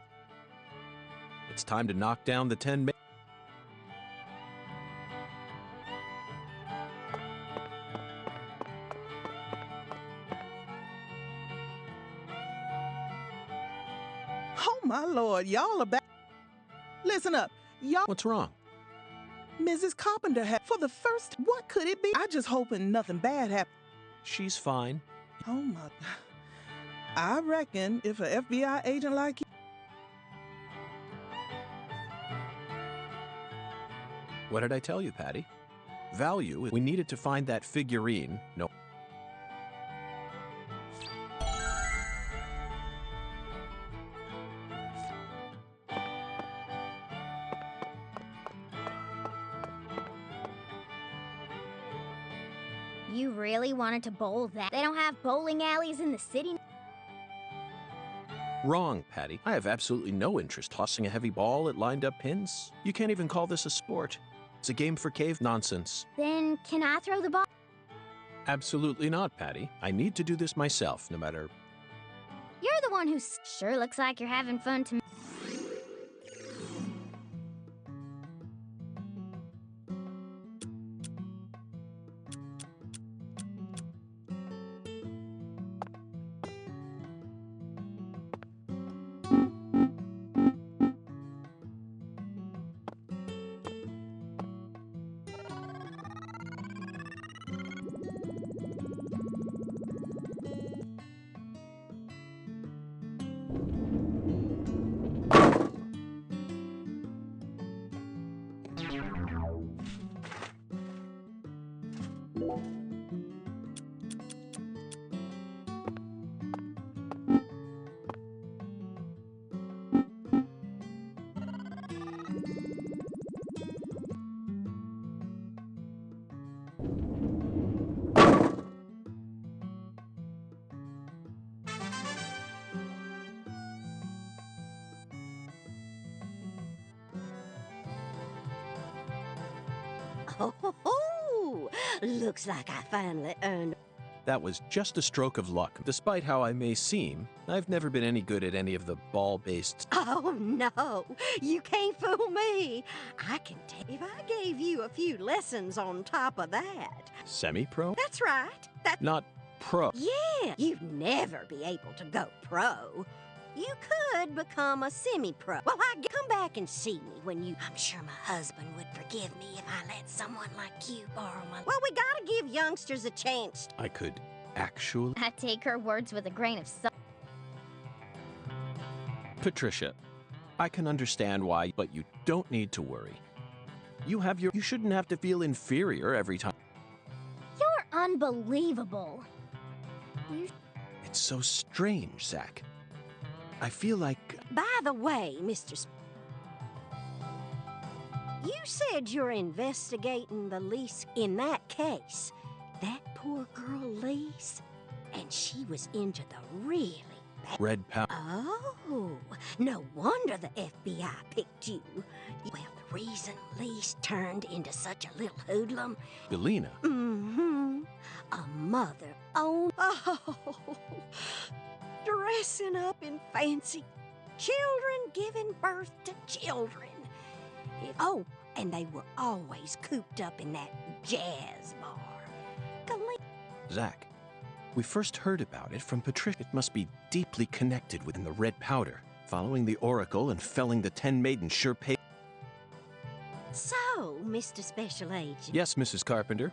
Speaker 8: It's time to knock down the 10 ma...
Speaker 12: Oh, my Lord, y'all are back. Listen up, y'all.
Speaker 8: What's wrong?
Speaker 12: Mrs. Carpenter had, for the first, what could it be? I just hoping nothing bad happened.
Speaker 8: She's fine.
Speaker 12: Oh, my. I reckon if an FBI agent like you.
Speaker 8: What did I tell you, Patty? Value is... We needed to find that figurine. No.
Speaker 9: You really wanted to bowl that? They don't have bowling alleys in the city?
Speaker 8: Wrong, Patty. I have absolutely no interest tossing a heavy ball at lined-up pins. You can't even call this a sport. It's a game for cave nonsense.
Speaker 9: Then can I throw the ball?
Speaker 8: Absolutely not, Patty. I need to do this myself, no matter...
Speaker 9: You're the one who sure looks like you're having fun to me.
Speaker 13: Oh, looks like I finally earned...
Speaker 8: That was just a stroke of luck. Despite how I may seem, I've never been any good at any of the ball-based...
Speaker 13: Oh, no, you can't fool me. I can tell if I gave you a few lessons on top of that.
Speaker 8: Semi-pro?
Speaker 13: That's right.
Speaker 8: Not pro.
Speaker 13: Yeah, you'd never be able to go pro. You could become a semi-pro. Well, come back and see me when you... I'm sure my husband would forgive me if I let someone like you borrow my... Well, we gotta give youngsters a chance.
Speaker 8: I could actually...
Speaker 9: I take her words with a grain of salt.
Speaker 8: Patricia, I can understand why, but you don't need to worry. You shouldn't have to feel inferior every time.
Speaker 9: You're unbelievable.
Speaker 8: It's so strange, Zach. I feel like...
Speaker 13: By the way, Mr. You said you're investigating the lease in that case. That poor girl Lise, and she was into the really bad...
Speaker 8: Red power.
Speaker 13: Oh, no wonder the FBI picked you. Well, the reason Lise turned into such a little hoodlum?
Speaker 8: Galena?
Speaker 13: Mm-hmm. A mother own. Oh, dressing up in fancy. Children giving birth to children. Oh, and they were always cooped up in that jazz bar.
Speaker 8: Zach, we first heard about it from Patricia. It must be deeply connected within the red powder. Following the Oracle and felling the 10 maidens sure pay.
Speaker 13: So, Mr. Special Agent.
Speaker 8: Yes, Mrs. Carpenter.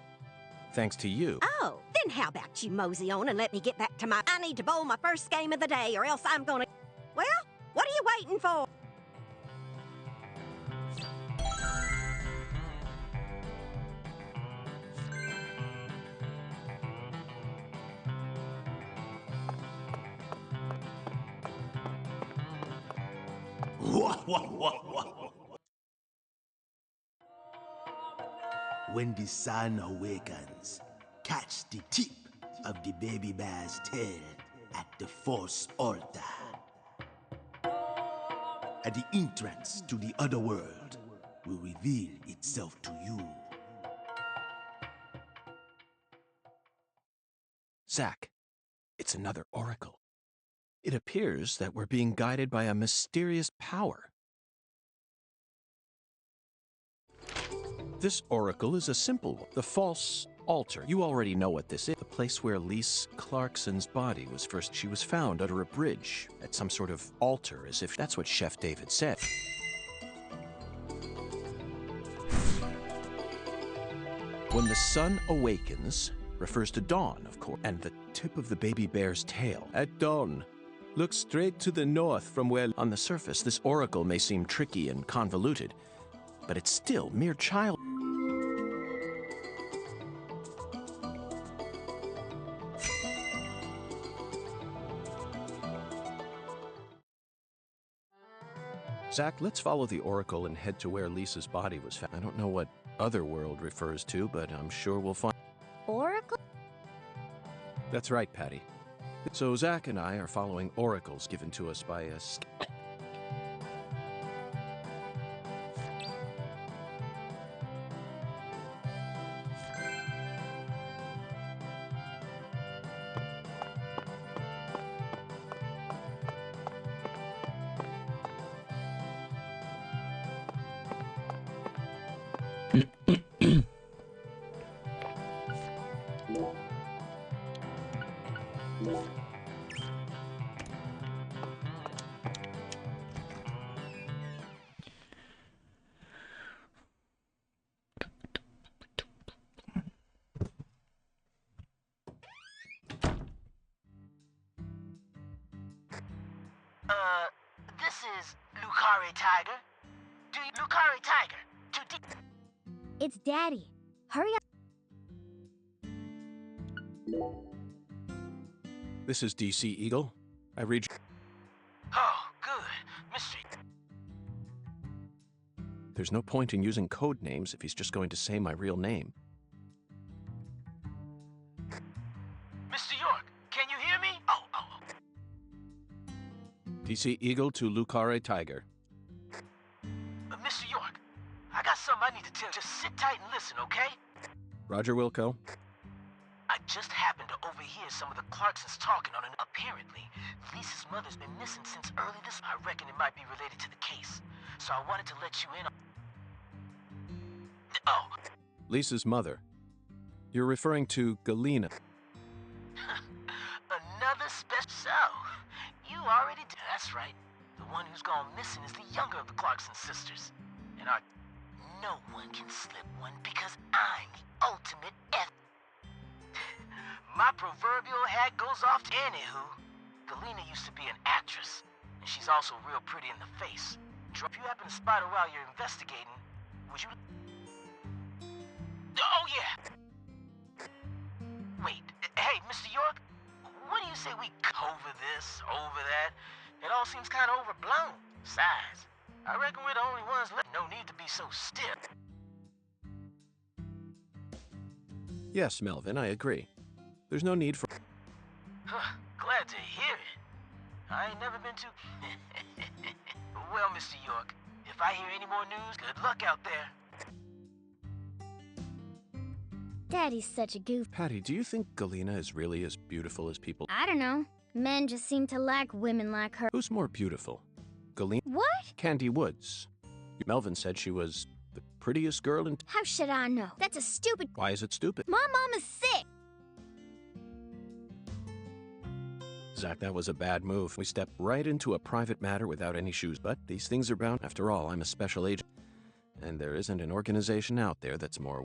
Speaker 8: Thanks to you.
Speaker 13: Oh, then how about you mosey on and let me get back to my... I need to bowl my first game of the day or else I'm gonna... Well, what are you waiting for?
Speaker 15: When the sun awakens, catch the tip of the baby bear's tail at the Force altar. At the entrance to the other world will reveal itself to you.
Speaker 8: Zach, it's another oracle. It appears that we're being guided by a mysterious power. This oracle is a simple one, the false altar. You already know what this is. The place where Lise Clarkson's body was first. She was found under a bridge at some sort of altar, as if that's what Chef David said. When the sun awakens refers to dawn, of course, and the tip of the baby bear's tail. At dawn, look straight to the north from where... On the surface, this oracle may seem tricky and convoluted, but it's still mere child... Zach, let's follow the oracle and head to where Lisa's body was found. I don't know what other world refers to, but I'm sure we'll find...
Speaker 9: Oracle?
Speaker 8: That's right, Patty. So Zach and I are following oracles given to us by a...
Speaker 10: This is Lucari Tiger. Lucari Tiger.
Speaker 9: It's Daddy. Hurry up.
Speaker 8: This is DC Eagle. I read...
Speaker 10: Oh, good. Mystery.
Speaker 8: There's no point in using code names if he's just going to say my real name.
Speaker 10: Mr. York, can you hear me? Oh.
Speaker 8: DC Eagle to Lucare Tiger.
Speaker 10: Mr. York, I got something I need to tell you. Just sit tight and listen, okay?
Speaker 8: Roger, Wilco.
Speaker 10: I just happened to overhear some of the Clarksons talking on an... Apparently, Lisa's mother's been missing since early this... I reckon it might be related to the case. So I wanted to let you in on... Oh.
Speaker 8: Lisa's mother. You're referring to Galena.
Speaker 10: Another special... So, you already did. That's right. The one who's gone missing is the younger of the Clarkson sisters. And no one can slip one because I'm the ultimate F... My proverbial hat goes off to... Anywho, Galena used to be an actress, and she's also real pretty in the face. If you happen to spot her while you're investigating, would you... Oh, yeah! Wait, hey, Mr. York, what do you say we over this, over that? It all seems kind of overblown. Besides, I reckon we're the only ones left. No need to be so stiff.
Speaker 8: Yes, Melvin, I agree. There's no need for...
Speaker 10: Glad to hear it. I ain't never been too... Well, Mr. York, if I hear any more news, good luck out
Speaker 9: Daddy's such a goof.
Speaker 8: Patty, do you think Galena is really as beautiful as people?
Speaker 9: I don't know. Men just seem to like women like her.
Speaker 8: Who's more beautiful? Galena?
Speaker 9: What?
Speaker 8: Candy Woods. Melvin said she was the prettiest girl in...
Speaker 9: How should I know? That's a stupid...
Speaker 8: Why is it stupid?
Speaker 9: My mom is sick.
Speaker 8: Zach, that was a bad move. We stepped right into a private matter without any shoes. But these things are bound. After all, I'm a special agent. And there isn't an organization out there that's more...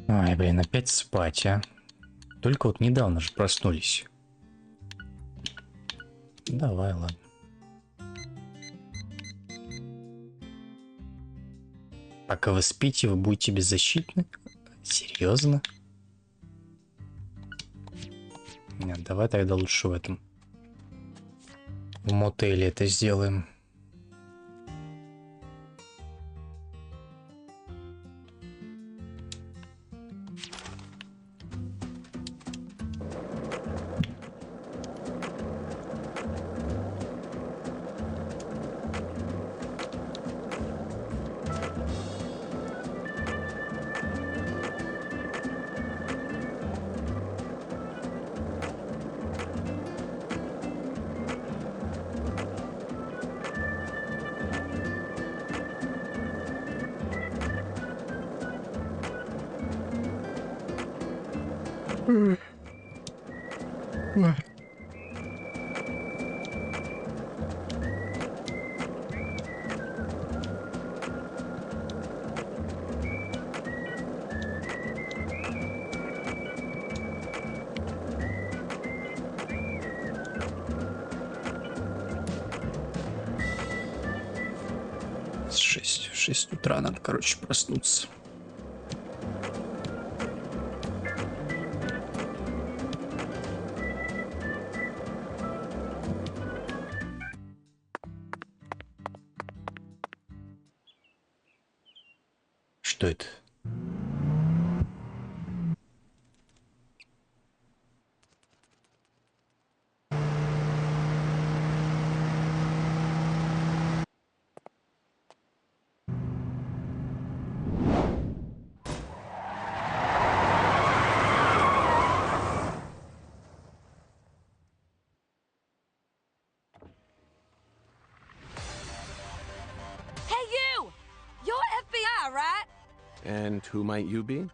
Speaker 1: Ай, блин, опять спать, а? Только вот недавно же проснулись. Давай, ладно. Пока вы спите, вы будете беззащитны? Серьезно? Нет, давай тогда лучше в этом. В мотеле это сделаем. В 6 утра надо, короче, проснуться. Что это?
Speaker 8: And who might you be?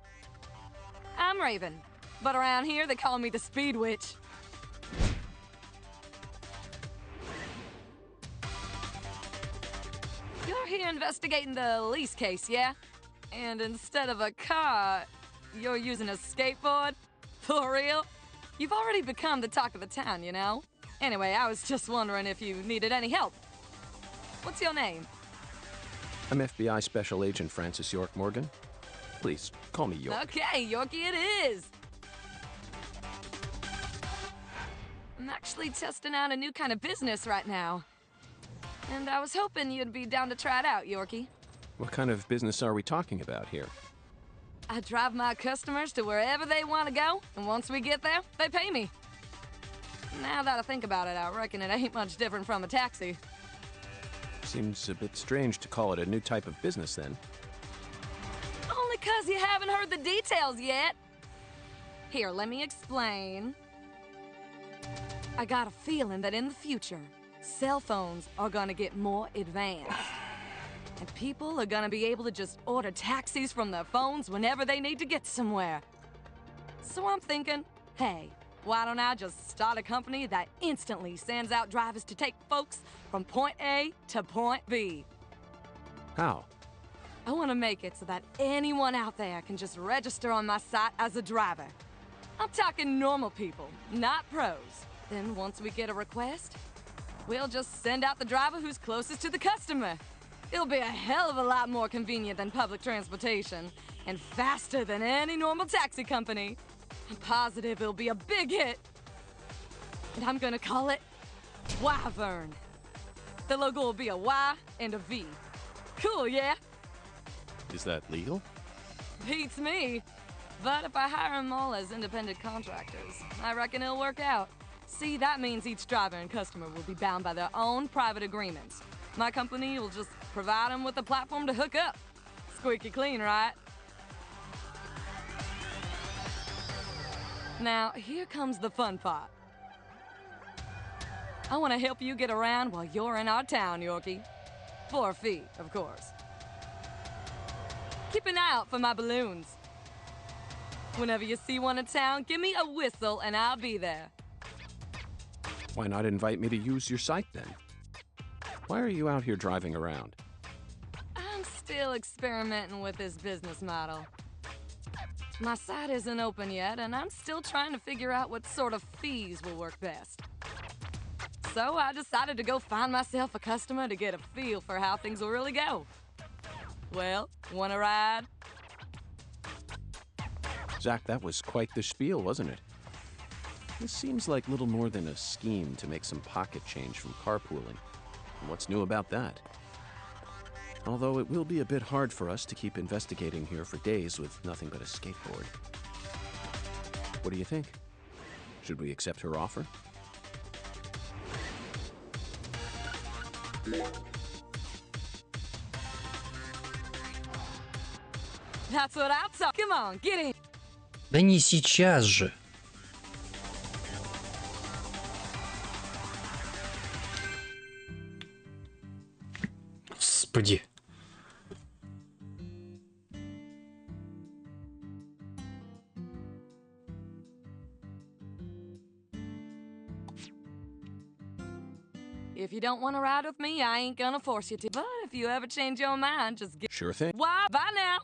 Speaker 16: I'm Raven, but around here they call me the Speed Witch. here investigating the lease case, yeah? And instead of a car, you're using a skateboard? For real? You've already become the talk of the town, you know? Anyway, I was just wondering if you needed any help. What's your name?
Speaker 8: I'm FBI Special Agent Francis York Morgan. Please, call me York.
Speaker 16: Okay, Yorkie it is! I'm actually testing out a new kind of business right now. And I was hoping you'd be down to try it out, Yorkie.
Speaker 8: What kind of business are we talking about here?
Speaker 16: I drive my customers to wherever they want to go, and once we get there, they pay me. Now that I think about it, I reckon it ain't much different from a taxi.
Speaker 8: Seems a bit strange to call it a new type of business, then.
Speaker 16: Only 'cause you haven't heard the details yet. Here, let me explain. I got a feeling that in the future, cell phones are gonna get more advanced. And people are gonna be able to just order taxis from their phones whenever they need to get somewhere. So I'm thinking, hey, why don't I just start a company that instantly sends out drivers to take folks from point A to point B?
Speaker 8: How?
Speaker 16: I want to make it so that anyone out there can just register on my site as a driver. I'm talking normal people, not pros. Then once we get a request, we'll just send out the driver who's closest to the customer. It'll be a hell of a lot more convenient than public transportation, and faster than any normal taxi company. I'm positive it'll be a big hit. And I'm gonna call it Wyvern. The logo will be a Y and a V. Cool, yeah?
Speaker 8: Is that legal?
Speaker 16: Beats me. But if I hire them all as independent contractors, I reckon it'll work out. See, that means each driver and customer will be bound by their own private agreements. My company will just provide them with a platform to hook up. Squeaky clean, right? Now, here comes the fun part. I want to help you get around while you're in our town, Yorkie. For a fee, of course. Keep an eye out for my balloons. Whenever you see one in town, give me a whistle and I'll be there.
Speaker 8: Why not invite me to use your site, then? Why are you out here driving around?
Speaker 16: I'm still experimenting with this business model. My site isn't open yet, and I'm still trying to figure out what sort of fees will work best. So I decided to go find myself a customer to get a feel for how things will really go. Well, want a ride?
Speaker 8: Zach, that was quite the spiel, wasn't it? This seems like little more than a scheme to make some pocket change from carpooling. And what's new about that? Although it will be a bit hard for us to keep investigating here for days with nothing but a skateboard. What do you think? Should we accept her offer?
Speaker 16: That's what I'm talking. Come on, get in.
Speaker 1: Да не сейчас же. Господи.
Speaker 16: If you don't want to ride with me, I ain't gonna force you to. But if you ever change your mind, just get...
Speaker 8: Sure thing.
Speaker 16: Why? Bye now.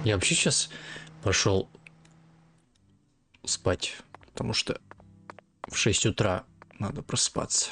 Speaker 1: Я вообще сейчас пошел спать, потому что в 6 утра надо просыпаться.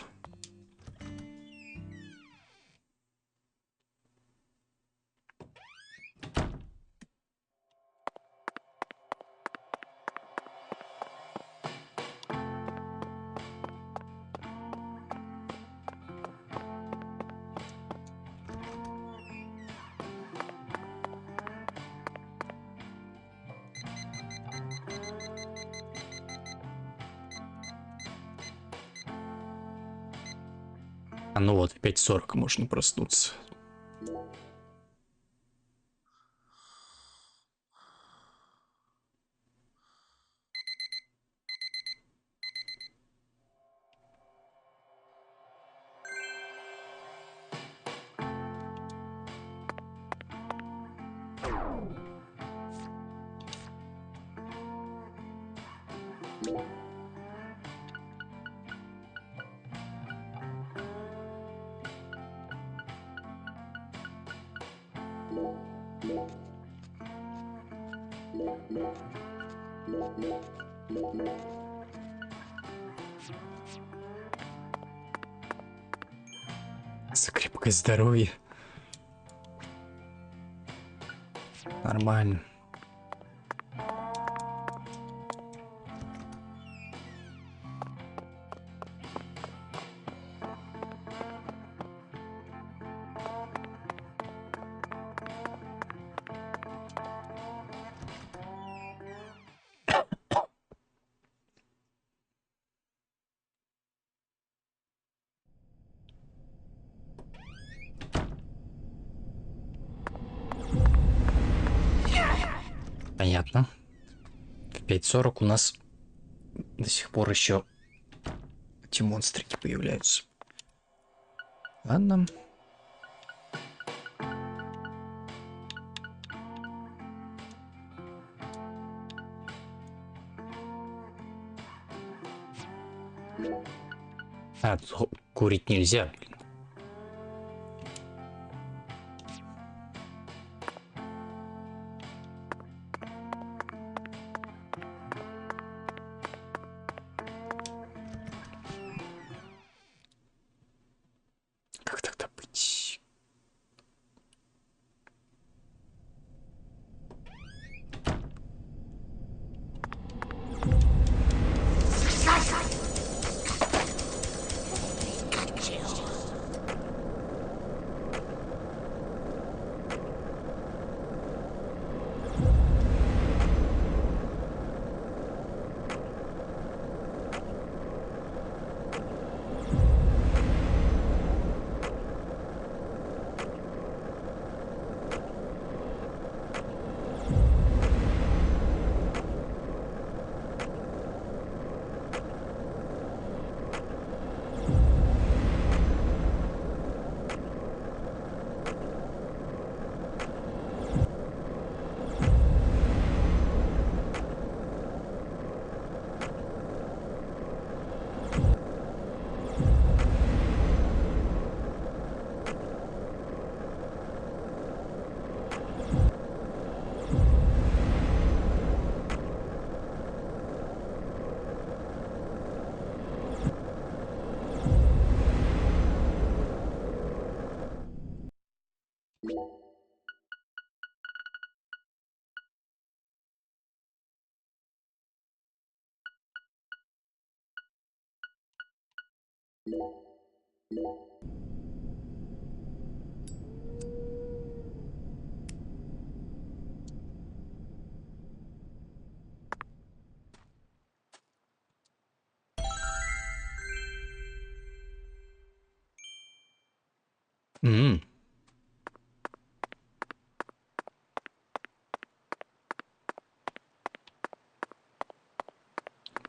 Speaker 1: А ну вот, 5:40 можно проснуться. За крепкое здоровье. Нормально. Понятно. В 5:40 у нас до сих пор еще эти монстрики появляются. Ладно. А, тут курить нельзя. Как тогда быть?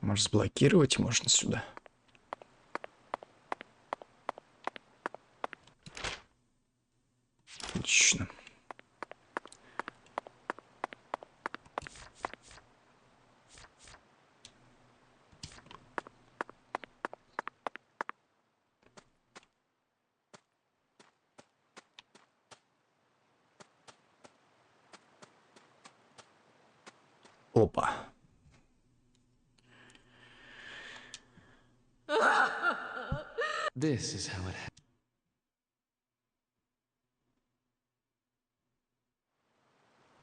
Speaker 1: Может, заблокировать можно сюда? Отлично. Опа.
Speaker 6: This is how it happened.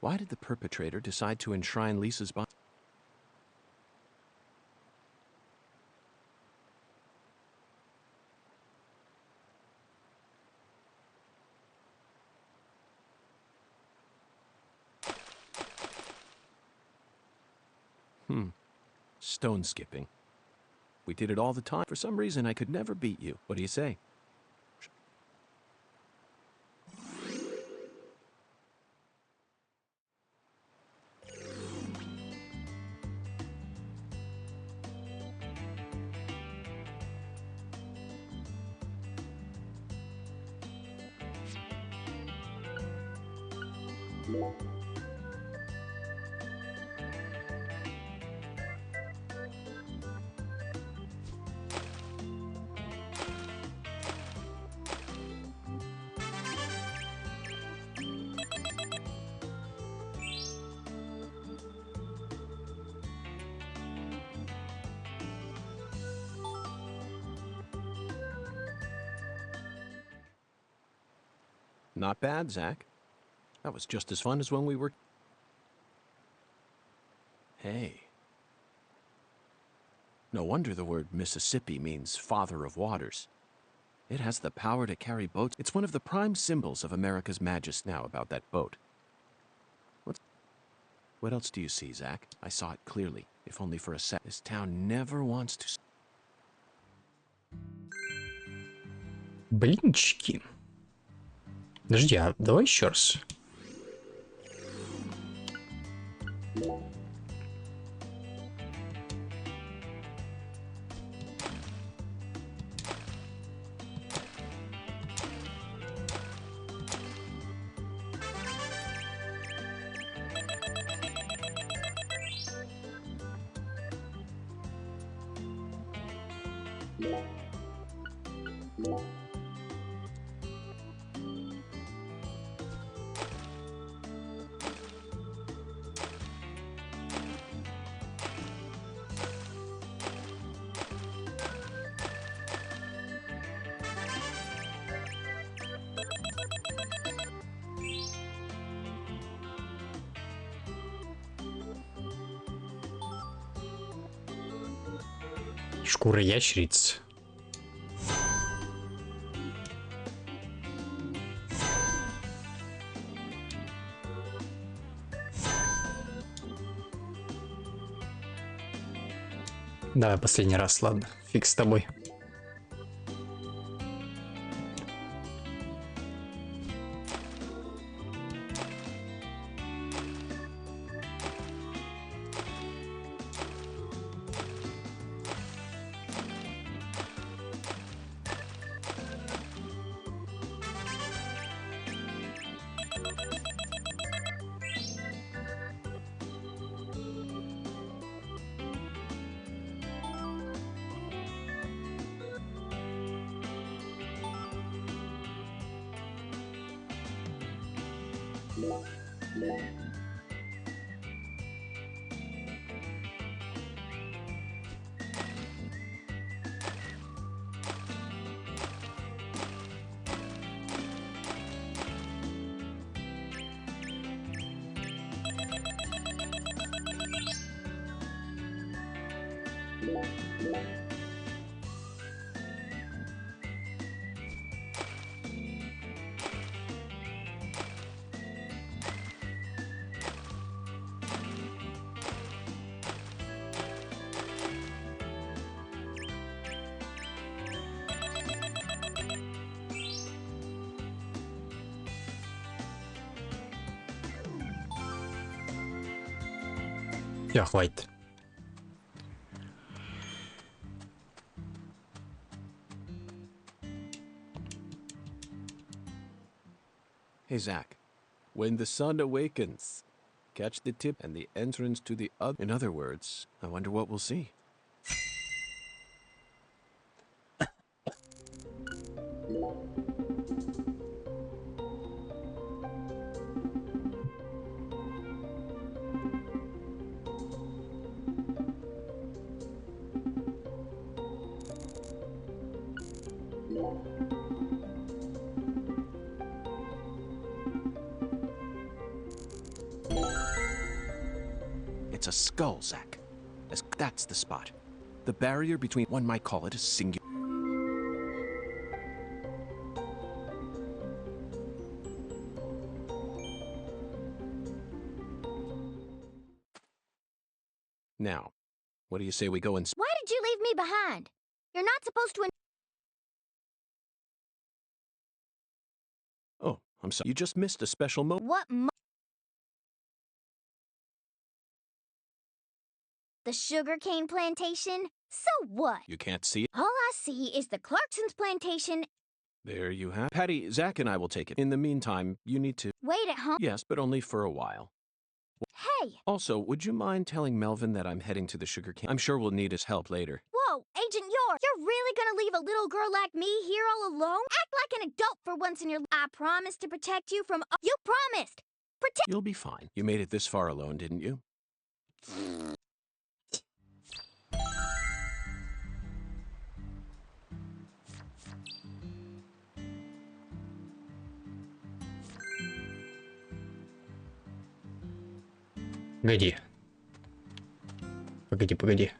Speaker 8: Why did the perpetrator decide to enshrine Lisa's body? Stone skipping. We did it all the time. For some reason, I could never beat you. What do you say? Not bad, Zach. That was just as fun as when we were... Hey. No wonder the word Mississippi means father of waters. It has the power to carry boats. It's one of the prime symbols of America's majesty. Now about that boat. What else do you see, Zach? I saw it clearly, if only for a sec. This town never wants to...
Speaker 1: Блинчики. Подожди, а давай еще раз. Шкура ящериц. Давай последний раз, ладно, фиг с тобой. Все, хватит.
Speaker 8: Hey, Zach. When the sun awakens, catch the tip and the entrance to the other. In other words, I wonder what we'll see. It's a skull, Zach. That's the spot. The barrier between, one might call it a singular. Now, what do you say we go and...
Speaker 9: Why did you leave me behind? You're not supposed to...
Speaker 8: Oh, I'm sorry. You just missed a special moment.
Speaker 9: What The sugarcane plantation? So what?
Speaker 8: You can't see it?
Speaker 9: All I see is the Clarkson's plantation.
Speaker 8: There you have. Patty, Zach and I will take it. In the meantime, you need to...
Speaker 9: Wait at home.
Speaker 8: Yes, but only for a while.
Speaker 9: Hey!
Speaker 8: Also, would you mind telling Melvin that I'm heading to the sugarcane? I'm sure we'll need his help later.
Speaker 9: Whoa, Agent York! You're really gonna leave a little girl like me here all alone? Act like an adult for once in your life. I promised to protect you from... You promised! Protect...
Speaker 8: You'll be fine. You made it this far alone, didn't you?
Speaker 1: Погоди. Погоди.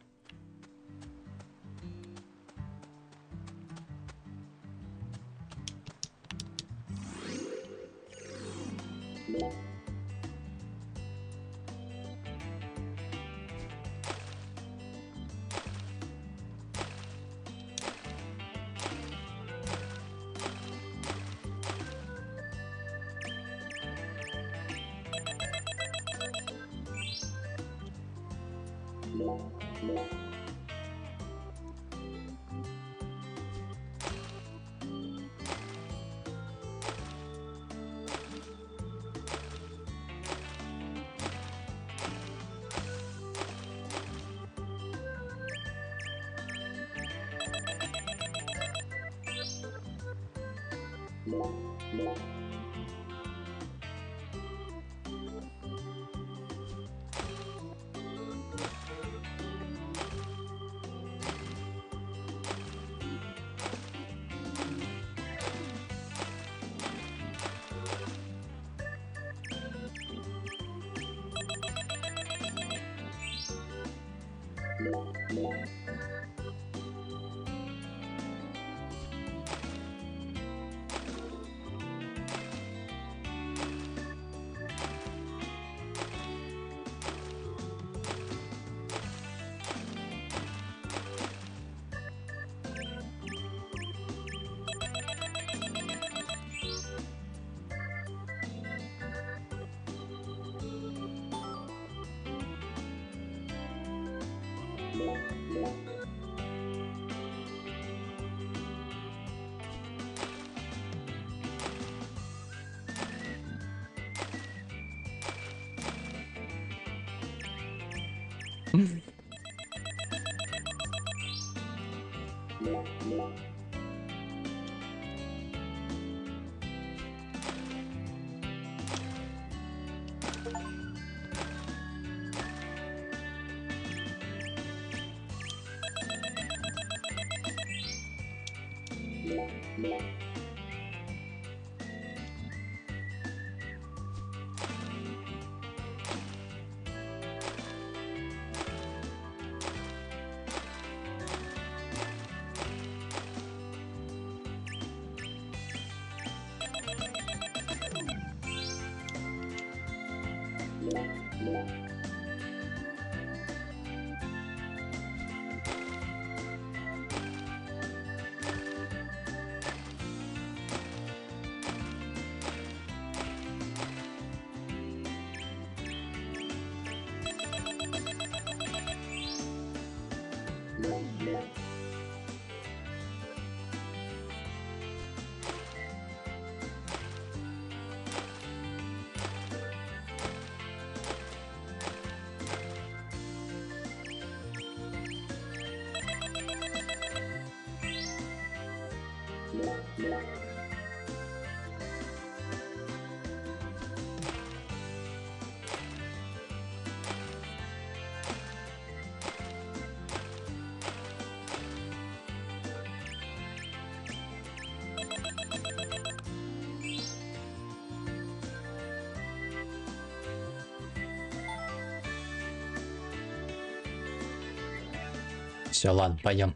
Speaker 1: Все, ладно, пойдем.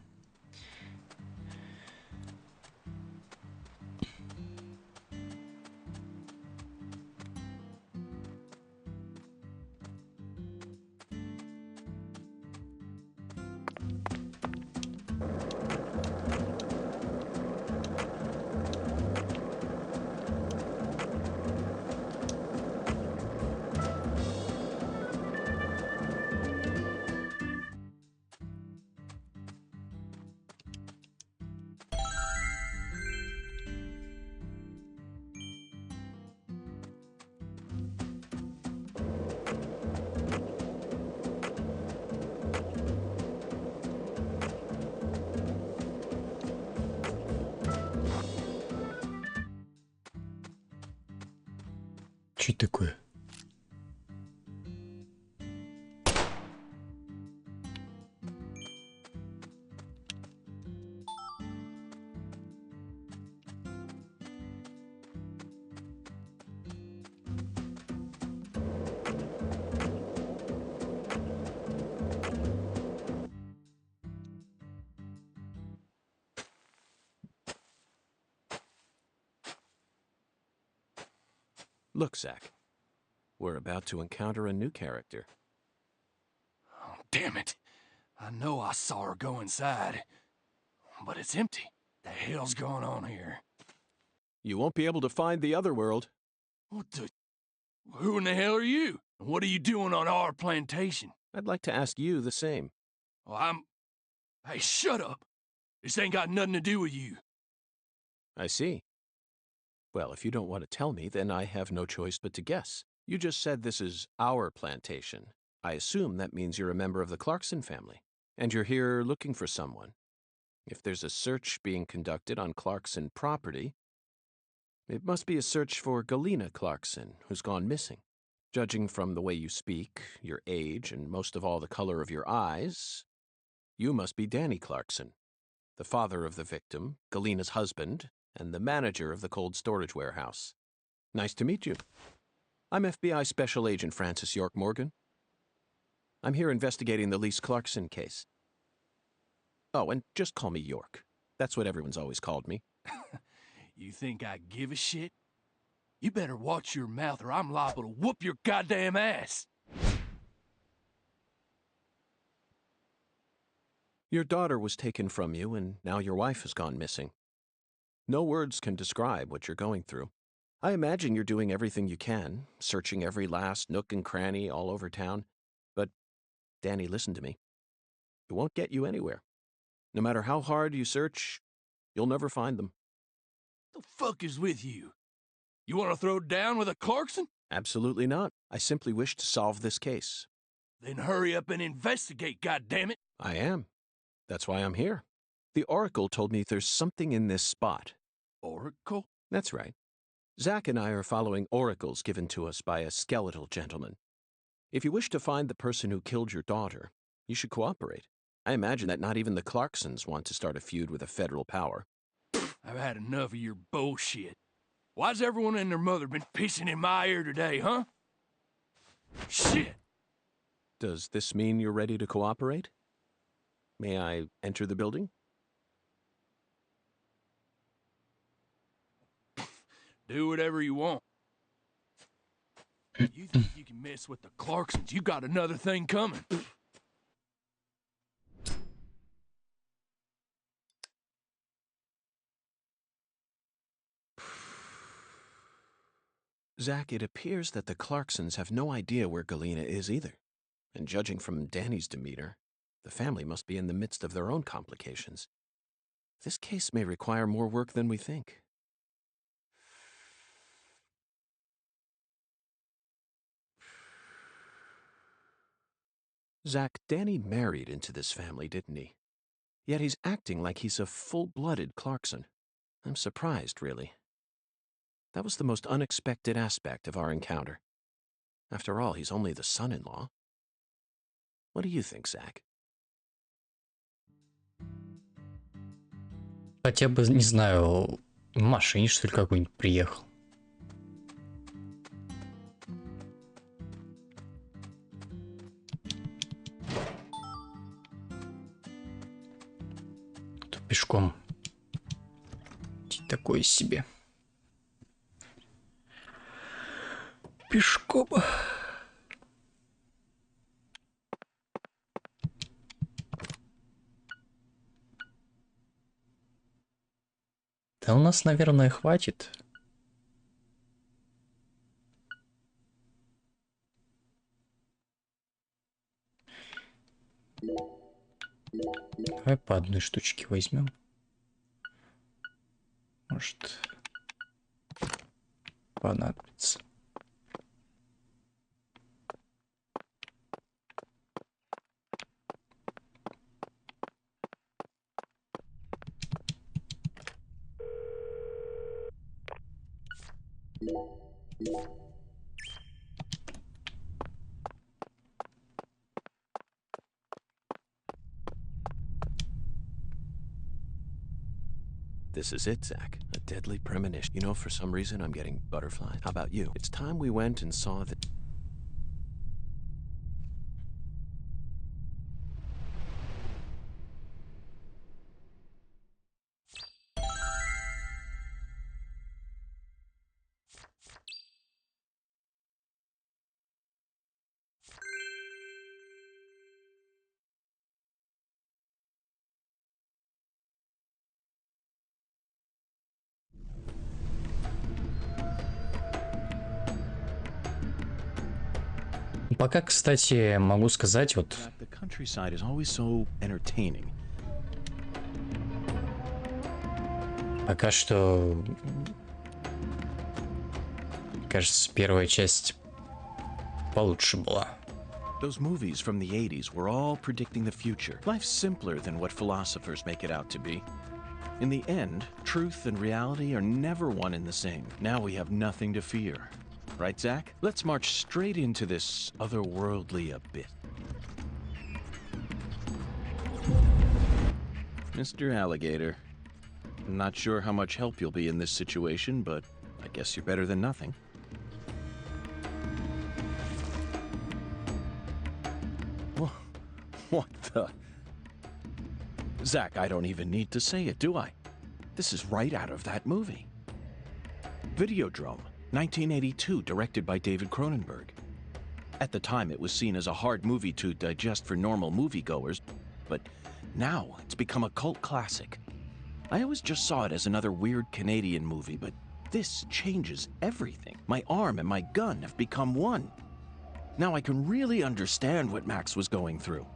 Speaker 1: Что это такое?
Speaker 8: Look, Zach. We're about to encounter a new character.
Speaker 17: Oh, damn it. I know I saw her go inside. But it's empty. The hell's going on here?
Speaker 8: You won't be able to find the other world.
Speaker 17: What the... Who in the hell are you? What are you doing on our plantation?
Speaker 8: I'd like to ask you the same.
Speaker 17: Well, Hey, shut up. This ain't got nothing to do with you.
Speaker 8: I see. Well, if you don't want to tell me, then I have no choice but to guess. You just said this is our plantation. I assume that means you're a member of the Clarkson family, and you're here looking for someone. If there's a search being conducted on Clarkson property, it must be a search for Galena Clarkson, who's gone missing. Judging from the way you speak, your age, and most of all the color of your eyes, you must be Danny Clarkson, the father of the victim, Galena's husband, and the manager of the cold storage warehouse. Nice to meet you. I'm FBI Special Agent Francis York Morgan. I'm here investigating the Lise Clarkson case. Oh, and just call me York. That's what everyone's always called me.
Speaker 17: You think I give a shit? You better watch your mouth or I'm liable to whoop your goddamn ass.
Speaker 8: Your daughter was taken from you, and now your wife has gone missing. No words can describe what you're going through. I imagine you're doing everything you can, searching every last nook and cranny all over town. But, Danny, listen to me. It won't get you anywhere. No matter how hard you search, you'll never find them.
Speaker 17: The fuck is with you? You want to throw down with a Clarkson?
Speaker 8: Absolutely not. I simply wish to solve this case.
Speaker 17: Then hurry up and investigate, goddammit.
Speaker 8: I am. That's why I'm here. The Oracle told me there's something in this spot.
Speaker 17: Oracle?
Speaker 8: That's right. Zach and I are following oracles given to us by a skeletal gentleman. If you wish to find the person who killed your daughter, you should cooperate. I imagine that not even the Clarksons want to start a feud with a federal power.
Speaker 17: I've had enough of your bullshit. Why's everyone and their mother been pissing in my ear today, huh? Shit!
Speaker 8: Does this mean you're ready to cooperate? May I enter the building?
Speaker 17: Do whatever you want. You think you can mess with the Clarksons? You got another thing coming.
Speaker 8: Zach, it appears that the Clarksons have no idea where Galena is either. And judging from Danny's demeanor, the family must be in the midst of their own complications. This case may require more work than we think. Zach, Danny married into this family, didn't he? Yet he's acting like he's a full-blooded Clarkson. I'm surprised, really. That was the most unexpected aspect of our encounter. After all, he's only the son-in-law. What do you think, Zach?
Speaker 1: Хотя бы, не знаю, в машине, что ли, какой-нибудь приехал. Тут пешком. Такое себе. Пешком. Да у нас, наверное, хватит. Давай по одной штучке возьмем. Может, понадобится.
Speaker 8: This is it, Zach. A deadly premonition. You know, for some reason, I'm getting butterflies. How about you? It's time we went and saw that...
Speaker 1: Пока, кстати, могу сказать, вот...
Speaker 8: The countryside is always so entertaining.
Speaker 1: Пока что... Кажется, первая часть получше была.
Speaker 8: Those movies from the 80s were all predicting the future. Life's simpler than what philosophers make it out to be. In the end, truth and reality are never one and the same. Now we have nothing to fear. Right, Zach? Let's march straight into this otherworldly abyss. Mr. Alligator, I'm not sure how much help you'll be in this situation, but I guess you're better than nothing. What the? Zach, I don't even need to say it, do I? This is right out of that movie. Videodrome, 1982, directed by David Cronenberg. At the time, it was seen as a hard movie to digest for normal moviegoers, but now it's become a cult classic. I always just saw it as another weird Canadian movie, but this changes everything. My arm and my gun have become one. Now I can really understand what Max was going through.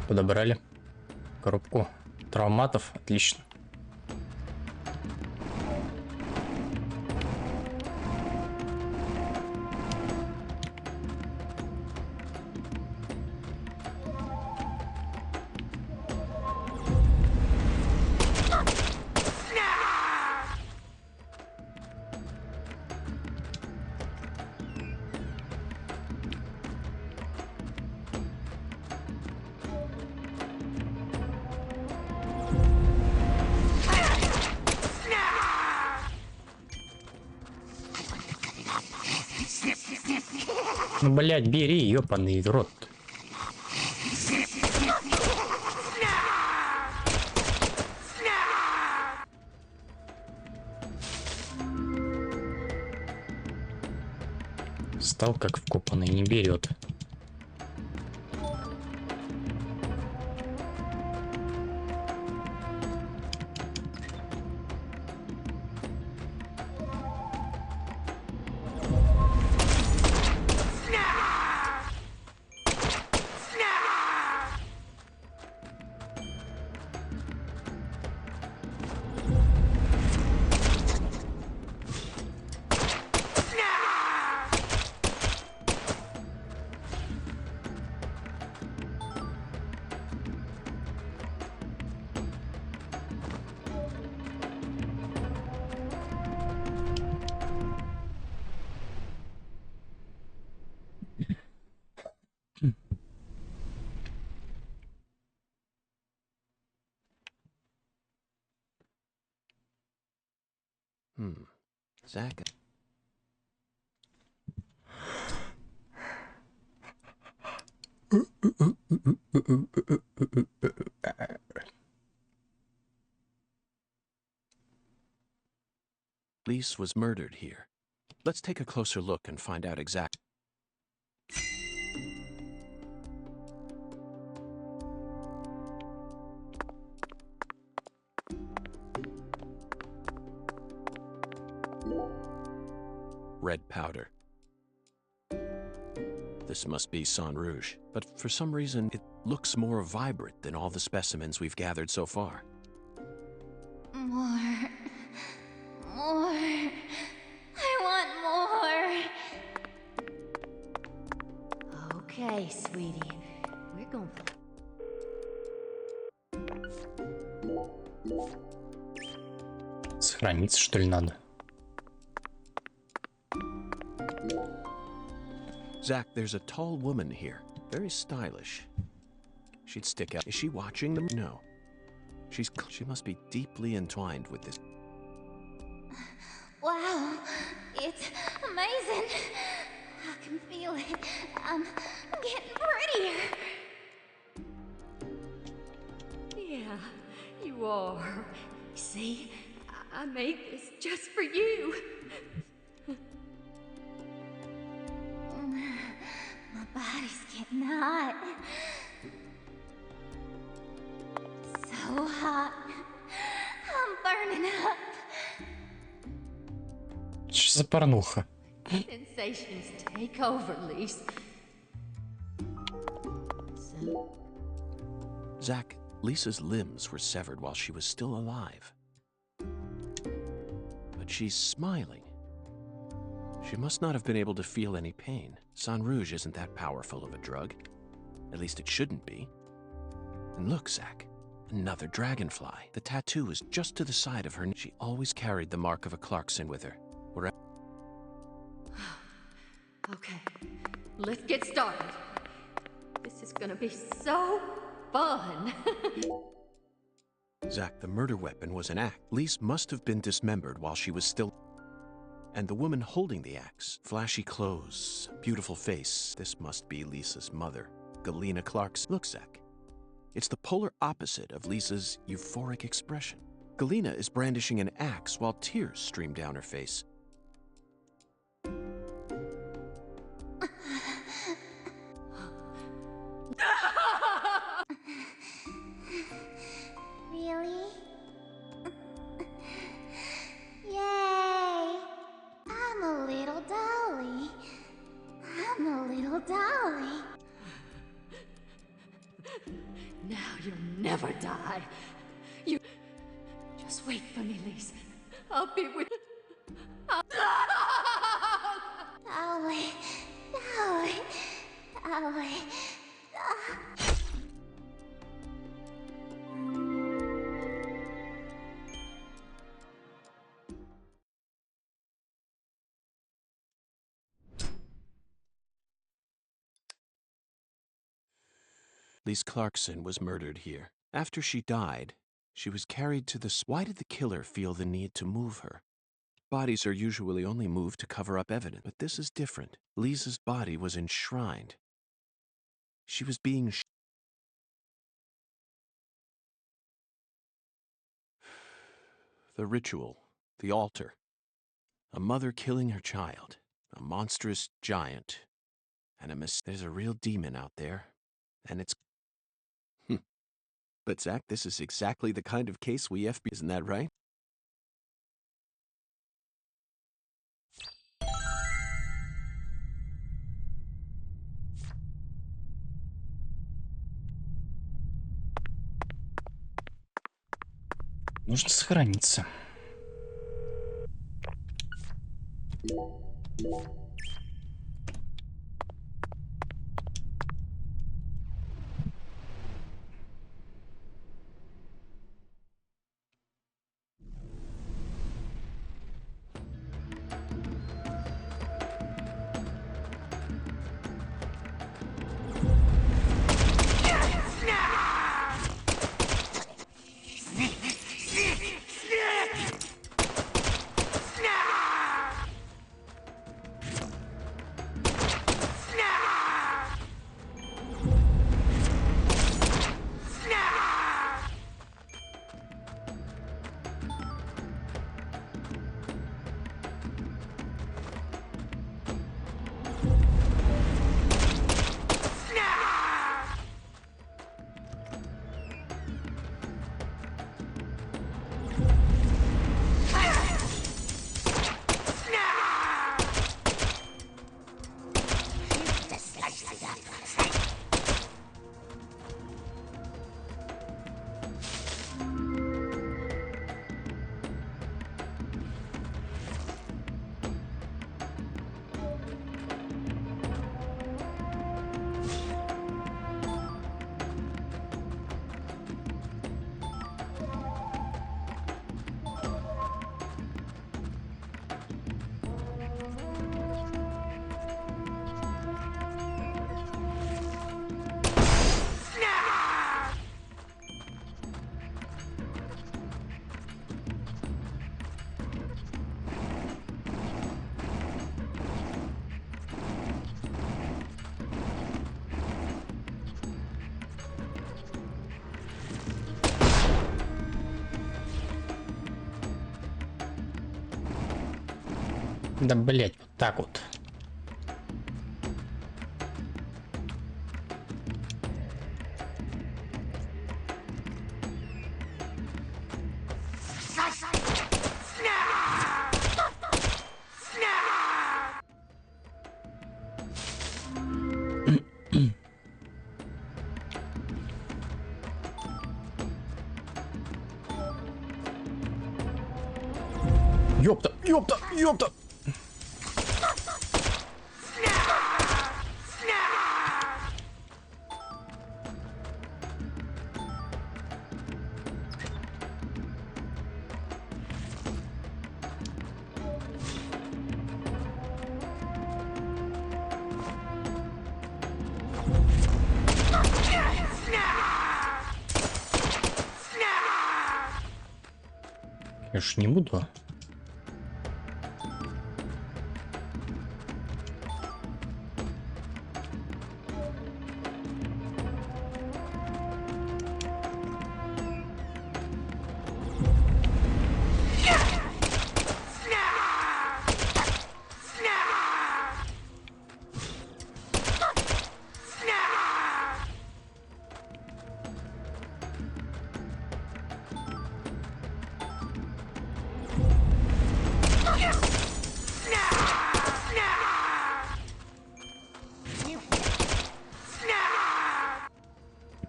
Speaker 1: Подобрали коробку травматов, отлично. Ну, блядь, бери, ёпаный рот. Стал как вкопанный, не берет.
Speaker 8: Zach. Lise was murdered here. Let's take a closer look and find out exactly. Red powder. This must be Sang Rouge, but for some reason it looks more vibrant than all the specimens we've gathered so far.
Speaker 9: More. I want more.
Speaker 3: Okay, sweetie. We're going.
Speaker 1: Сохраниться, что ли, надо?
Speaker 8: Zach, there's a tall woman here. Very stylish. She'd stick out. Is she watching them? No. She must be deeply entwined with this.
Speaker 9: Wow, it's amazing. I can feel it. I'm getting prettier.
Speaker 14: Yeah, you are. See, I made this just for you.
Speaker 9: My body's getting hot. So hot. I'm burning up.
Speaker 1: Что за порнуха?
Speaker 14: Sensations take over, Lise.
Speaker 8: Zach, Lisa's limbs were severed while she was still alive. But she's smiling. She must not have been able to feel any pain. Sang Rouge isn't that powerful of a drug. At least it shouldn't be. And look, Zach, another dragonfly. The tattoo is just to the side of her. She always carried the mark of a Clarkson with her.
Speaker 14: Okay, let's get started. This is gonna be so fun.
Speaker 8: Zach, the murder weapon was an axe. Lise must have been dismembered while she was still... And the woman holding the axe, flashy clothes, beautiful face. This must be Lisa's mother, Galena Clarkson. Look, Zach, it's the polar opposite of Lisa's euphoric expression. Galena is brandishing an axe while tears stream down her face.
Speaker 9: Really? Yay! I'm a little dolly. I'm a little dolly.
Speaker 14: Now you'll never die. You just wait for me, Lise. I'll be with.
Speaker 9: Dolly, dolly, dolly.
Speaker 8: Lise Clarkson was murdered here. After she died, she was carried to the... Why did the killer feel the need to move her? Bodies are usually only moved to cover up evidence, but this is different. Lisa's body was enshrined. She was being... The ritual, the altar. A mother killing her child, a monstrous giant, and there's a real demon out there, and it's... But Zach, this is exactly the kind of case we FBI... Isn't that right?
Speaker 1: Нужно сохраниться. Да, блять, вот так вот. Ёпта, ёпта, ёпта! Я ж не буду.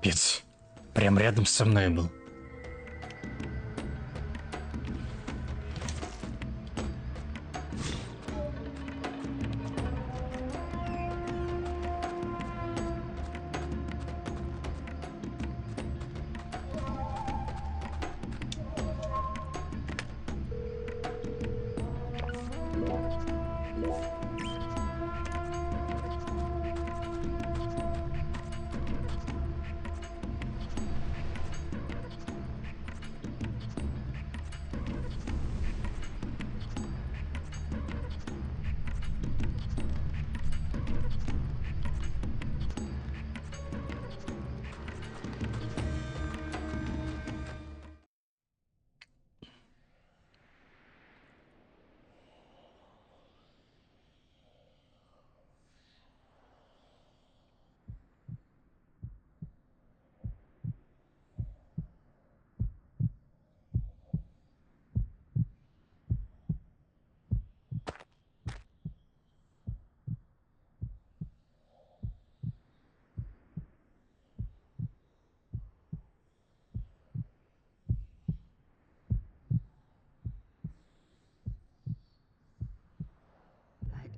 Speaker 1: Пипец. Прям рядом со мной был.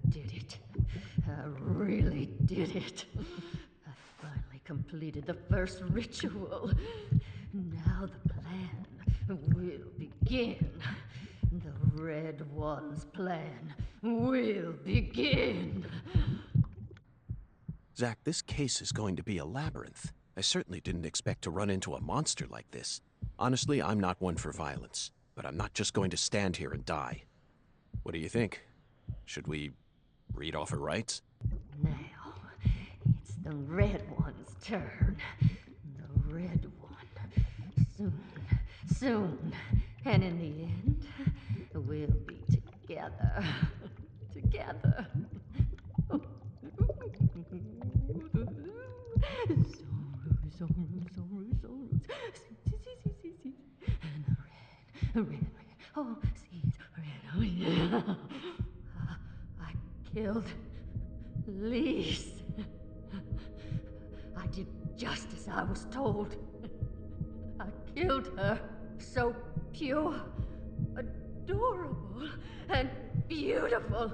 Speaker 18: Did it. I really did it. I finally completed the first ritual. Now the plan will begin. The Red One's plan will begin.
Speaker 8: Zach, this case is going to be a labyrinth. I certainly didn't expect to run into a monster like this. Honestly, I'm not one for violence, but I'm not just going to stand here and die. What do you think? Should we read off her rights?
Speaker 18: Now, it's the Red One's turn. The Red One. Soon. And in the end, we'll be together. Together. And red. Oh, see, it's red. Oh, yeah. I killed Lise. I did just as I was told. I killed her. So pure, adorable, and beautiful.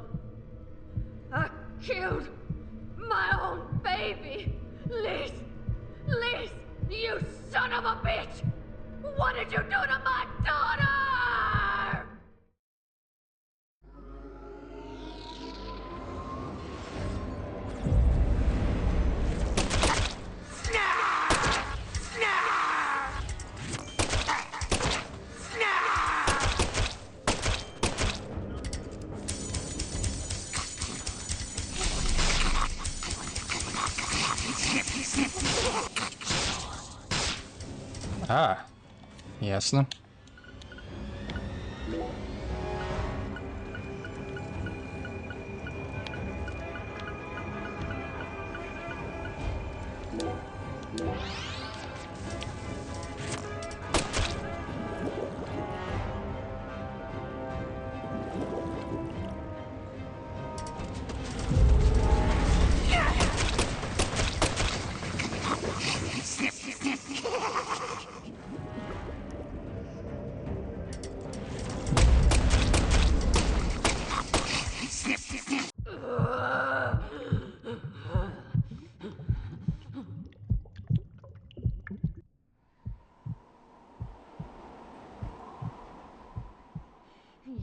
Speaker 18: I killed my own baby. Lise, you son of a bitch! What did you do to my daughter?
Speaker 1: А, ясно.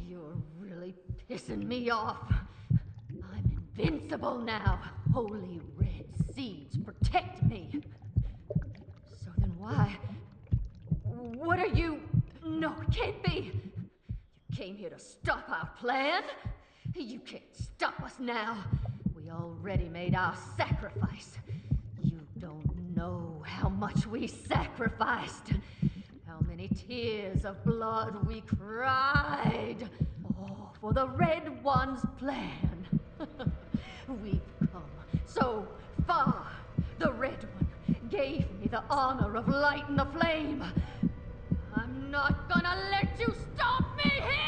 Speaker 18: You're really pissing me off. I'm invincible now. Holy red seeds protect me. So then why? What are you? No, it can't be. You came here to stop our plan? You can't stop us now. We already made our sacrifice. You don't know how much we sacrificed. How many tears of blood we cried. All for the Red One's plan. We've come so far. The Red One gave me the honor of lighting the flame. I'm not gonna let you stop me here!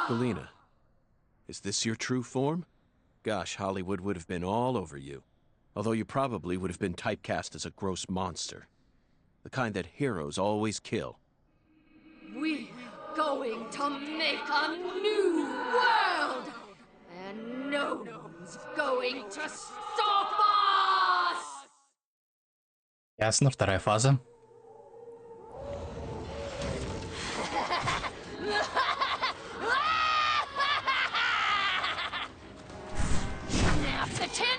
Speaker 8: Felina, is this your true form? Gosh, Hollywood would have been all over you. Although you probably would have been typecast as a gross monster. The kind that heroes always kill.
Speaker 18: We're going to make a new world! And no one's going to stop us!
Speaker 1: Ясно, вторая фаза.
Speaker 18: Snap the tin!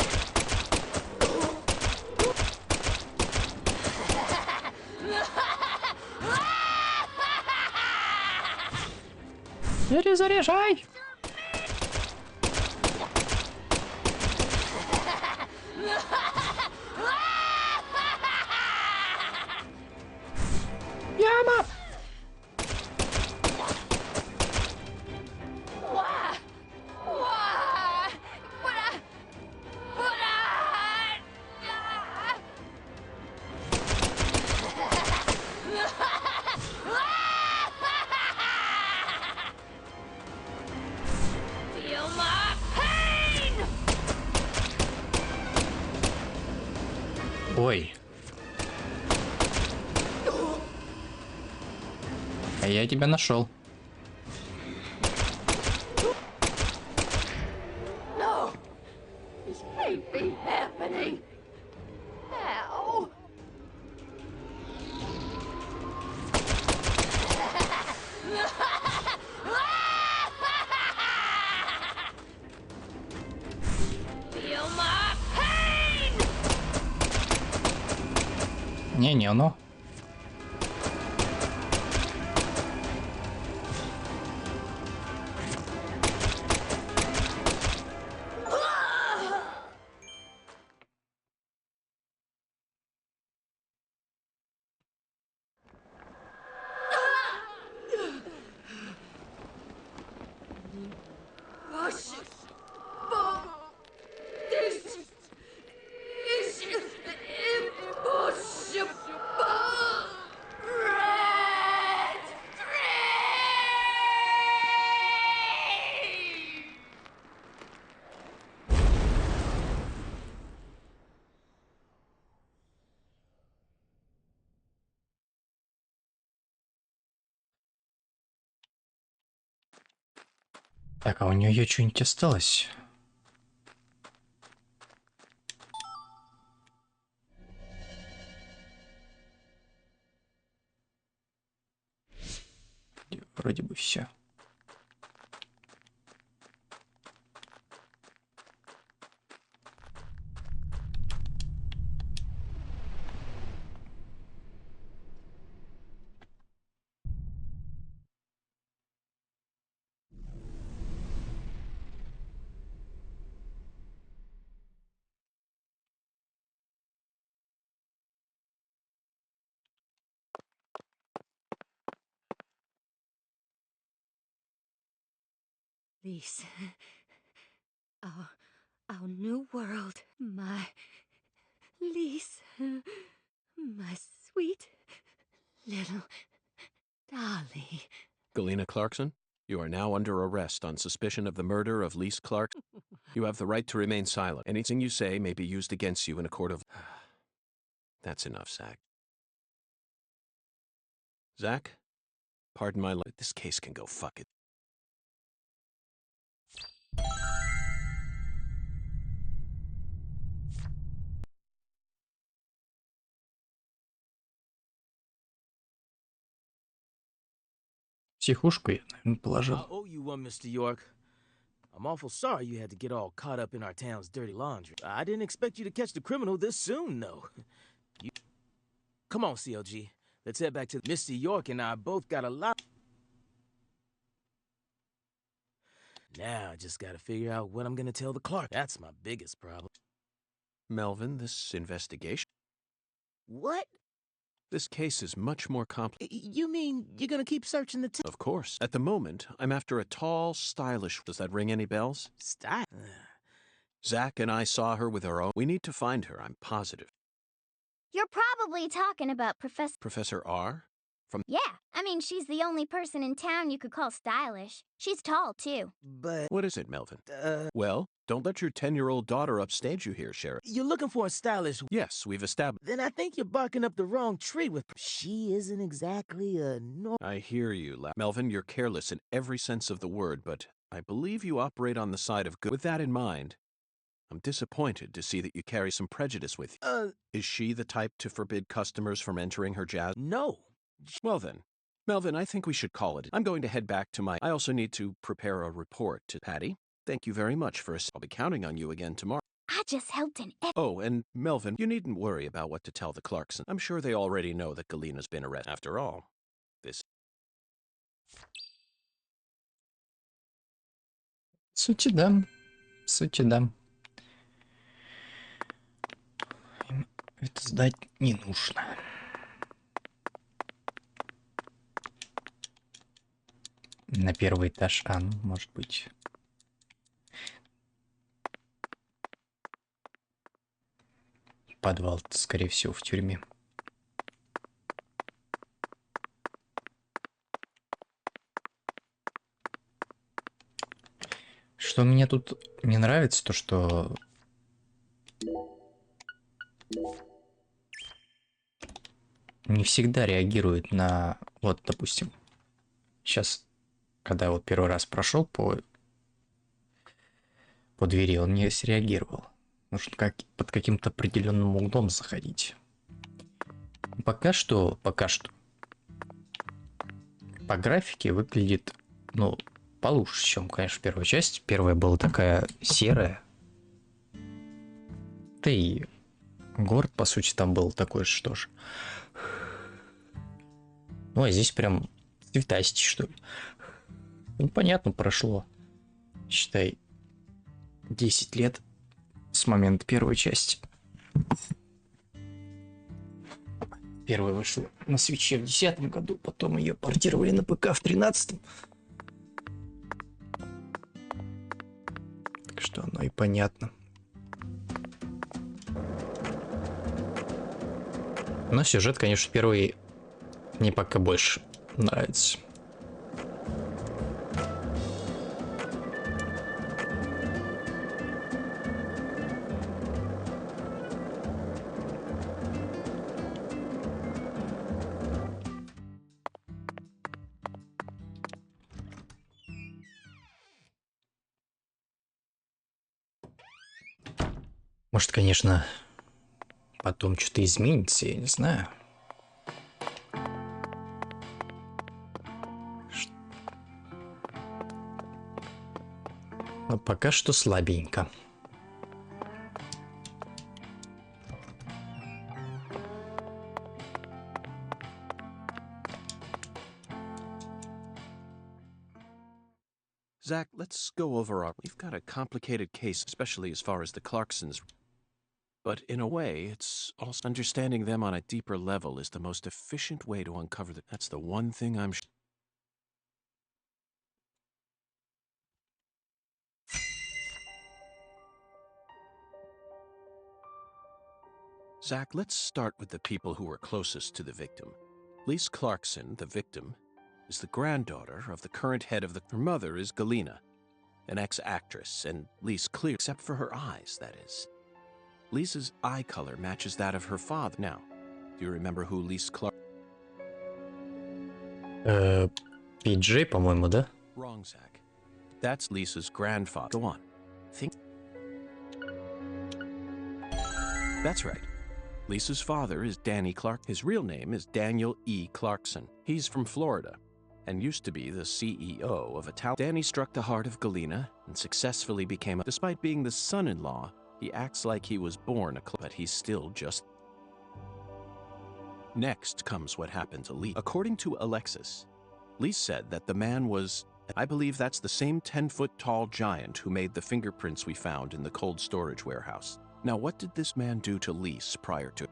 Speaker 1: Перезаряжай! Яма!
Speaker 18: Why? Why? Feel my pain!
Speaker 1: Ой. А я тебя нашел.
Speaker 18: No! This can't be happening! How? Feel my pain!
Speaker 1: Не-не, ну.
Speaker 18: This is impossible! Red
Speaker 1: Так, а у нее что-нибудь осталось? Вроде бы все.
Speaker 18: Lise, our new world, my Lisa, my sweet little dolly.
Speaker 8: Galena Clarkson, you are now under arrest on suspicion of the murder of Lise Clark. You have the right to remain silent. Anything you say may be used against you in a court of... That's enough, Zach. Zach, pardon my... This case can go fuck it.
Speaker 1: Психушку я, наверное, положил.
Speaker 10: I owe you one, Mr. York. I'm awful sorry you had to get all caught up in our town's dirty laundry. I didn't expect you to catch the criminal this soon, though. Come on, CLG. Let's head back to... Mr. York and I both got a lot... Now I just gotta figure out what I'm gonna tell the Clark. That's my biggest problem.
Speaker 8: Melvin, this investigation...
Speaker 10: What?
Speaker 8: This case is much more complicated.
Speaker 10: You mean you're gonna keep searching the town?
Speaker 8: Of course. At the moment, I'm after a tall, stylish... Does that ring any bells?
Speaker 10: Style?
Speaker 8: Zach and I saw her with our own... We need to find her, I'm positive.
Speaker 9: You're probably talking about
Speaker 8: Professor R? From...
Speaker 9: Yeah, I mean, she's the only person in town you could call stylish. She's tall, too.
Speaker 10: But...
Speaker 8: What is it, Melvin? Well, don't let your 10-year-old daughter upstage you here, Sheriff.
Speaker 10: You're looking for a stylish...
Speaker 8: Yes, we've established...
Speaker 10: Then I think you're barking up the wrong tree with... She isn't exactly a...
Speaker 8: I hear you, Melvin, you're careless in every sense of the word, but I believe you operate on the side of good. With that in mind, I'm disappointed to see that you carry some prejudice with you. Is she the type to forbid customers from entering her jazz?
Speaker 10: No.
Speaker 8: Well then, Melvin, I think we should call it. I'm going to head back to my... I also need to prepare a report to Patty. Thank you very much for... I'll be counting on you again tomorrow.
Speaker 9: I just helped an...
Speaker 8: Oh, and Melvin, you needn't worry about what to tell the Clarkson. I'm sure they already know that Galena's been arrested. After all, this...
Speaker 1: Сути да. Сути да. Им это сдать не нужно. На первый этаж. А, ну, может быть. Подвал, скорее всего, в тюрьме. Что мне тут не нравится, то что... Не всегда реагирует на... Вот, допустим, сейчас, когда я вот первый раз прошел по двери, он не среагировал. Нужно под каким-то определенным углом заходить. Пока что по графике выглядит, ну, получше, чем, конечно, первая часть. Первая была такая серая. Да и город, по сути, там был такой же, что ж. Ну, а здесь прям цветасти, что ли. Ну, понятно, прошло, считай, 10 лет с момента первой части. Первая вышла на свитче в 2010 году, потом ее портировали на ПК в 2013. Так что оно и понятно. Но сюжет, конечно, первый мне пока больше нравится. Может, конечно, потом что-то изменится, я не знаю. Но пока что слабенько.
Speaker 8: Zach, let's go over our... We've got a complicated case, especially as far as the Clarksons. But in a way, it's also understanding them on a deeper level is the most efficient way to uncover that. That's the one thing I'm sure. Zach, let's start with the people who were closest to the victim. Lise Clarkson, the victim, is the granddaughter of the current head of the... Her mother is Galena, an ex-actress, and Lise clear, except for her eyes, that is. Lisa's eye color matches that of her father. Now, do you remember who Lise Clark...
Speaker 1: PJ, по-моему, да?
Speaker 8: Wrong, Zach. That's Lisa's grandfather. Go on. Think... That's right. Lisa's father is Danny Clark. His real name is Daniel E. Clarkson. He's from Florida and used to be the CEO of a town. Danny struck the heart of Galena and successfully became a... Despite being the son-in-law, he acts like he was born a... But he's still just... Next comes what happened to Lise. According to Alexis, Lise said that the man was... I believe that's the same 10-foot-tall giant who made the fingerprints we found in the cold storage warehouse. Now, what did this man do to Lise prior to...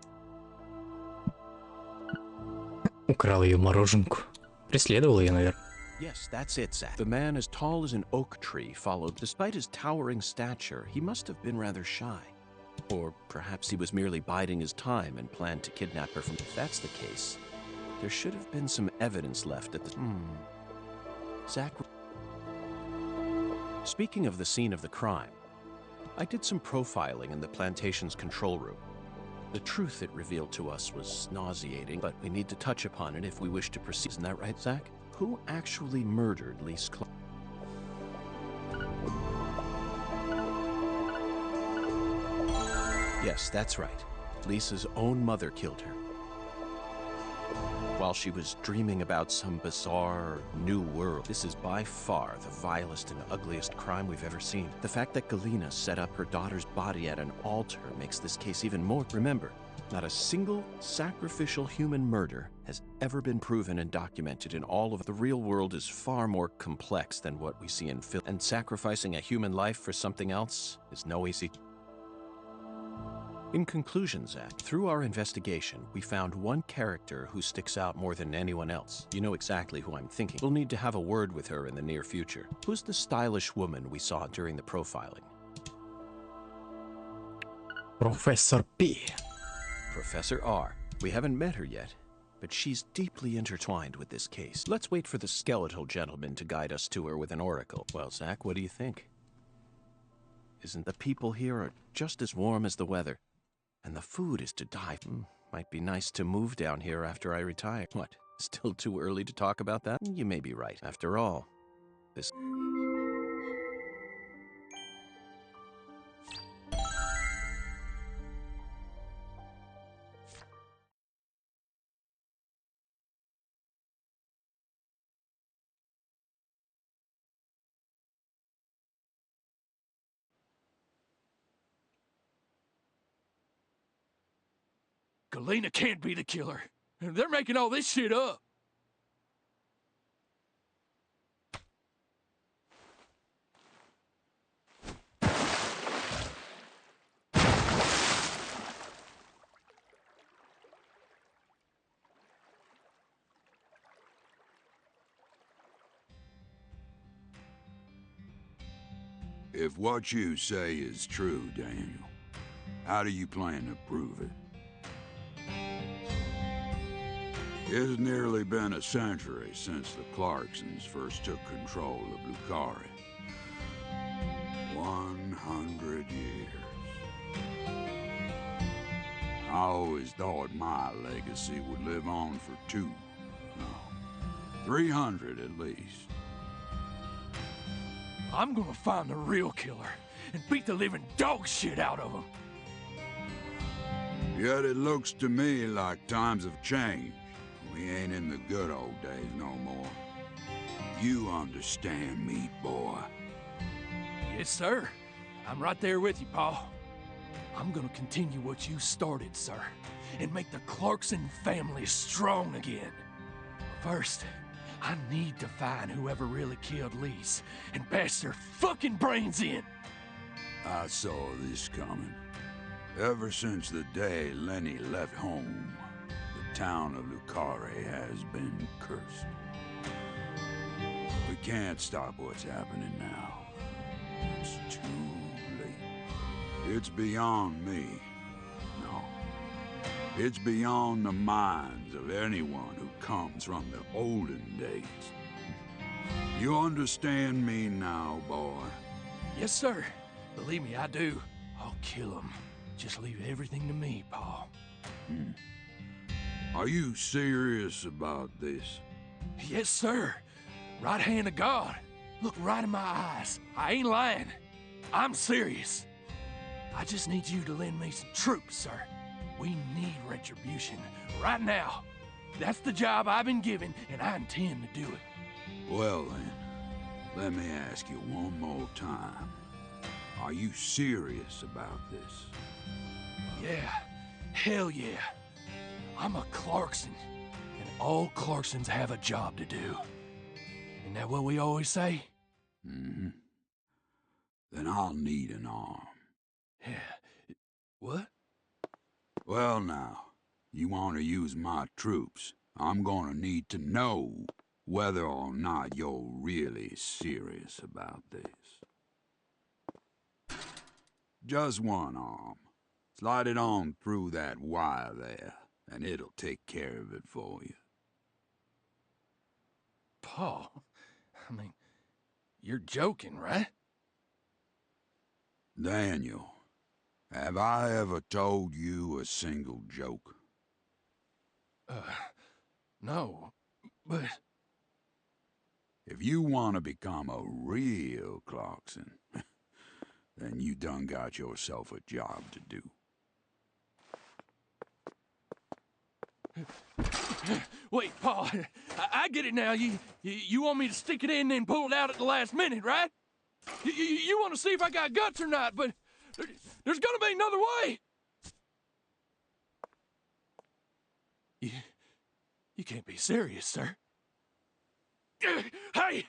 Speaker 1: Украл ее мороженку. Преследовал ее, наверное.
Speaker 8: Yes, that's it, Zach. The man as tall as an oak tree followed. Despite his towering stature, he must have been rather shy. Or perhaps he was merely biding his time and planned to kidnap her from... If that's the case, there should have been some evidence left at the... Zach... Speaking of the scene of the crime, I did some profiling in the plantation's control room. The truth it revealed to us was nauseating, but we need to touch upon it if we wish to proceed. Isn't that right, Zach? Who actually murdered Lise Clark? Yes, that's right. Lisa's own mother killed her. While she was dreaming about some bizarre new world. This is by far the vilest and ugliest crime we've ever seen. The fact that Galena set up her daughter's body at an altar makes this case even more. Remember, not a single sacrificial human murder has ever been proven and documented in all of the real world is far more complex than what we see in film. And sacrificing a human life for something else is no easy. In conclusion, Zach, through our investigation, we found one character who sticks out more than anyone else. You know exactly who I'm thinking. We'll need to have a word with her in the near future. Who's the stylish woman we saw during the profiling?
Speaker 1: Professor P.
Speaker 8: Professor R. We haven't met her yet, but she's deeply intertwined with this case. Let's wait for the skeletal gentleman to guide us to her with an oracle. Well, Zach, what do you think? Isn't the people here are just as warm as the weather? And the food is to die. Might be nice to move down here after I retire. What? Still too early to talk about that? You may be right. After all, this...
Speaker 17: Galena can't be the killer. They're making all this shit up.
Speaker 11: If what you say is true, Daniel, how do you plan to prove it? It's nearly been a century since the Clarksons first took control of Lucari. 100 years. I always thought my legacy would live on for 300 at least.
Speaker 17: I'm gonna find the real killer and beat the living dog shit out of him.
Speaker 11: Yet it looks to me like times have changed. We ain't in the good old days no more. You understand me, boy.
Speaker 17: Yes, sir. I'm right there with you, Pa. I'm gonna continue what you started, sir, and make the Clarkson family strong again. First, I need to find whoever really killed Lise and bash their fucking brains in.
Speaker 11: I saw this coming. Ever since the day Lenny left home, the town of Lucari has been cursed. We can't stop what's happening now. It's too late. It's beyond me. No,
Speaker 19: It's beyond the minds of anyone who comes from the olden days. You understand me now, boy?
Speaker 17: Yes, sir. Believe me, I do. I'll kill him. Just leave everything to me, Paul.
Speaker 19: Are you serious about this?
Speaker 17: Yes, sir. Right hand of God. Look right in my eyes. I ain't lying. I'm serious. I just need you to lend me some troops, sir. We need retribution right now. That's the job I've been given, and I intend to do it.
Speaker 19: Well then, let me ask you one more time. Are you serious about this?
Speaker 17: Yeah. Hell yeah. I'm a Clarkson, and all Clarksons have a job to do. Isn't that what we always say?
Speaker 19: Mm-hmm. Then I'll need an arm.
Speaker 17: Yeah. What?
Speaker 19: Well now, you want to use my troops, I'm gonna need to know whether or not you're really serious about this. Just one arm. Slide it on through that wire there, and it'll take care of it for you.
Speaker 17: Paul, I mean, you're joking, right?
Speaker 19: Daniel, have I ever told you a single joke?
Speaker 17: No, but...
Speaker 19: If you want to become a real Clarkson, then you done got yourself a job to do.
Speaker 17: Wait, Paul, I get it now. You want me to stick it in and then pull it out at the last minute, right? You want to see if I got guts or not, but there's gonna be another way. You can't be serious, sir. Hey,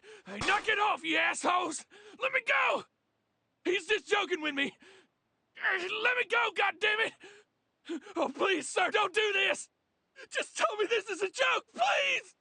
Speaker 17: knock it off, you assholes! Let me go! He's just joking with me. Let me go, goddammit! Oh, please, sir, don't do this! Just tell me this is a joke, please!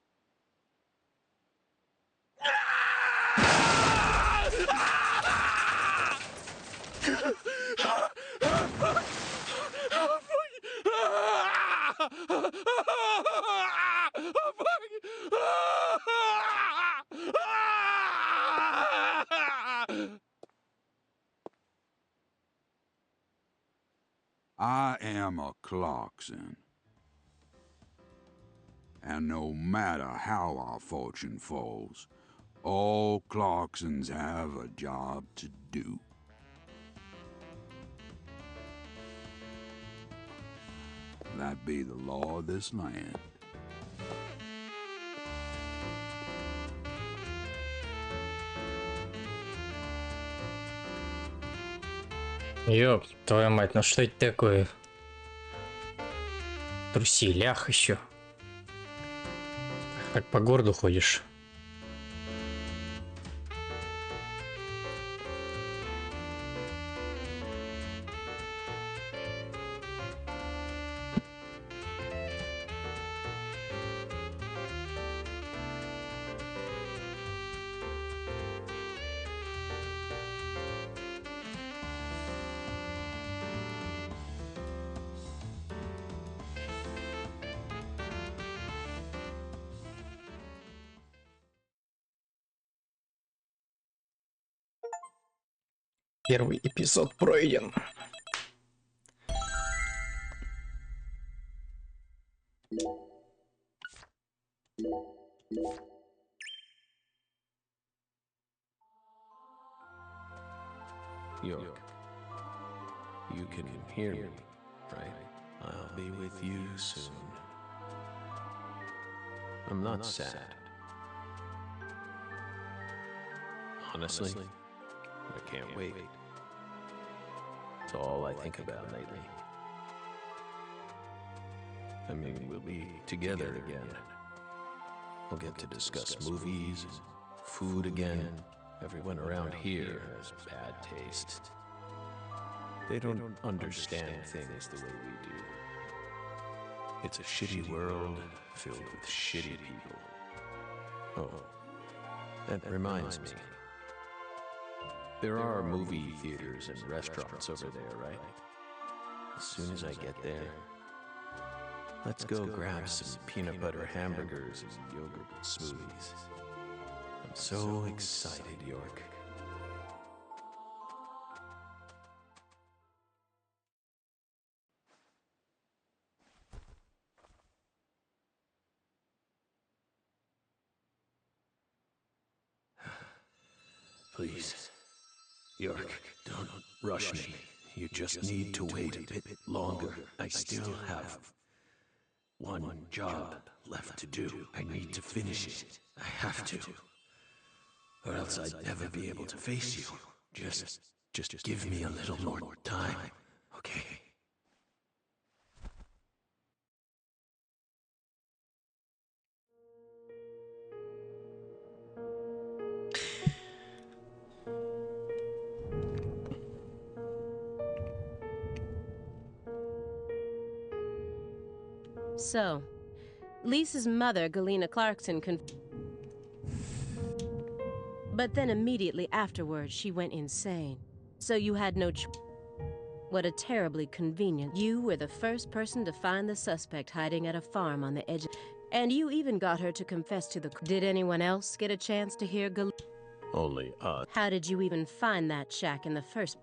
Speaker 19: I am a Clarkson. And no matter how our fortune falls, all Clarksons have a job to do. That be the law of this land.
Speaker 1: Ёп, твою мать, ну что это такое? Труселях еще. Как по городу ходишь? Первый эпизод пройден.
Speaker 5: York, you can hear me, right? I'll be with you soon. I'm not sad. Honestly, I can't wait. It's all I think about lately. I mean, we'll be together again. We'll get to discuss movies, food again. Everyone around here has bad taste. They don't understand things the way we do. It's a shitty world filled with shitty people. Oh, that reminds me. There are movie theaters and restaurants over there, right? As soon as I get there, Let's go grab some peanut butter hamburgers and yogurt smoothies. I'm so excited, York. Please, York, don't rush me. You just need to wait a bit longer. I still have one job left to do. I need to finish it. I have to. Or else I'd never be able to face you. Just give me a little more time, okay?
Speaker 3: So, Lisa's mother, Galena Clarkson, but then immediately afterwards, she went insane. So you had no What a terribly convenient. You were the first person to find the suspect hiding at a farm on the edge. And you even got her to confess to the... Did anyone else get a chance to hear
Speaker 5: Only us.
Speaker 3: How did you even find that shack in the first...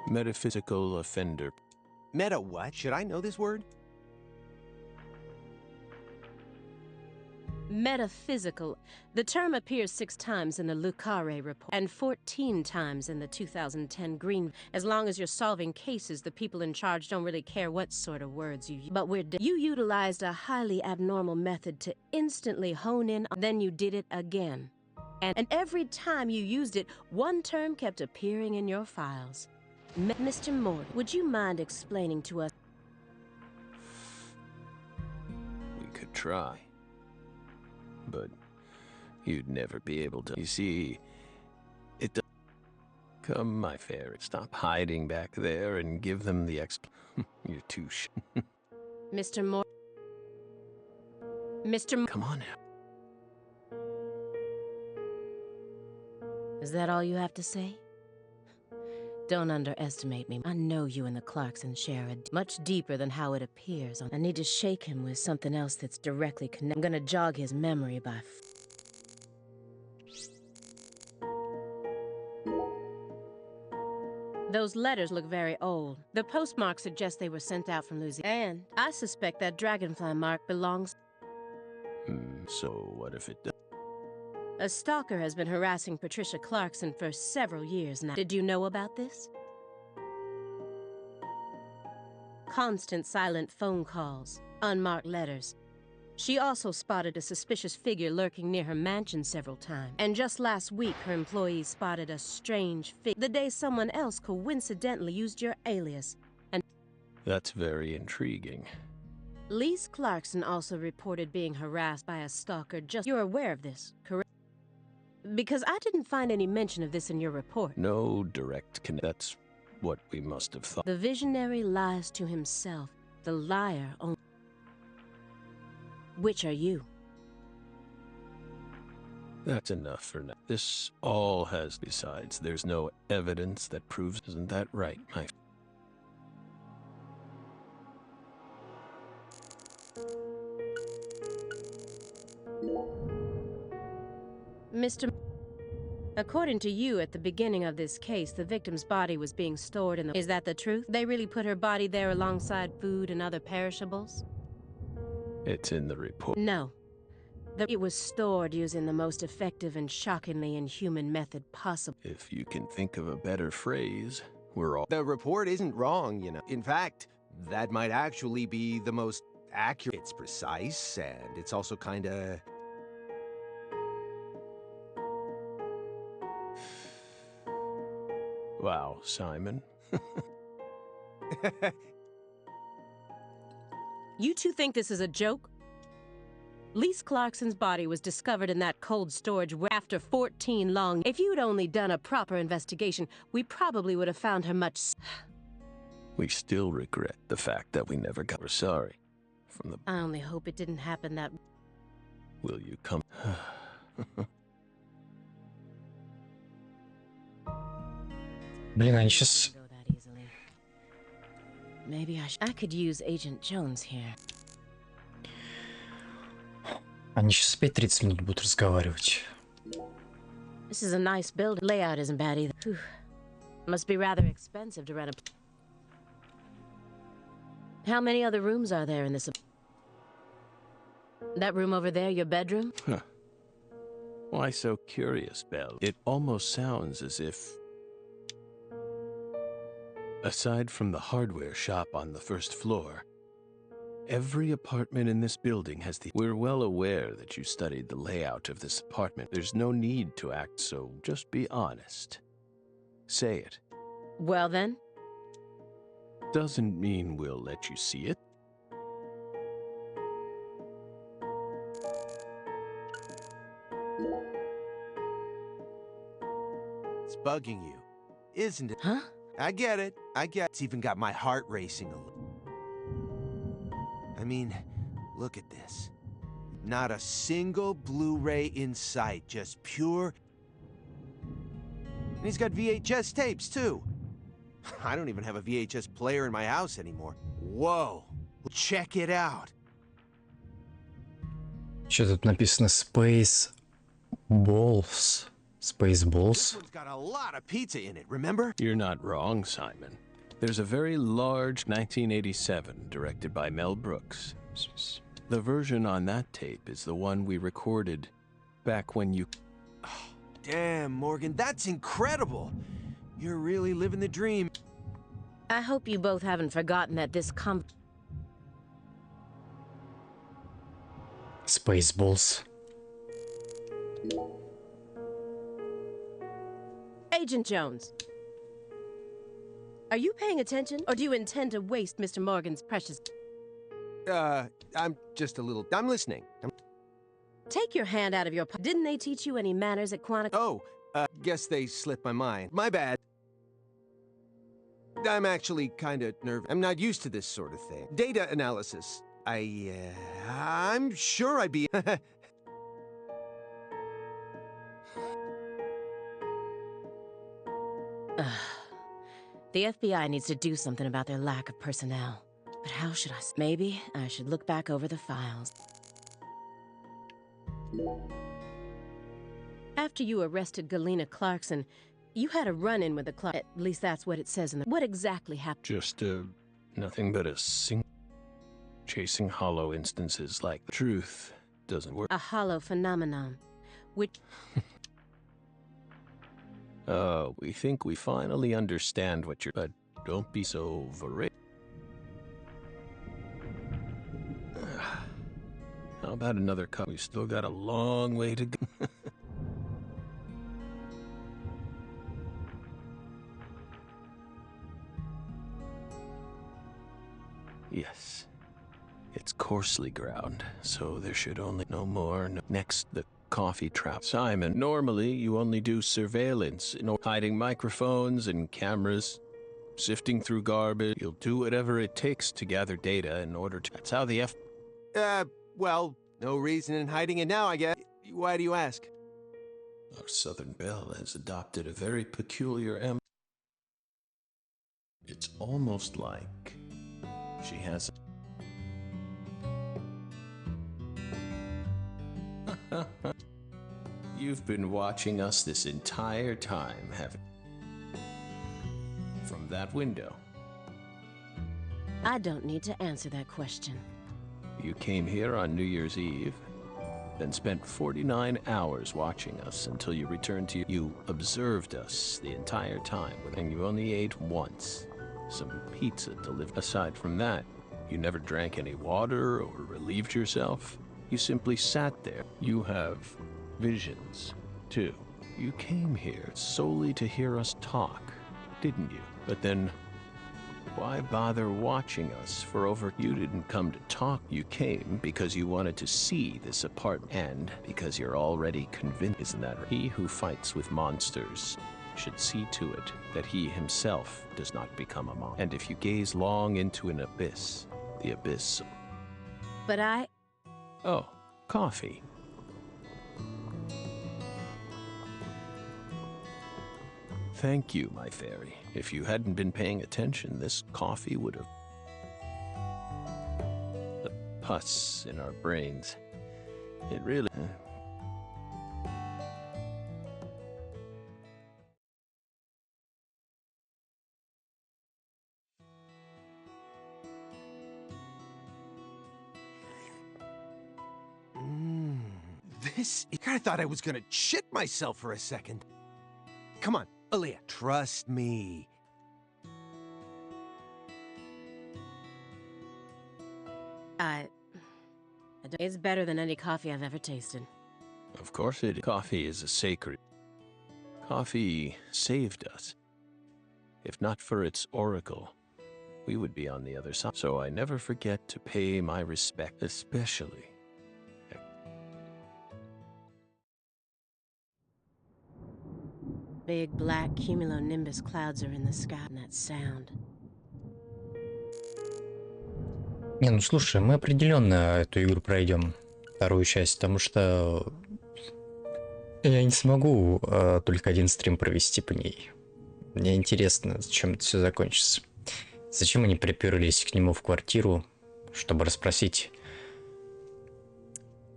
Speaker 5: Metaphysical offender.
Speaker 2: Meta what? Should I know this word?
Speaker 3: Metaphysical. The term appears 6 times in the Lucare report and 14 times in the 2010 Green. As long as you're solving cases, the people in charge don't really care what sort of words you use. But you utilized a highly abnormal method to instantly hone in, then you did it again. And every time you used it, one term kept appearing in your files. Mr. Morton, would you mind explaining to us?
Speaker 5: We could try. But you'd never be able to. You see, it does. Come, my fairy, stop hiding back there and give them the You're too
Speaker 3: Mr. Moore. Mr.
Speaker 5: Come on now.
Speaker 3: Is that all you have to say? Don't underestimate me. I know you and the Clarkson share a much deeper than how it appears. I need to shake him with something else that's directly connected. I'm gonna jog his memory by... Those letters look very old. The postmark suggests they were sent out from Louisiana. And I suspect that dragonfly mark belongs...
Speaker 5: So what if it does?
Speaker 3: A stalker has been harassing Patricia Clarkson for several years now. Did you know about this? Constant silent phone calls, unmarked letters. She also spotted a suspicious figure lurking near her mansion several times. And just last week, her employees spotted a strange figure the day someone else coincidentally used your alias. And
Speaker 5: that's very intriguing.
Speaker 3: Lise Clarkson also reported being harassed by a stalker. You're aware of this, correct? Because I didn't find any mention of this in your report.
Speaker 5: No direct connection. That's what we must have thought.
Speaker 3: The visionary lies to himself. The liar only. Which are you?
Speaker 5: That's enough for now. This all has... Besides, there's no evidence that proves... Isn't that right, my...
Speaker 3: Mr. According to you, at the beginning of this case, the victim's body was being stored in the... Is that the truth? They really put her body there alongside food and other perishables?
Speaker 5: It's in the report.
Speaker 3: No. It was stored using the most effective and shockingly inhuman method possible.
Speaker 5: If you can think of a better phrase, we're all...
Speaker 2: The report isn't wrong, you know. In fact, that might actually be the most accurate. It's precise, and it's also kinda...
Speaker 5: Wow, Simon.
Speaker 3: You two think this is a joke? Lise Clarkson's body was discovered in that cold storage after 14 long... If you'd only done a proper investigation, we probably would have found her much...
Speaker 5: We still regret the fact that we never got... We're sorry. From the...
Speaker 3: I only hope it didn't happen that...
Speaker 5: Will you come...
Speaker 1: Блин, они сейчас
Speaker 3: maybe I could use Agent Jones here.
Speaker 1: Они сейчас опять 30 минут будут разговаривать.
Speaker 3: This is a nice building. Layout isn't bad either. Whew. Must be rather expensive to rent a... How many other rooms are there in this? That room over there, your bedroom?
Speaker 5: Huh. Why so curious, Belle? It almost sounds as if... Aside from the hardware shop on the first floor, every apartment in this building has the... We're well aware that you studied the layout of this apartment. There's no need to act so. Just be honest. Say it.
Speaker 3: Well then?
Speaker 5: Doesn't mean we'll let you see it.
Speaker 2: It's bugging you, isn't it?
Speaker 3: Huh?
Speaker 2: I get it. It's even got my heart racing a little. I mean, look at this. Not a single Blu-ray in sight, just pure... And he's got VHS tapes, too. I don't even have a VHS player in my house anymore. Whoa! Check it out.
Speaker 1: Что тут написано? Space Balls. Space Balls.
Speaker 2: This one's got a lot of pizza in it, remember?
Speaker 5: You're not wrong, Simon. There's a very large 1987 directed by Mel Brooks. The version on that tape is the one we recorded back when you...
Speaker 2: Oh, damn, Morgan, that's incredible. You're really living the dream.
Speaker 3: I hope you both haven't forgotten that this
Speaker 1: Spaceballs.
Speaker 3: Agent Jones. Are you paying attention, or do you intend to waste Mr. Morgan's precious...
Speaker 2: I'm just a little... I'm listening.
Speaker 3: Take your hand out of your... Didn't they teach you any manners at Quantico?
Speaker 2: Oh, guess they slipped my mind. My bad. I'm actually kind of nervous. I'm not used to this sort of thing. Data analysis. I'm sure I'd be...
Speaker 3: The FBI needs to do something about their lack of personnel. But how should I... Maybe I should look back over the files. After you arrested Galena Clarkson, you had a run-in with the Clark... At least that's what it says in the... What exactly happened?
Speaker 5: Just, nothing but a chasing hollow instances like the truth doesn't work.
Speaker 3: A hollow phenomenon, which...
Speaker 5: We think we finally understand what you're... But don't be so voracious. How about another cup? We've still got a long way to go. Yes. It's coarsely ground, so there should only... No more. Next, the coffee trap. Simon, normally you only do surveillance, hiding microphones and cameras, sifting through garbage. You'll do whatever it takes to gather data in order to... That's how the
Speaker 2: well, no reason in hiding it now, I guess. Why do you ask?
Speaker 5: Our Southern Belle has adopted a very peculiar It's almost like she has... You've been watching us this entire time, haven't you? From that window.
Speaker 3: I don't need to answer that question.
Speaker 5: You came here on New Year's Eve, then spent 49 hours watching us until you returned to... You observed us the entire time, and you only ate once. Some pizza delivered. Aside from that, you never drank any water or relieved yourself. You simply sat there. You have visions, too. You came here solely to hear us talk, didn't you? But then, why bother watching us for over... You didn't come to talk. You came because you wanted to see this apartment, and because you're already convinced, isn't that right? He who fights with monsters should see to it that he himself does not become a monster. And if you gaze long into an abyss, the abyss...
Speaker 3: But I...
Speaker 5: Oh, coffee. Thank you, my fairy. If you hadn't been paying attention, this coffee would have... pus in our brains. It really...
Speaker 2: I thought I was gonna shit myself for a second. Come on, Aaliyah, trust me.
Speaker 3: It's better than any coffee I've ever tasted.
Speaker 5: Of course it is. Coffee is a sacred... Coffee saved us. If not for its oracle, we would be on the other side. So I never forget to pay my respect, especially...
Speaker 3: Big black cumulonimbus clouds are in the sky, and that sound.
Speaker 1: Не, ну слушай, мы определенно эту игру пройдем, вторую часть, потому что я не смогу только один стрим провести по ней. Мне интересно, чем это все закончится. Зачем они приперлись к нему в квартиру, чтобы расспросить?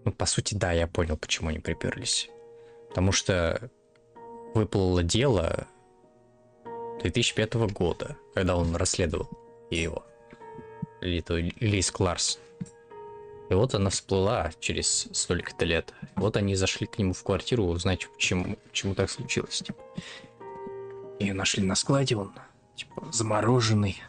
Speaker 1: Ну, по сути, да, я понял, почему они приперлись. Потому что выплыло дело 2005 года, когда он расследовал его. Лиз Кларс. И вот она всплыла через столько-то лет. Вот они зашли к нему в квартиру узнать, почему так случилось. Ее нашли на складе, он типа замороженный.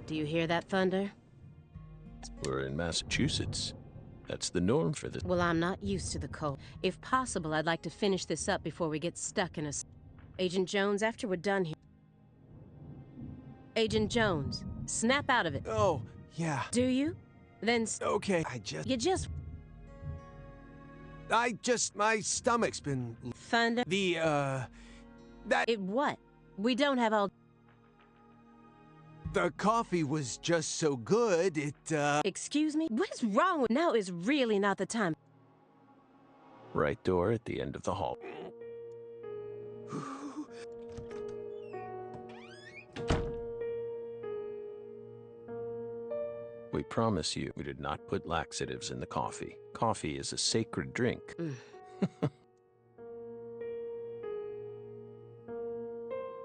Speaker 3: Do you hear that thunder?
Speaker 5: We're in Massachusetts. That's the norm for this.
Speaker 3: Well, I'm not used to the cold. If possible, I'd like to finish this up before we get stuck in a... Agent Jones, after we're done here... Agent Jones, snap out of it.
Speaker 2: Oh, yeah.
Speaker 3: Do you? Then...
Speaker 2: Okay, my stomach's been...
Speaker 3: Thunder?
Speaker 2: That...
Speaker 3: It what? We don't have all...
Speaker 2: The coffee was just so good,
Speaker 3: Excuse me? What is wrong with... Now is really not the time.
Speaker 5: Right door at the end of the hall. We promise you, we did not put laxatives in the coffee. Coffee is a sacred drink.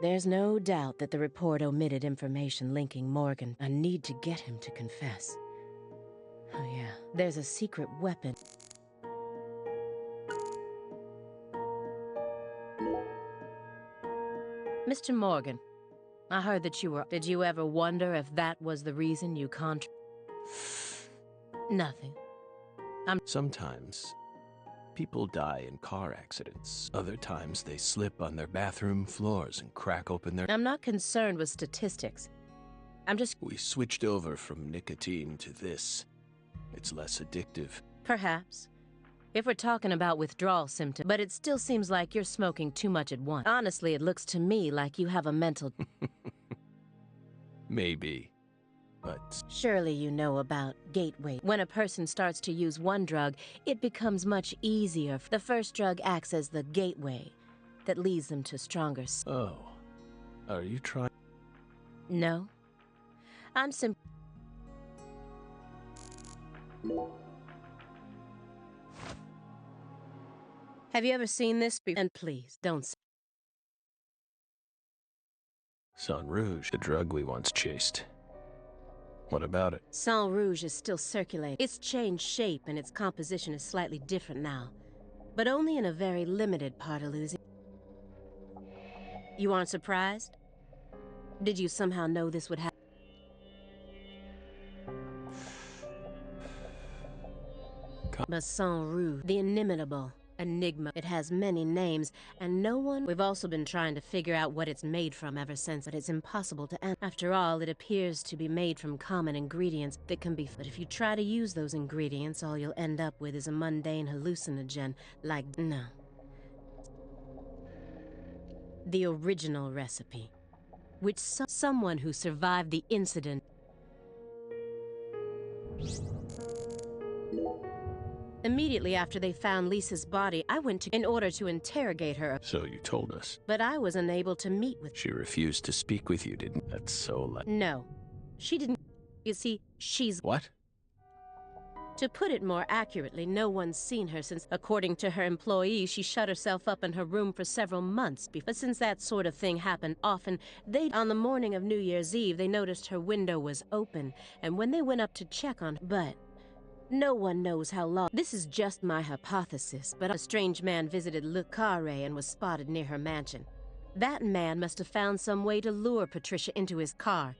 Speaker 3: There's no doubt that the report omitted information linking Morgan. I need to get him to confess. Oh yeah, there's a secret weapon. Mr. Morgan, I heard that you were... Did you ever wonder if that was the reason you Nothing.
Speaker 5: Sometimes, people die in car accidents. Other times, they slip on their bathroom floors and crack open their...
Speaker 3: I'm not concerned with statistics. I'm just...
Speaker 5: We switched over from nicotine to this. It's less addictive.
Speaker 3: Perhaps. If we're talking about withdrawal symptoms, but it still seems like you're smoking too much at once. Honestly, it looks to me like you have a mental...
Speaker 5: Maybe, but...
Speaker 3: Surely you know about gateway. When a person starts to use one drug, it becomes much easier. The first drug acts as the gateway that leads them to stronger...
Speaker 5: Oh. Are you trying...
Speaker 3: No. I'm simply... Have you ever seen this before? And please, don't...
Speaker 5: Sang Rouge, the drug we once chased. What about it?
Speaker 3: Sang Rouge is still circulating. It's changed shape and its composition is slightly different now. But only in a very limited part of Louisiana. You aren't surprised? Did you somehow know this would happen? But Sang Rouge, the inimitable enigma. It has many names, and no one... We've also been trying to figure out what it's made from ever since, but it's impossible to answer. After all, it appears to be made from common ingredients that can be... But if you try to use those ingredients, all you'll end up with is a mundane hallucinogen like... No. The original recipe, which someone who survived the incident... Immediately after they found Lisa's body, I went to in order to interrogate her.
Speaker 5: So you told us.
Speaker 3: But I was unable to meet with.
Speaker 5: She refused to speak with you, didn't? That's so
Speaker 3: No, she didn't. You see, she's.
Speaker 5: What?
Speaker 3: To put it more accurately, no one's seen her since, according to her employees, she shut herself up in her room for several months. But since that sort of thing happened often, on the morning of New Year's Eve, they noticed her window was open, and when they went up to check on her, but no one knows how long. This is just my hypothesis, but a strange man visited Le Carré and was spotted near her mansion. That man must have found some way to lure Patricia into his car.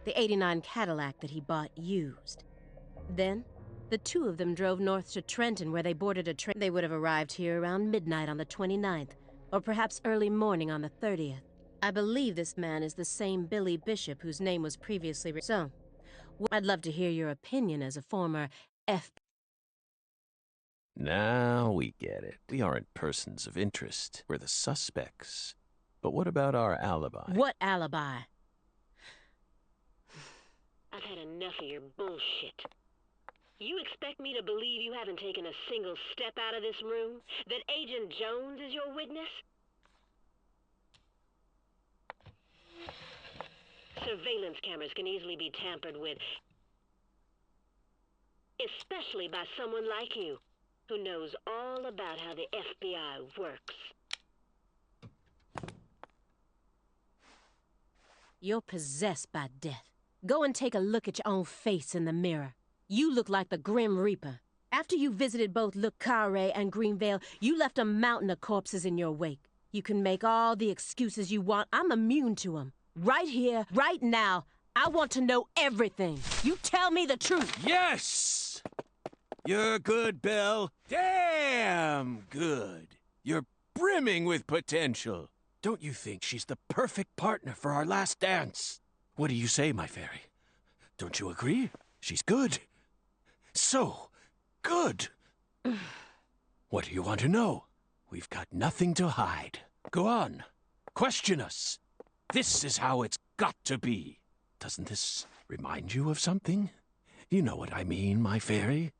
Speaker 3: The '89 Cadillac that he bought used. Then, the two of them drove north to Trenton, where they boarded a train. They would have arrived here around midnight on the 29th, or perhaps early morning on the 30th. I believe this man is the same Billy Bishop whose name was previously so. I'd love to hear your opinion as a former F.
Speaker 5: Now we get it. We aren't persons of interest. We're the suspects. But what about our alibi?
Speaker 3: What alibi?
Speaker 20: I've had enough of your bullshit. You expect me to believe you haven't taken a single step out of this room? That Agent Jones is your witness? Surveillance cameras can easily be tampered with, especially by someone like you, who knows all about how the FBI works.
Speaker 3: You're possessed by death. Go and take a look at your own face in the mirror. You look like the Grim Reaper. After you visited both Le Carré and Greenvale, you left a mountain of corpses in your wake. You can make all the excuses you want. I'm immune to them. Right here, right now, I want to know everything. You tell me the truth.
Speaker 8: Yes! You're good, Belle. Damn good. You're brimming with potential. Don't you think she's the perfect partner for our last dance? What do you say, my fairy? Don't you agree? She's good. So good. What do you want to know? We've got nothing to hide. Go on. Question us. This is how it's got to be. Doesn't this remind you of something? You know what I mean, my fairy.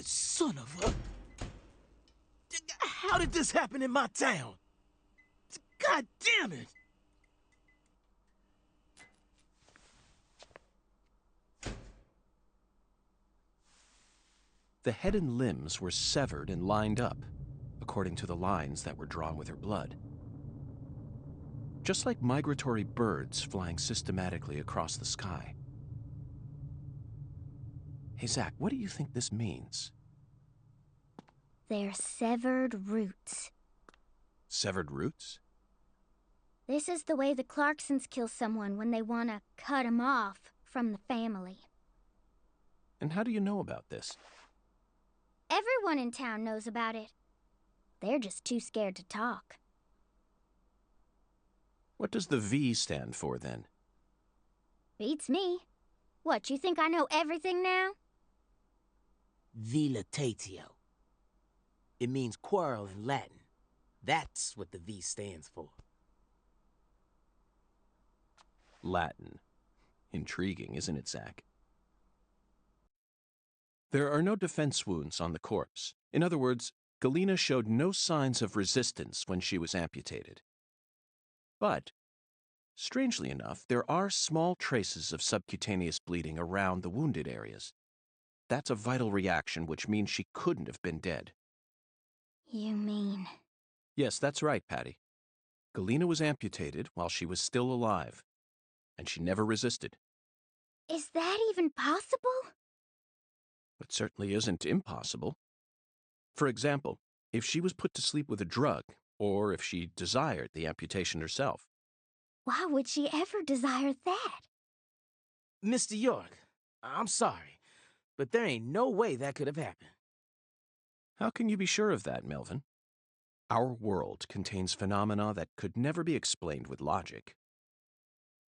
Speaker 8: Son of a... How did this happen in my town? God damn it!
Speaker 21: The head and limbs were severed and lined up, according to the lines that were drawn with her blood. Just like migratory birds flying systematically across the sky. Hey, Zach, what do you think this means?
Speaker 9: They're severed roots.
Speaker 21: Severed roots?
Speaker 9: This is the way the Clarksons kill someone when they want to cut him off from the family.
Speaker 21: And how do you know about this?
Speaker 9: Everyone in town knows about it. They're just too scared to talk.
Speaker 21: What does the V stand for, then?
Speaker 9: Beats me. What, you think I know everything now?
Speaker 10: Vilitatio. It means quarrel in Latin. That's what the V stands for.
Speaker 21: Latin. Intriguing, isn't it, Zach? There are no defense wounds on the corpse. In other words, Galena showed no signs of resistance when she was amputated. But, strangely enough, there are small traces of subcutaneous bleeding around the wounded areas. That's a vital reaction, which means she couldn't have been dead.
Speaker 9: You mean...
Speaker 21: Yes, that's right, Patty. Galena was amputated while she was still alive, and she never resisted.
Speaker 9: Is that even possible?
Speaker 21: It certainly isn't impossible. For example, if she was put to sleep with a drug, or if she desired the amputation herself.
Speaker 9: Why would she ever desire that?
Speaker 10: Mr. York, I'm sorry, but there ain't no way that could have happened.
Speaker 21: How can you be sure of that, Melvin? Our world contains phenomena that could never be explained with logic.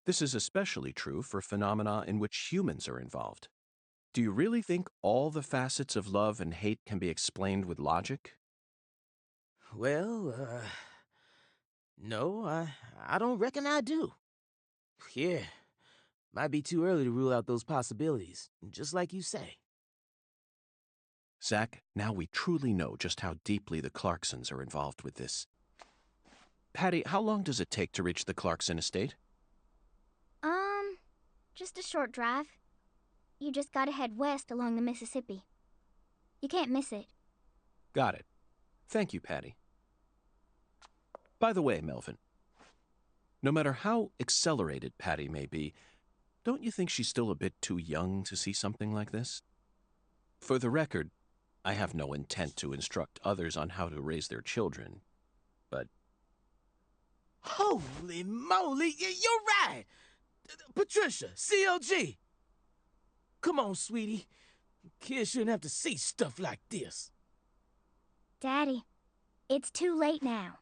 Speaker 21: This is especially true for phenomena in which humans are involved. Do you really think all the facets of love and hate can be explained with logic?
Speaker 10: Well, no, I don't reckon I do. Yeah, might be too early to rule out those possibilities, just like you say.
Speaker 21: Zach, now we truly know just how deeply the Clarksons are involved with this. Patty, how long does it take to reach the Clarkson estate?
Speaker 9: Just a short drive. You just gotta head west along the Mississippi. You can't miss it.
Speaker 21: Got it. Thank you, Patty. By the way, Melvin, no matter how accelerated Patty may be, don't you think she's still a bit too young to see something like this? For the record, I have no intent to instruct others on how to raise their children, but...
Speaker 10: Holy moly, you're right! Patricia, CLG! Come on, sweetie. Kids shouldn't have to see stuff like this.
Speaker 9: Daddy, it's too late now.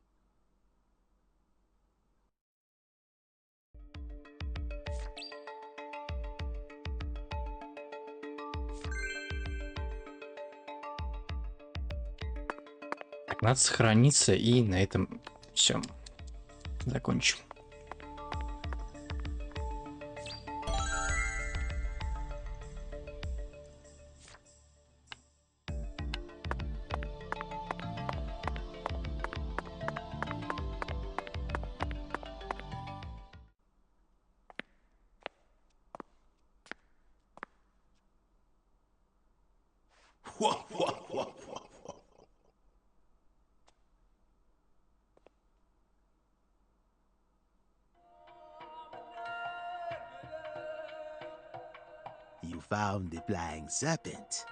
Speaker 1: Так, надо сохраниться, и на этом все. Закончим.
Speaker 15: You found the flying serpent.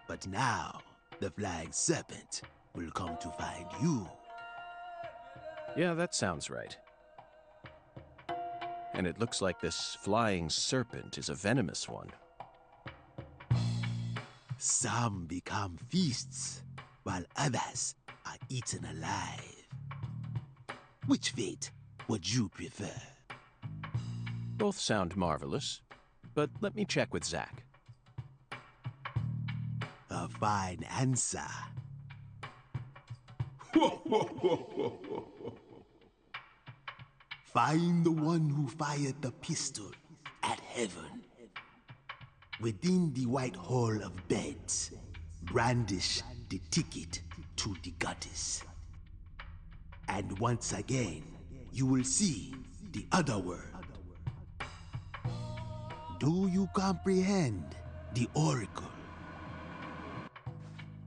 Speaker 15: But now, the flying serpent will come to find you.
Speaker 21: Yeah, that sounds right. And it looks like this flying serpent is a venomous one.
Speaker 15: Some become feasts, while others are eaten alive. Which fate would you prefer?
Speaker 21: Both sound marvelous, but let me check with Zach.
Speaker 15: A fine answer. Find the one who fired the pistol at heaven. Within the white hall of beds, brandish the ticket to the goddess. And once again, you will see the other world. Do you comprehend the oracle?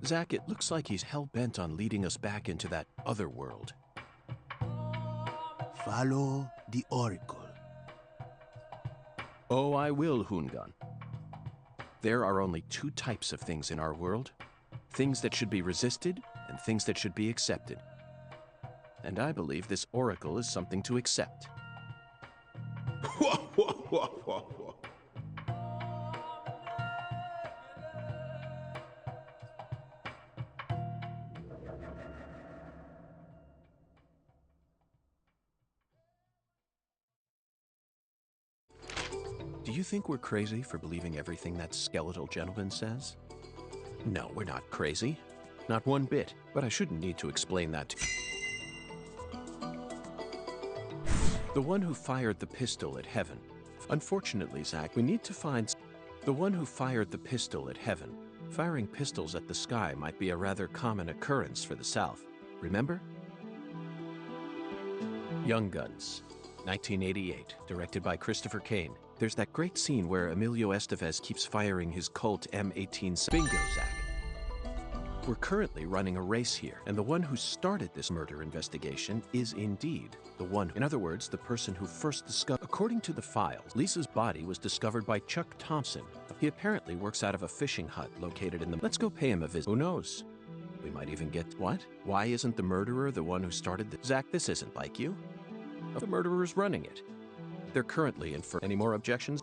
Speaker 21: Zach, it looks like he's hell-bent on leading us back into that other world.
Speaker 15: Follow the oracle.
Speaker 21: Oh, I will, Hoongan. There are only two types of things in our world. Things that should be resisted and things that should be accepted. And I believe this oracle is something to accept. Do you think we're crazy for believing everything that skeletal gentleman says? No, we're not crazy. Not one bit. But I shouldn't need to explain that to you. The one who fired the pistol at heaven. Unfortunately, Zach, we need to find the one who fired the pistol at heaven. Firing pistols at the sky might be a rather common occurrence for the South. Remember? Young Guns, 1988, directed by Christopher Kane. There's that great scene where Emilio Estevez keeps firing his Colt M18. Bingo, Zach. We're currently running a race here, and the one who started this murder investigation is indeed the one. In other words, the person who first discovered. According to the files, Lisa's body was discovered by Chuck Thompson. He apparently works out of a fishing hut located in the. Let's go pay him a visit. Who knows? We might even get. What? Why isn't the murderer the one who started the. Zach, this isn't like you. The murderer's running it. They're currently in for. Any more objections?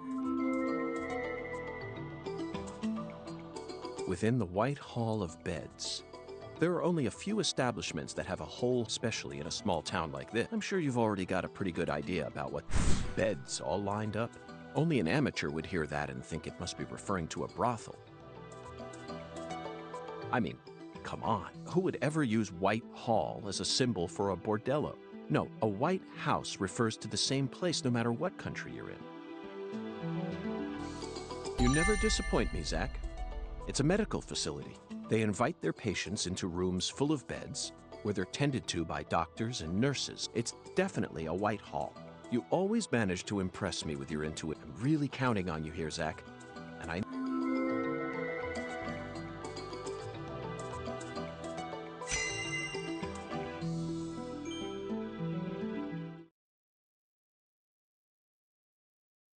Speaker 21: Within the White Hall of Beds, There are only a few establishments that have a hole, especially in a small town like this. I'm sure you've already got a pretty good idea about what beds all lined up. Only an amateur would hear that and think it must be referring to a brothel. I mean, come on. Who would ever use White Hall as a symbol for a bordello? No, a White House refers to the same place no matter what country you're in. You never disappoint me, Zach. It's a medical facility. They invite their patients into rooms full of beds where they're tended to by doctors and nurses. It's definitely a White Hall. You always manage to impress me with your intuition. I'm really counting on you here, Zach. And I...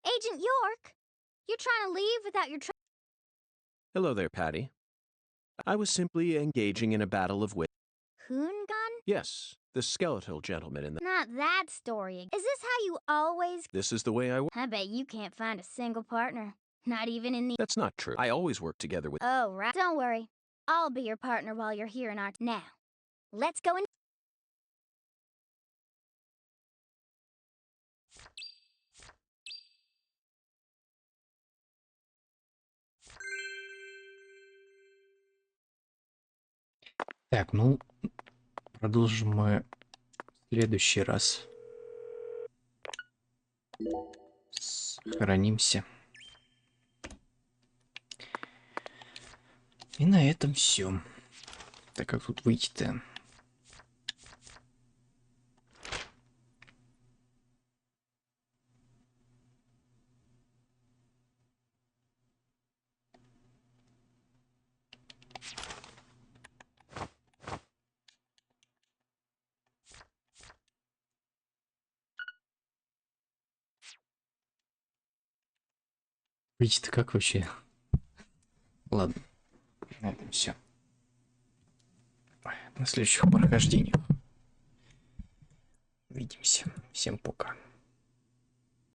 Speaker 9: Agent York, you're trying to leave without your
Speaker 21: Hello there, Patty. I was simply engaging in a battle of wit.
Speaker 9: Hoon gun?
Speaker 21: Yes, the skeletal gentleman in the...
Speaker 9: Not that story. Is this how you always...
Speaker 21: This is the way I work.
Speaker 9: I bet you can't find a single partner. Not even in the...
Speaker 21: That's not true. I always work together with...
Speaker 9: Oh, right. Don't worry. I'll be your partner while you're here in our... Now, let's go in...
Speaker 1: Так, ну, продолжим мы в следующий раз. Сохранимся. И на этом все. Так как тут выйти-то? Выйти-то как вообще? Ладно, на этом все. На следующих прохождениях увидимся. Всем пока.